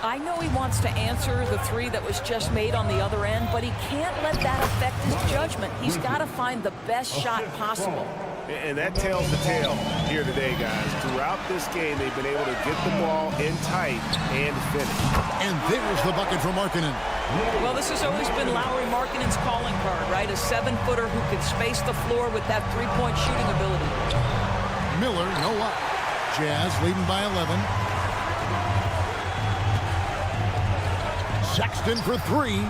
I know he wants to answer the 3 that was just made on the other end, but he can't let that affect his judgment. He's got to find the best shot possible. And that tells the tale here today, guys. Throughout this game, they've been able to get the ball in tight and finish. And there's the bucket for Markkanen. Well, this has always been Lauri Markkanen's calling card, right? A 7-footer who can space the floor with that 3-point shooting ability. Miller, no luck. Jazz leading by 11. Sexton for 3.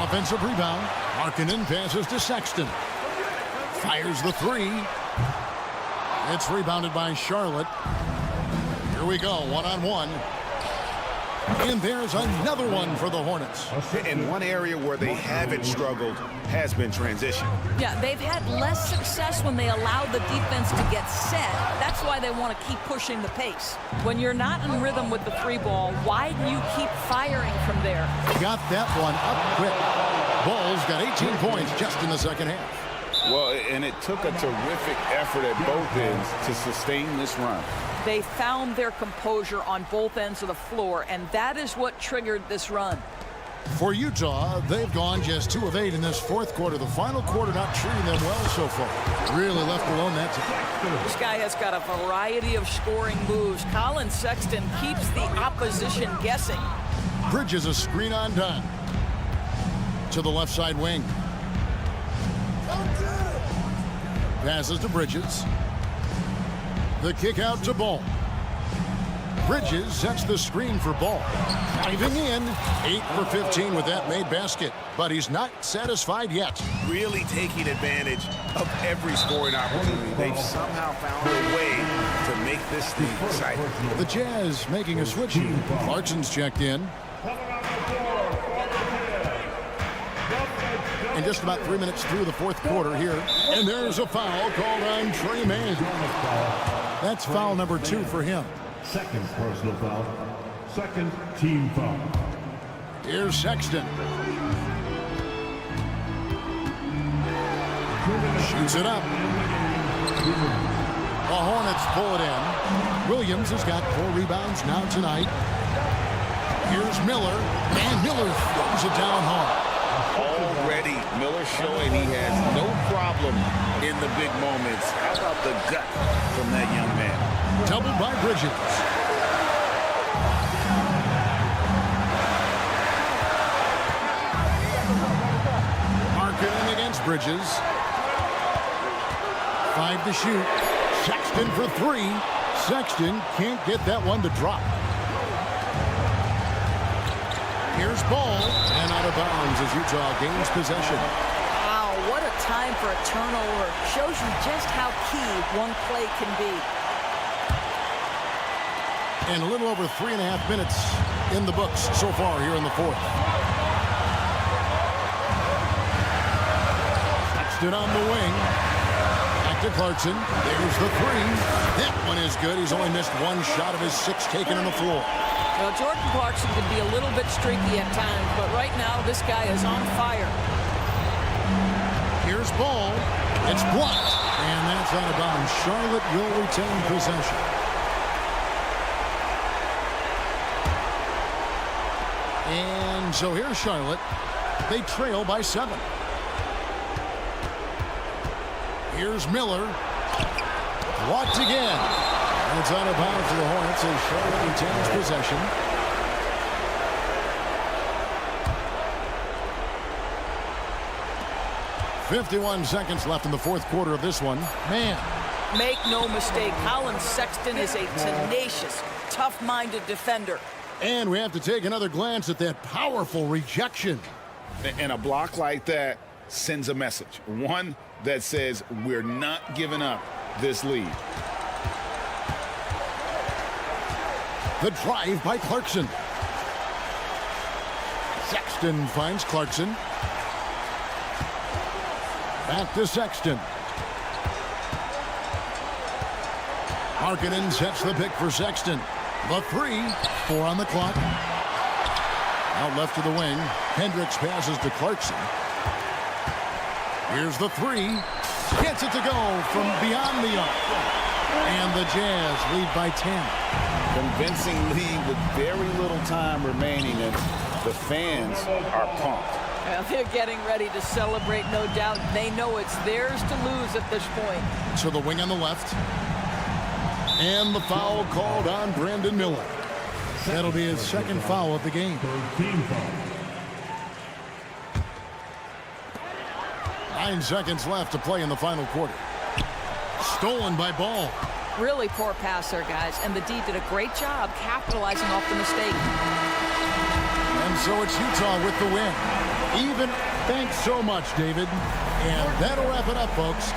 Offensive rebound. Markkanen passes to Sexton. Fires the 3. It's rebounded by Charlotte. Here we go, 1-on-1. And there's another one for the Hornets. And one area where they haven't struggled has been transition. Yeah, they've had less success when they allow the defense to get set. That's why they want to keep pushing the pace. When you're not in rhythm with the 3-ball, why do you keep firing from there? Got that one up quick. Bulls got 18 points just in the second half. Well, and it took a terrific effort at both ends to sustain this run. They found their composure on both ends of the floor, and that is what triggered this run. For Utah, they've gone just 2 of 8 in this 4th quarter. The final quarter not treating them well so far. Really left alone that time. This guy has got a variety of scoring moves. Colin Sexton keeps the opposition guessing. Bridges a screen on Dunn. To the left side wing. Passes to Bridges. The kick out to Ball. Bridges sets the screen for Ball. Diving in, 8 for 15 with that made basket. But he's not satisfied yet. Really taking advantage of every scoring opportunity. They've somehow found a way to make this thing exciting. The Jazz making a switch here. Clarkson's checked in. And just about 3 minutes through the 4th quarter here. And there's a foul called on Trey Mann. That's foul number 2 for him. Second personal foul. Second team foul. Here's Sexton. Shoots it up. The Hornets pull it in. Williams has got 4 rebounds now tonight. Here's Miller, and Miller throws it down hard. Already, Miller showing he has no problem in the big moments. How about the gut from that young man? Doubled by Bridges. Marketing against Bridges. 5 to shoot. Sexton for 3. Sexton can't get that one to drop. Here's Ball, and out of bounds as Utah gains possession. Wow, what a time for a turnover. Shows you just how key one play can be. And a little over 3.5 minutes in the books so far here in the fourth. Sexton on the wing. Back to Clarkson. There's the 3. That one is good. He's only missed 1 shot of his 6 taken on the floor. Well, Jordan Clarkson can be a little bit streaky at times, but right now this guy is on fire. Here's Ball. It's blocked, and that's out of bounds. Charlotte will retain possession. And so here's Charlotte. They trail by 7. Here's Miller. Blocked again. And it's out of bounds for the Hornets as Charlotte retains possession. .51 seconds left in the fourth quarter of this one. Man. Make no mistake, Colin Sexton is a tenacious, tough-minded defender. And we have to take another glance at that powerful rejection. And a block like that sends a message. One that says we're not giving up this lead. The drive by Clarkson. Sexton finds Clarkson. Back to Sexton. Markkanen sets the pick for Sexton. The 3, 4 on the clock. Out left to the wing. Hendricks passes to Clarkson. Here's the 3. Gets it to go from beyond the arc. And the Jazz lead by 10. Convincing lead with very little time remaining, and the fans are pumped. Well, they're getting ready to celebrate, no doubt. They know it's theirs to lose at this point. So the wing on the left. And the foul called on Brandon Miller. That'll be his second foul of the game. 9 seconds left to play in the final quarter. Stolen by Ball. Really poor pass there, guys, and the D did a great job capitalizing off the mistake. And so it's Utah with the win. Even. Thanks so much, David. And that'll wrap it up, folks.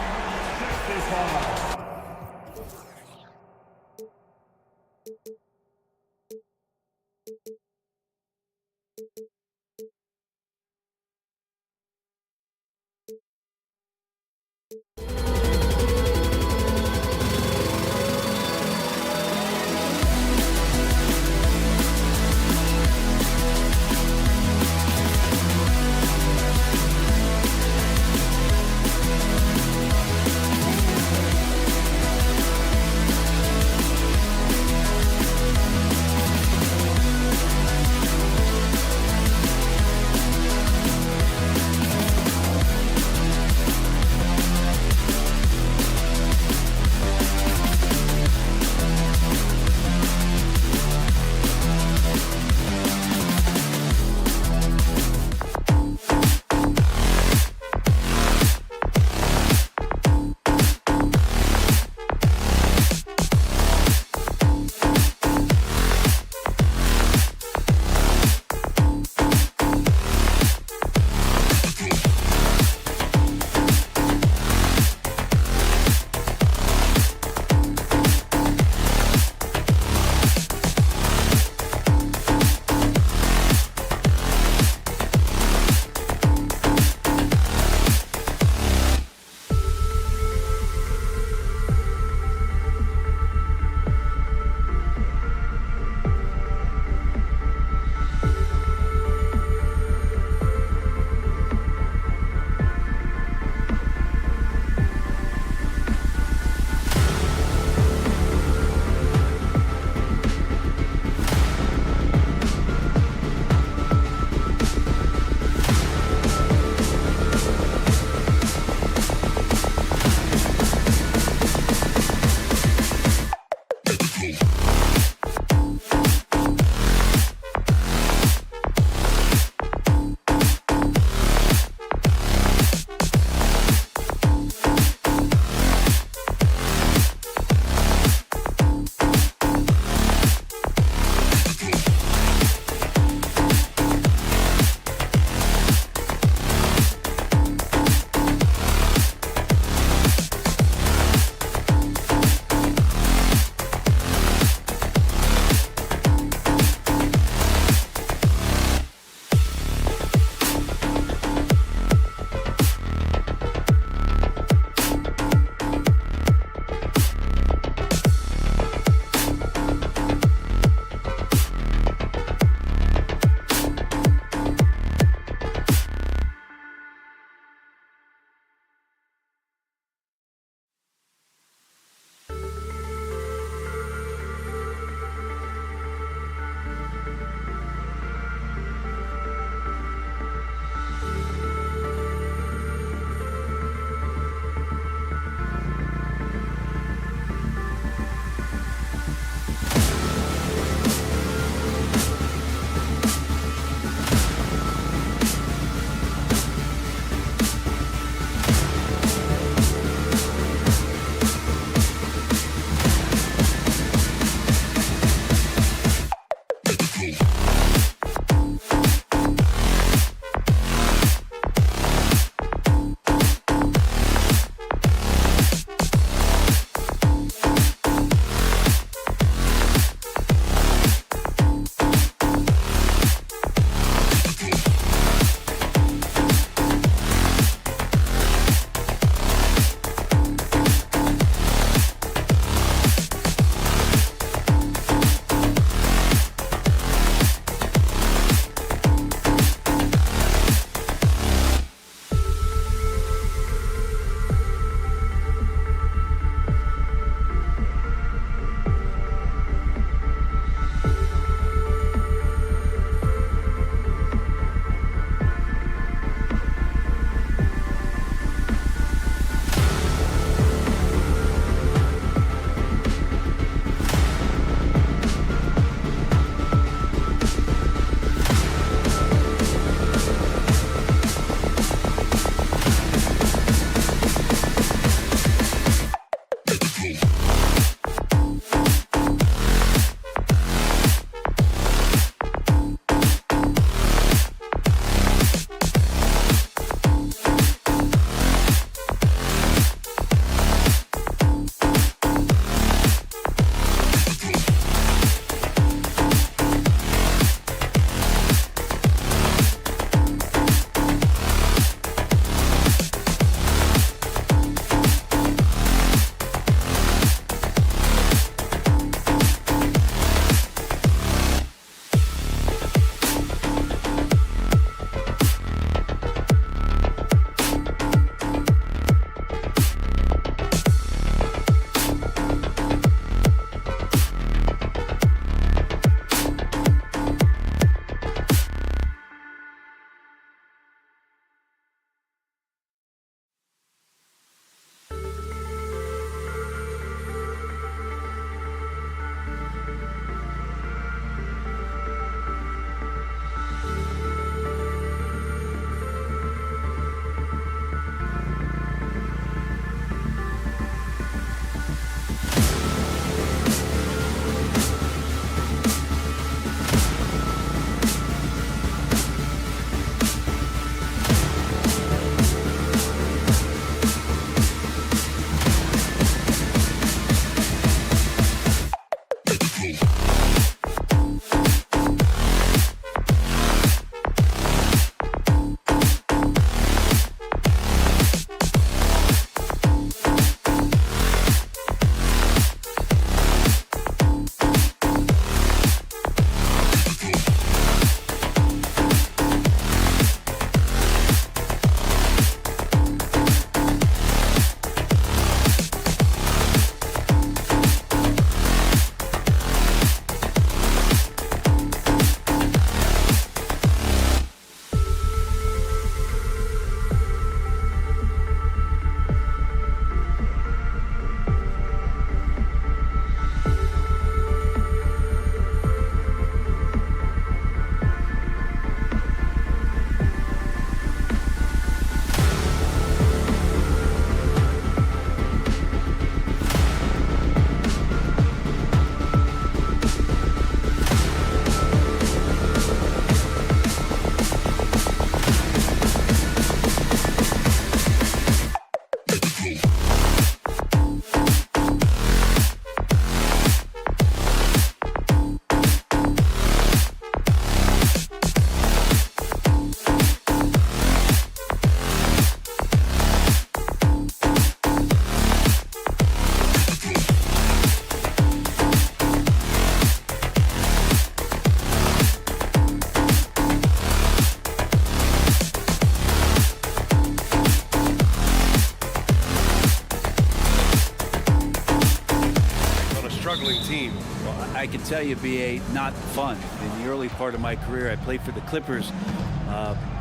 I can tell you, BA, not fun. In the early part of my career, I played for the Clippers,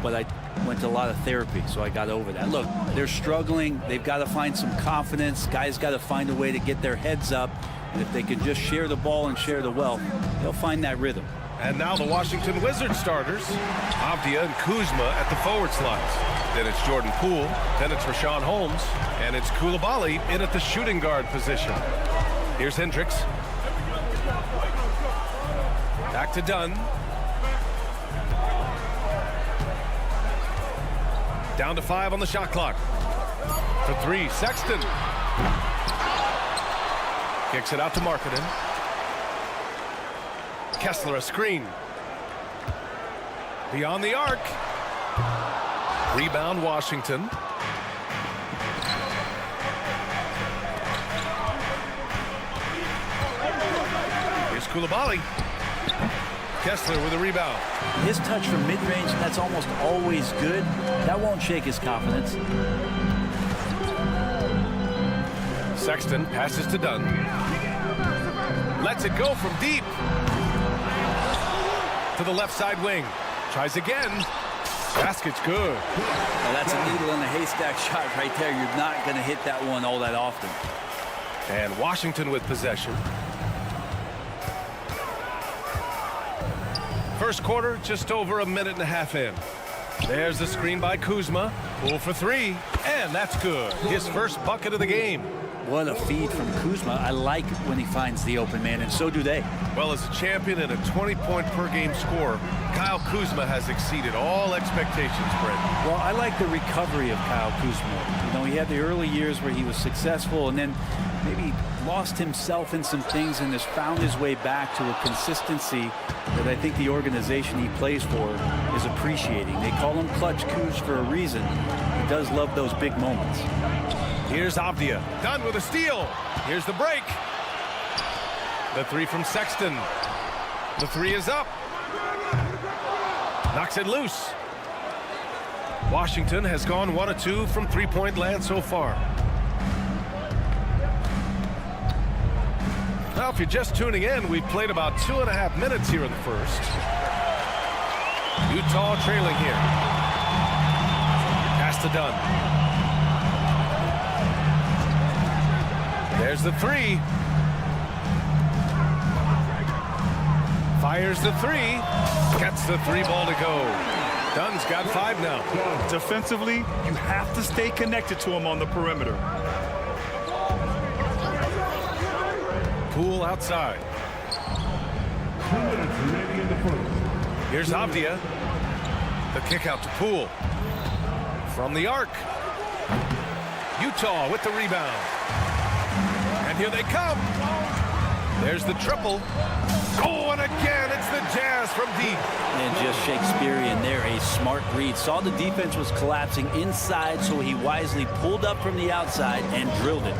but I went to a lot of therapy, so I got over that. Look, they're struggling. They've got to find some confidence. Guys got to find a way to get their heads up. And if they can just share the ball and share the wealth, they'll find that rhythm. And now the Washington Wizards starters, Avdia and Kuzma at the forward slots. Then it's Jordan Poole, then it's Rashawn Holmes, and it's Coulibaly in at the shooting guard position. Here's Hendricks. Back to Dunn. Down to 5 on the shot clock. For 3, Sexton. Kicks it out to Markkanen. Kessler a screen. Beyond the arc. Rebound Washington. Here's Coulibaly. Kessler with a rebound. His touch from mid-range, that's almost always good. That won't shake his confidence. Sexton passes to Dunn. Lets it go from deep. To the left side wing. Tries again. Basket's good. Well, that's a needle in a haystack shot right there. You're not going to hit that one all that often. And Washington with possession. First quarter, just over a minute and a half in. There's the screen by Kuzma. Poole for 3, and that's good. His first bucket of the game. What a feed from Kuzma. I like when he finds the open man, and so do they. Well, as a champion and a 20-point-per-game scorer, Kyle Kuzma has exceeded all expectations, Brent. Well, I like the recovery of Kyle Kuzma. You know, he had the early years where he was successful and then maybe lost himself in some things and has found his way back to a consistency that I think the organization he plays for is appreciating. They call him Clutch Kuz for a reason. He does love those big moments. Here's Avdia. Dunn with a steal. Here's the break. The 3 from Sexton. The 3 is up. Knocks it loose. Washington has gone 1 of 2 from three-point land so far. Now, if you're just tuning in, we've played about 2.5 minutes here in the first. Utah trailing here. Pass to Dunn. There's the 3. Fires the 3. Gets the 3 ball to go. Dunn's got 5 now. Defensively, you have to stay connected to him on the perimeter. Poole outside. Here's Avdia. The kick out to Poole. From the arc. Utah with the rebound. And here they come. There's the triple. Oh, and again, it's the Jazz from deep. And just Shakespearean there, a smart read. Saw the defense was collapsing inside, so he wisely pulled up from the outside and drilled it.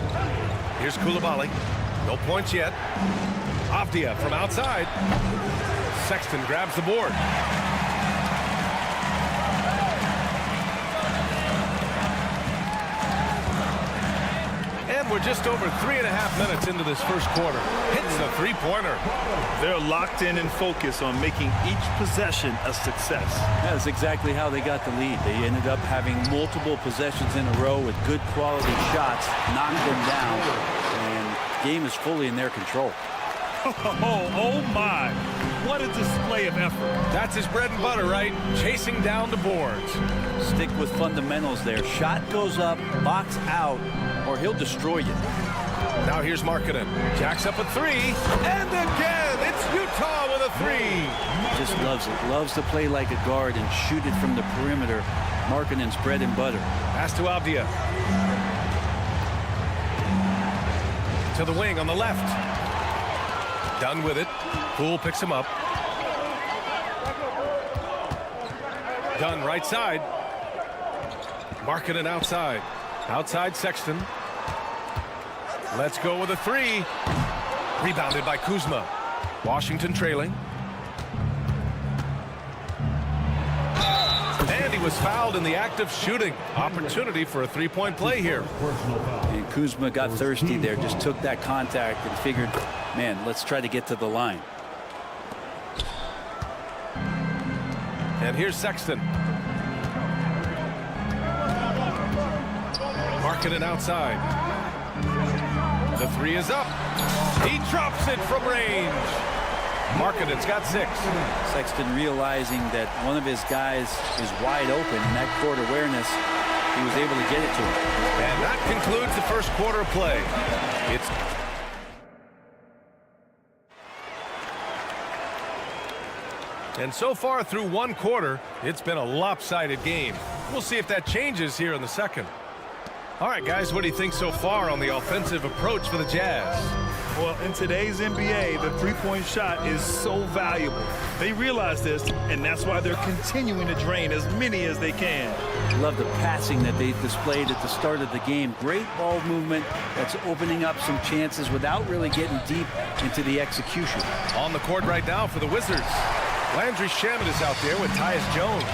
Here's Coulibaly. No points yet. Avdia from outside. Sexton grabs the board. And we're just over 3.5 minutes into this first quarter. Hits the three-pointer. They're locked in and focused on making each possession a success. That's exactly how they got the lead. They ended up having multiple possessions in a row with good quality shots, knocked them down, and the game is fully in their control. Oh my, what a display of effort. That's his bread and butter, right? Chasing down the boards. Stick with fundamentals there. Shot goes up, box out, or he'll destroy you. Now here's Markkanen. Jacks up a 3, and again, it's Utah with a 3. Just loves it. Loves to play like a guard and shoot it from the perimeter. Markkanen's bread and butter. Pass to Avdia. To the wing on the left. Done with it. Poole picks him up. Dunn right side. Markkanen outside. Outside Sexton. Let's go with a 3. Rebounded by Kuzma. Washington trailing. And he was fouled in the act of shooting. Opportunity for a three-point play here. And Kuzma got thirsty there. Just took that contact and figured Man, let's try to get to the line. And here's Sexton. Markkanen outside. The three is up. He drops it from range. Markkanen's got 6. Sexton realizing that one of his guys is wide open, and that court awareness, he was able to get it to him. And that concludes the first quarter of play. And so far through one quarter, it's been a lopsided game. We'll see if that changes here in the second. All right, guys, what do you think so far on the offensive approach for the Jazz? Well, in today's NBA, the three-point shot is so valuable. They realize this, and that's why they're continuing to drain as many as they can. Love the passing that they displayed at the start of the game. Great ball movement that's opening up some chances without really getting deep into the execution. On the court right now for the Wizards, Landry Shamet is out there with Tyus Jones.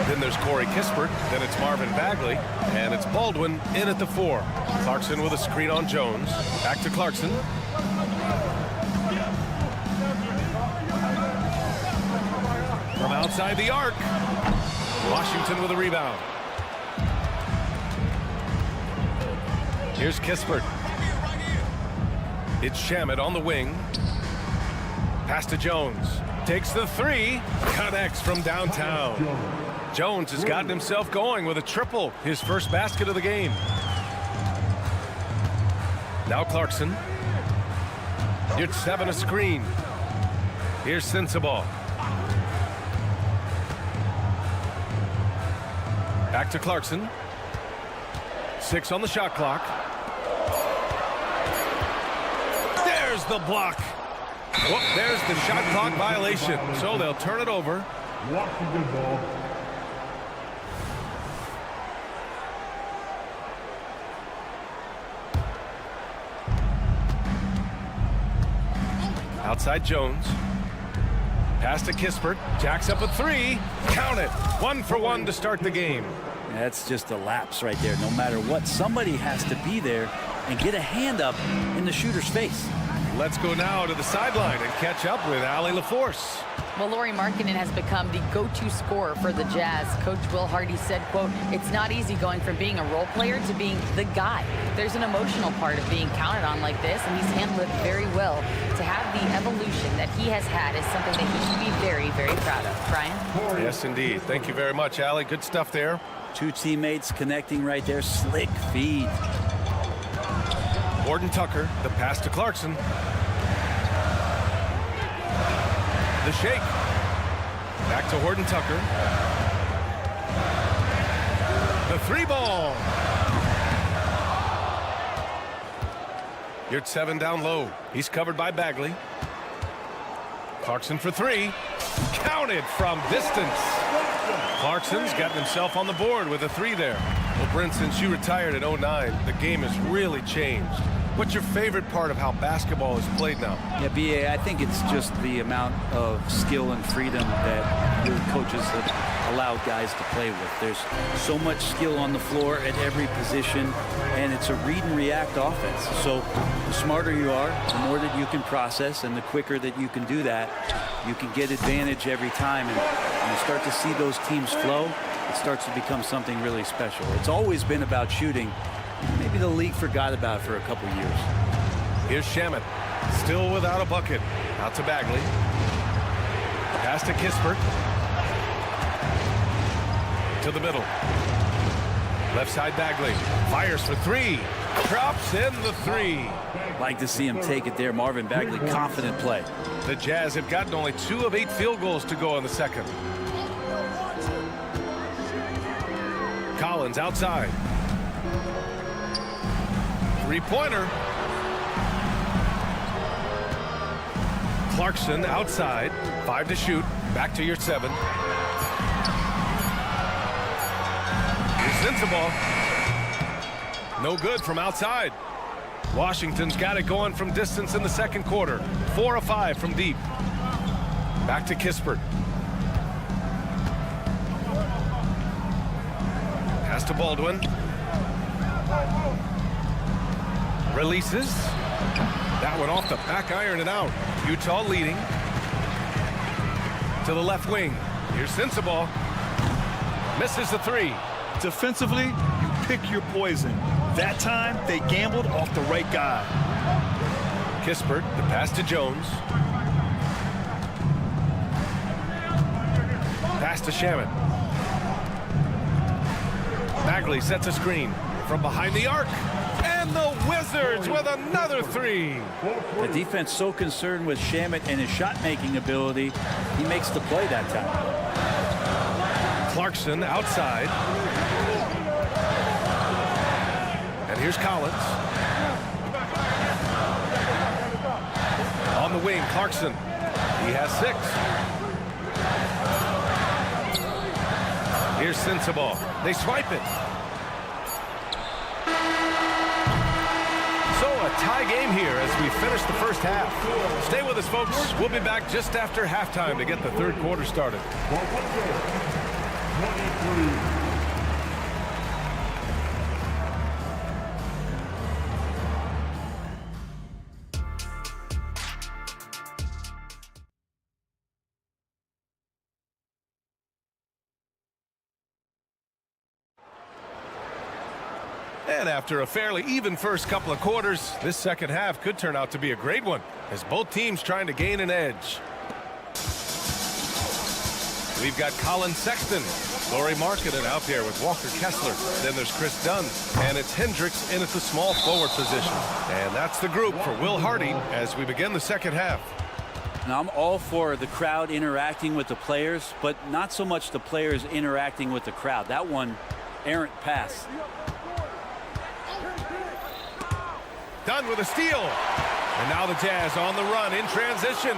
Then there's Corey Kispert. Then it's Marvin Bagley. And it's Baldwin in at the 4. Clarkson with a screen on Jones. Back to Clarkson. From outside the arc. Washington with a rebound. Here's Kispert. It's Shamet on the wing. Pass to Jones. Takes the 3. Connects from downtown. Jones has gotten himself going with a triple. His first basket of the game. Now Clarkson. You're 7 a screen. Here's Sensabaugh. Back to Clarkson. 6 on the shot clock. There's the block. Whoop, there's the shot clock violation. So they'll turn it over. Washington ball. Outside Jones. Pass to Kispert. Jacks up a 3. Count it. 1 for 1 to start the game. That's just a lapse right there. No matter what, somebody has to be there and get a hand up in the shooter's face. Let's go now to the sideline and catch up with Allie LaForce. Well, Lauri Markkanen has become the go-to scorer for the Jazz. Coach Will Hardy said, quote, "It's not easy going from being a role player to being the guy. There's an emotional part of being counted on like this, and he's handled it very well. To have the evolution that he has had is something that he should be very, very proud of." Brian? Yes, indeed. Thank you very much, Allie. Good stuff there. 2 teammates connecting right there. Slick feed. Gordon Tucker, the pass to Clarkson. The shake. Back to Horton Tucker. The 3 ball. You're at 7 down low. He's covered by Bagley. Clarkson for 3. Counted from distance. Clarkson's gotten himself on the board with a 3 there. Well, Brent, since you retired in 09, the game has really changed. What's your favorite part of how basketball is played now? Yeah, BA, I think it's just the amount of skill and freedom that the coaches have allowed guys to play with. There's so much skill on the floor at every position, and it's a read and react offense. So the smarter you are, the more that you can process, and the quicker that you can do that, you can get advantage every time. And when you start to see those teams flow, it starts to become something really special. It's always been about shooting. Maybe the league forgot about it for a couple years. Here's Shamet, still without a bucket. Out to Bagley. Pass to Kispert. To the middle. Left side Bagley. Fires for 3. Drops in the 3. Like to see him take it there. Marvin Bagley, confident play. The Jazz have gotten only 2 of 8 field goals to go in the second. Collins outside. 3-pointer. Clarkson outside. 5 to shoot. Back to your 7. Here's Sensabaugh. No good from outside. Washington's got it going from distance in the second quarter. 4 of 5 from deep. Back to Kispert. Pass to Baldwin. Releases. That one off the back iron and out. Utah leading. To the left wing. Here's Sensabaugh. Misses the three. Defensively, you pick your poison. That time, they gambled off the right guy. Kispert, the pass to Jones. Pass to Shaman. Bagley sets a screen from behind the arc. And the Wizards with another three. The defense so concerned with Shamet and his shot-making ability, he makes the play that time. Clarkson outside. And here's Collins. On the wing, Clarkson. He has 6. Here's Sensabaugh. They swipe it. So a tie game here as we finish the first half. Stay with us, folks. We'll be back just after halftime to get the third quarter started. And after a fairly even first couple of quarters, this second half could turn out to be a great one as both teams trying to gain an edge. We've got Colin Sexton, Lauri Markkanen out there with Walker Kessler. Then there's Chris Dunn, and it's Hendricks in at the small forward position. And that's the group for Will Hardy as we begin the second half. Now, I'm all for the crowd interacting with the players, but not so much the players interacting with the crowd. That one, errant pass. Dunn with a steal. And now the Jazz on the run in transition.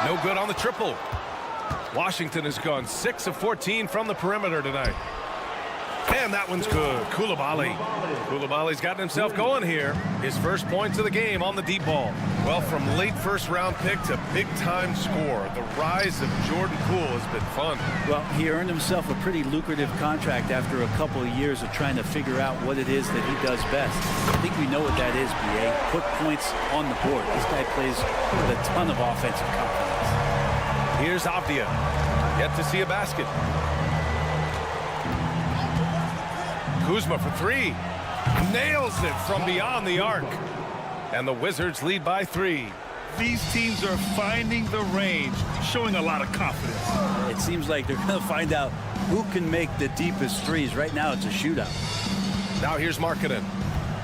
No good on the triple. Washington has gone 6 of 14 from the perimeter tonight. And that one's good. Koulibaly's gotten himself going here. His first points of the game on the deep ball. Well, from late first round pick to big time score, the rise of Jordan Poole has been fun. Well, he earned himself a pretty lucrative contract after a couple of years of trying to figure out what it is that he does best. I think we know what that is, BA. Put points on the board. This guy plays with a ton of offensive confidence. Here's Avdia. Yet to see a basket. Kuzma for 3. Nails it from beyond the arc. And the Wizards lead by 3. These teams are finding the range, showing a lot of confidence. It seems like they're going to find out who can make the deepest threes. Right now, it's a shootout. Now here's Markkanen.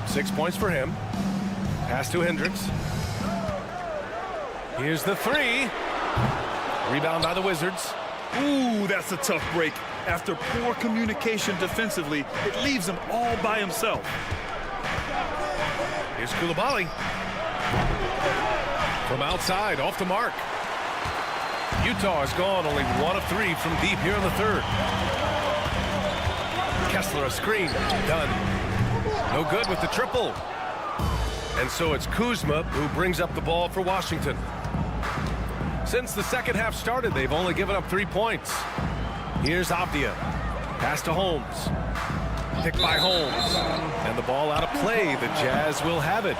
6 points for him. Pass to Hendricks. Here's the 3. Rebound by the Wizards. Ooh, that's a tough break. After poor communication defensively, it leaves him all by himself. Here's Koulibaly. From outside, off the mark. Utah has gone only 1 of 3 from deep here in the third. Kessler a screen. Done. No good with the triple. And so it's Kuzma who brings up the ball for Washington. Since the second half started, they've only given up 3 points. Here's Avdia. Pass to Holmes. Picked by Holmes. And the ball out of play. The Jazz will have it.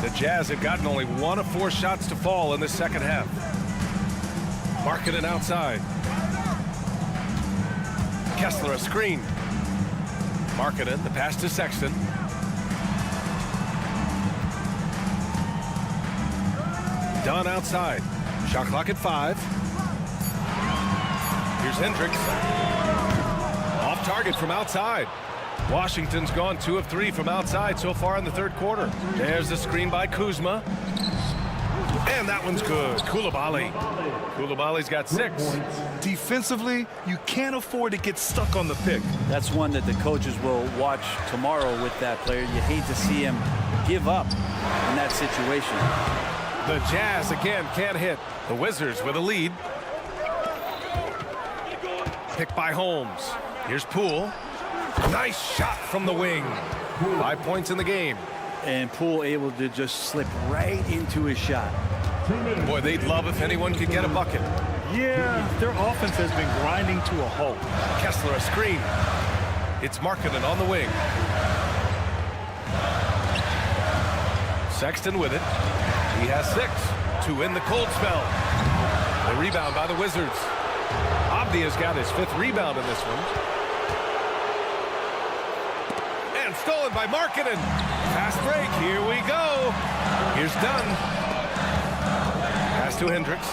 The Jazz have gotten only 1 of 4 shots to fall in the second half. Markkanen outside. Kessler a screen. Markkanen, the pass to Sexton. Dunn outside. Shot clock at 5. Here's Hendricks. Off target from outside. Washington's gone 2 of 3 from outside so far in the third quarter. There's the screen by Kuzma. And that one's good. Koulibaly's got 6. Defensively, you can't afford to get stuck on the pick. That's one that the coaches will watch tomorrow with that player. You hate to see him give up in that situation. The Jazz again can't hit. The Wizards with a lead. Picked by Holmes. Here's Poole. Nice shot from the wing. 5 points in the game. And Poole able to just slip right into his shot. Boy, they'd love if anyone could get a bucket. Yeah, their offense has been grinding to a halt. Kessler a screen. It's Markkanen on the wing. Sexton with it. He has 6 to win the cold spell. The rebound by the Wizards. Avdia's got his 5th rebound in this one. And stolen by Markkanen. Fast break. Here we go. Here's Dunn. Pass to Hendricks.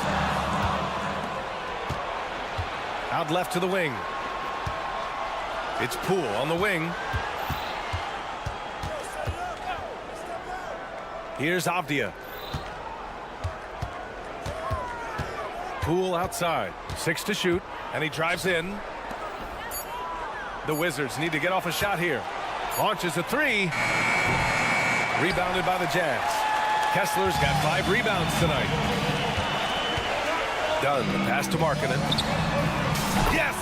Out left to the wing. It's Poole on the wing. Here's Avdia. Poole outside. 6 to shoot. And he drives in. The Wizards need to get off a shot here. Launches a 3. Rebounded by the Jazz. Kessler's got 5 rebounds tonight. Dunn, the pass to Markkanen. Yes!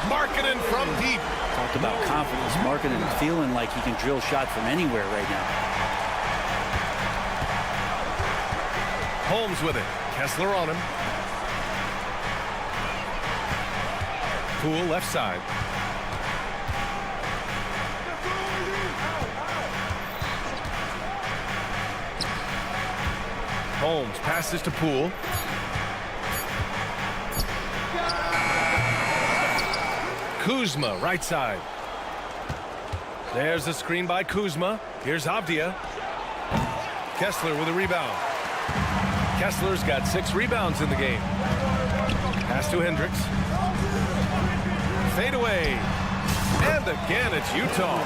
Markkanen from deep. Talk about confidence. Markkanen feeling like he can drill shots from anywhere right now. Holmes with it. Kessler on him. Poole left side. Holmes passes to Poole. Kuzma, right side. There's the screen by Kuzma. Here's Avdia. Kessler with a rebound. Kessler's got 6 rebounds in the game. Pass to Hendricks. Fade away. And again, it's Utah.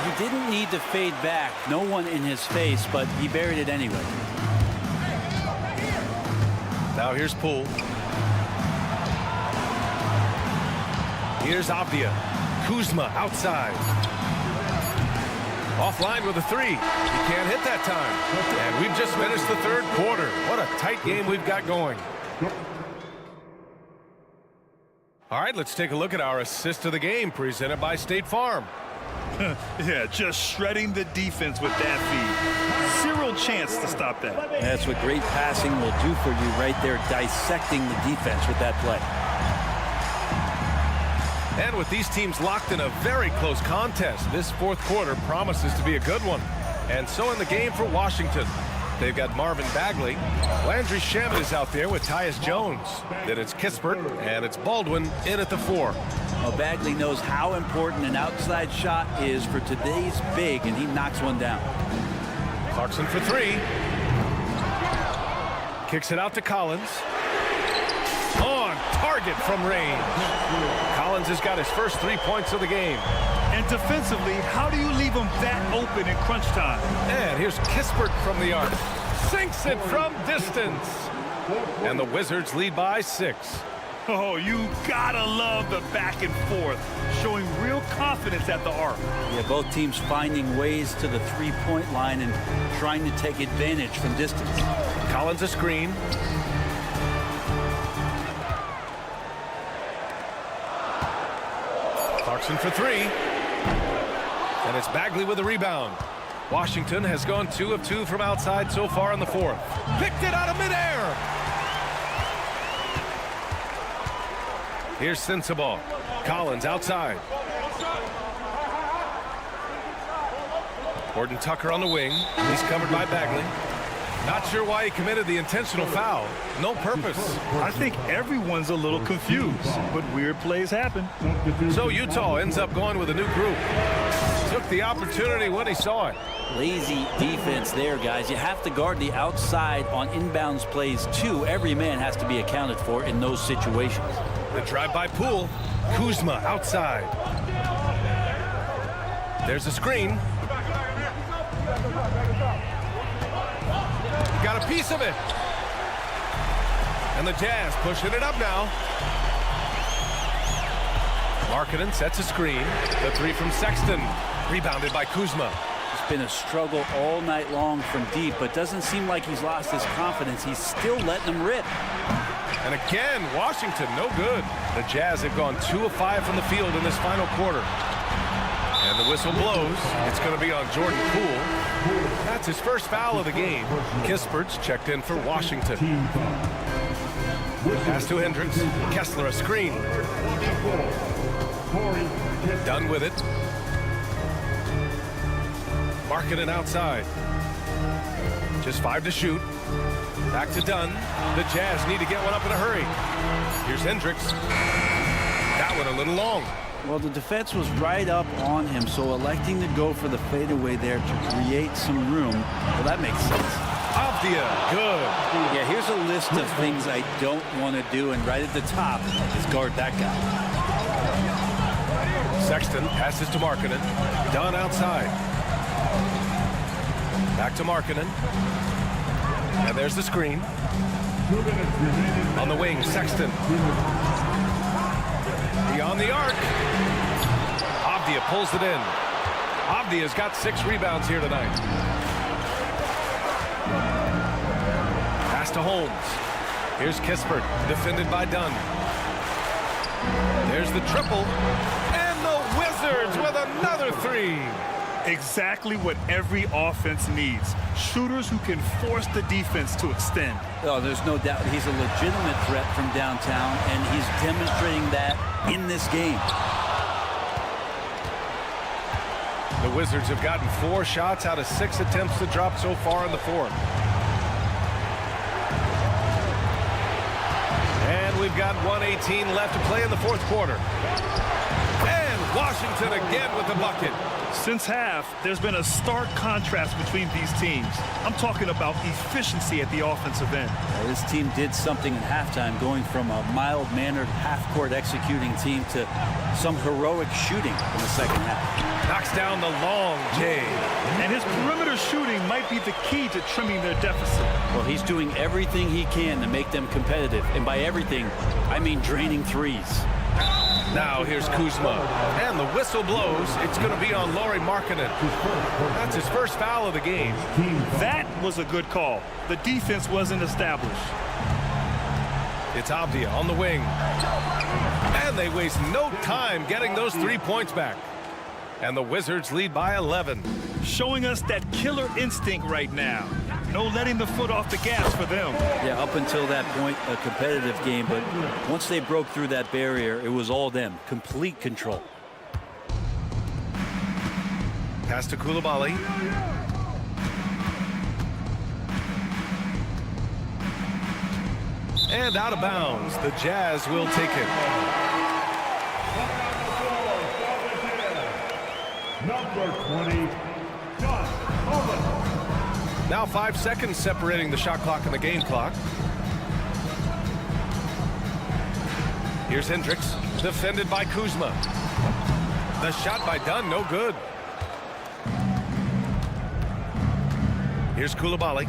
He didn't need to fade back. No one in his face, but he buried it anyway. Now here's Poole. Here's Avdia. Kuzma outside. Offline with a 3. He can't hit that time. And we've just finished the 3rd quarter. What a tight game we've got going. All right, let's take a look at our assist of the game presented by State Farm. Yeah, just shredding the defense with that feed. 0 chance to stop that. That's what great passing will do for you right there, dissecting the defense with that play. And with these teams locked in a very close contest, this 4th quarter promises to be a good one. And so in the game for Washington, they've got Marvin Bagley. Landry Shamet is out there with Tyus Jones. Then it's Kispert, and it's Baldwin in at the 4. Well, Bagley knows how important an outside shot is for today's big, and he knocks one down. Clarkson for 3. Kicks it out to Collins. On target from range. Collins has got his first 3 points of the game. And defensively, how do you leave them that open in crunch time? And here's Kispert from the arc. Sinks it from distance. And the Wizards lead by 6. Oh, you gotta love the back and forth, showing real confidence at the arc. Yeah, both teams finding ways to the 3-point line and trying to take advantage from distance. Collins a screen. Clarkson for 3. And it's Bagley with a rebound. Washington has gone 2 of 2 from outside so far in the 4th. Picked it out of midair. Here's Sensabaugh. Collins outside. Gordon Tucker on the wing. He's covered by Bagley. Not sure why he committed the intentional foul. No purpose. I think everyone's a little confused, but weird plays happen. So Utah ends up going with a new group. Took the opportunity when he saw it. Lazy defense there, guys. You have to guard the outside on inbounds plays, too. Every man has to be accounted for in those situations. The drive by Poole. Kuzma outside. There's a screen. Got a piece of it. And the Jazz pushing it up now. Markkanen sets a screen. The 3 from Sexton. Rebounded by Kuzma. It's been a struggle all night long from deep, but doesn't seem like he's lost his confidence. He's still letting them rip. And again, Washington, no good. The Jazz have gone 2 of 5 from the field in this final quarter. And the whistle blows. It's going to be on Jordan Poole. That's his first foul of the game. Kispert's checked in for Washington. Pass to Hendricks. Kessler, a screen. Dunn with it. Markkanen outside. Just 5 to shoot. Back to Dunn. The Jazz need to get one up in a hurry. Here's Hendricks. That one a little long. Well, the defense was right up on him, so electing to go for the fadeaway there to create some room, well, that makes sense. Avdia, good. Yeah, here's a list of things I don't want to do, and right at the top is guard that guy. Sexton passes to Markkanen. Dunn outside. Back to Markkanen. And there's the screen. On the wing, Sexton. Beyond the arc. Avdia pulls it in. Avdia's got 6 rebounds here tonight. Pass to Holmes. Here's Kispert, defended by Dunn. There's the triple. And the Wizards with another 3. Exactly what every offense needs. Shooters who can force the defense to extend. Oh, there's no doubt he's a legitimate threat from downtown, and he's demonstrating that in this game. The Wizards have gotten 4 shots out of 6 attempts to drop so far in the fourth. And we've got 1:18 left to play in the fourth quarter. And Washington again with the bucket. Since half, there's been a stark contrast between these teams. I'm talking about efficiency at the offensive end. Well, this team did something in halftime, going from a mild-mannered half-court executing team to some heroic shooting in the second half. Knocks down the long J. And his perimeter shooting might be the key to trimming their deficit. Well, he's doing everything he can to make them competitive. And by everything, I mean draining threes. Now here's Kuzma. And the whistle blows. It's going to be on Lauri Markkanen. That's his first foul of the game. That was a good call. The defense wasn't established. It's Avdia on the wing. And they waste no time getting those 3 points back. And the Wizards lead by 11. Showing us that killer instinct right now. No letting the foot off the gas for them. Yeah, up until that point, a competitive game. But once they broke through that barrier, it was all them. Complete control. Pass to Coulibaly. And out of bounds. The Jazz will take it. Number 20, John Holland. Now 5 seconds separating the shot clock and the game clock. Here's Hendricks, defended by Kuzma. The shot by Dunn, no good. Here's Coulibaly.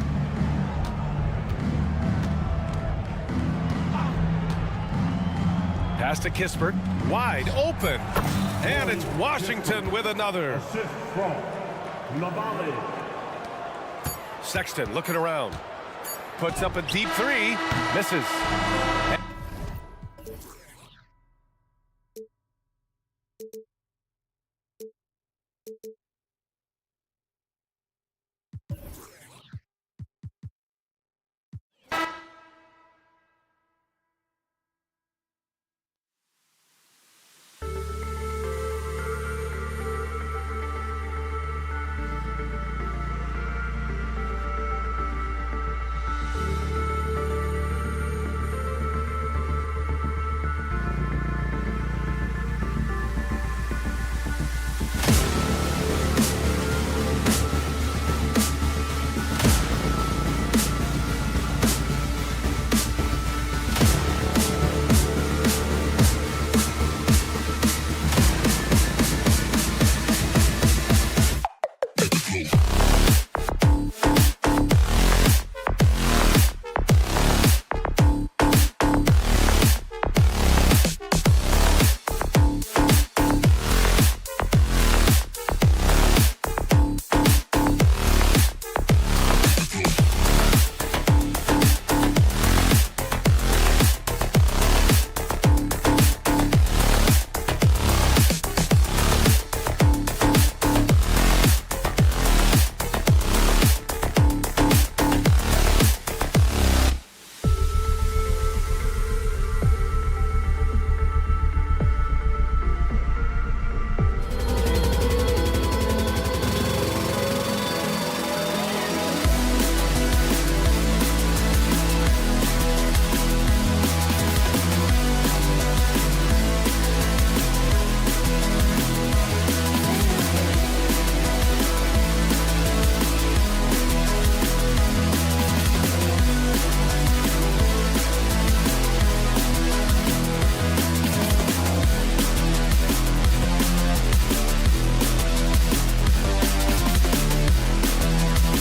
Pass to Kispert, wide open. And it's Washington with another. Assist from Coulibaly. Sexton looking around. Puts up a deep 3. Misses.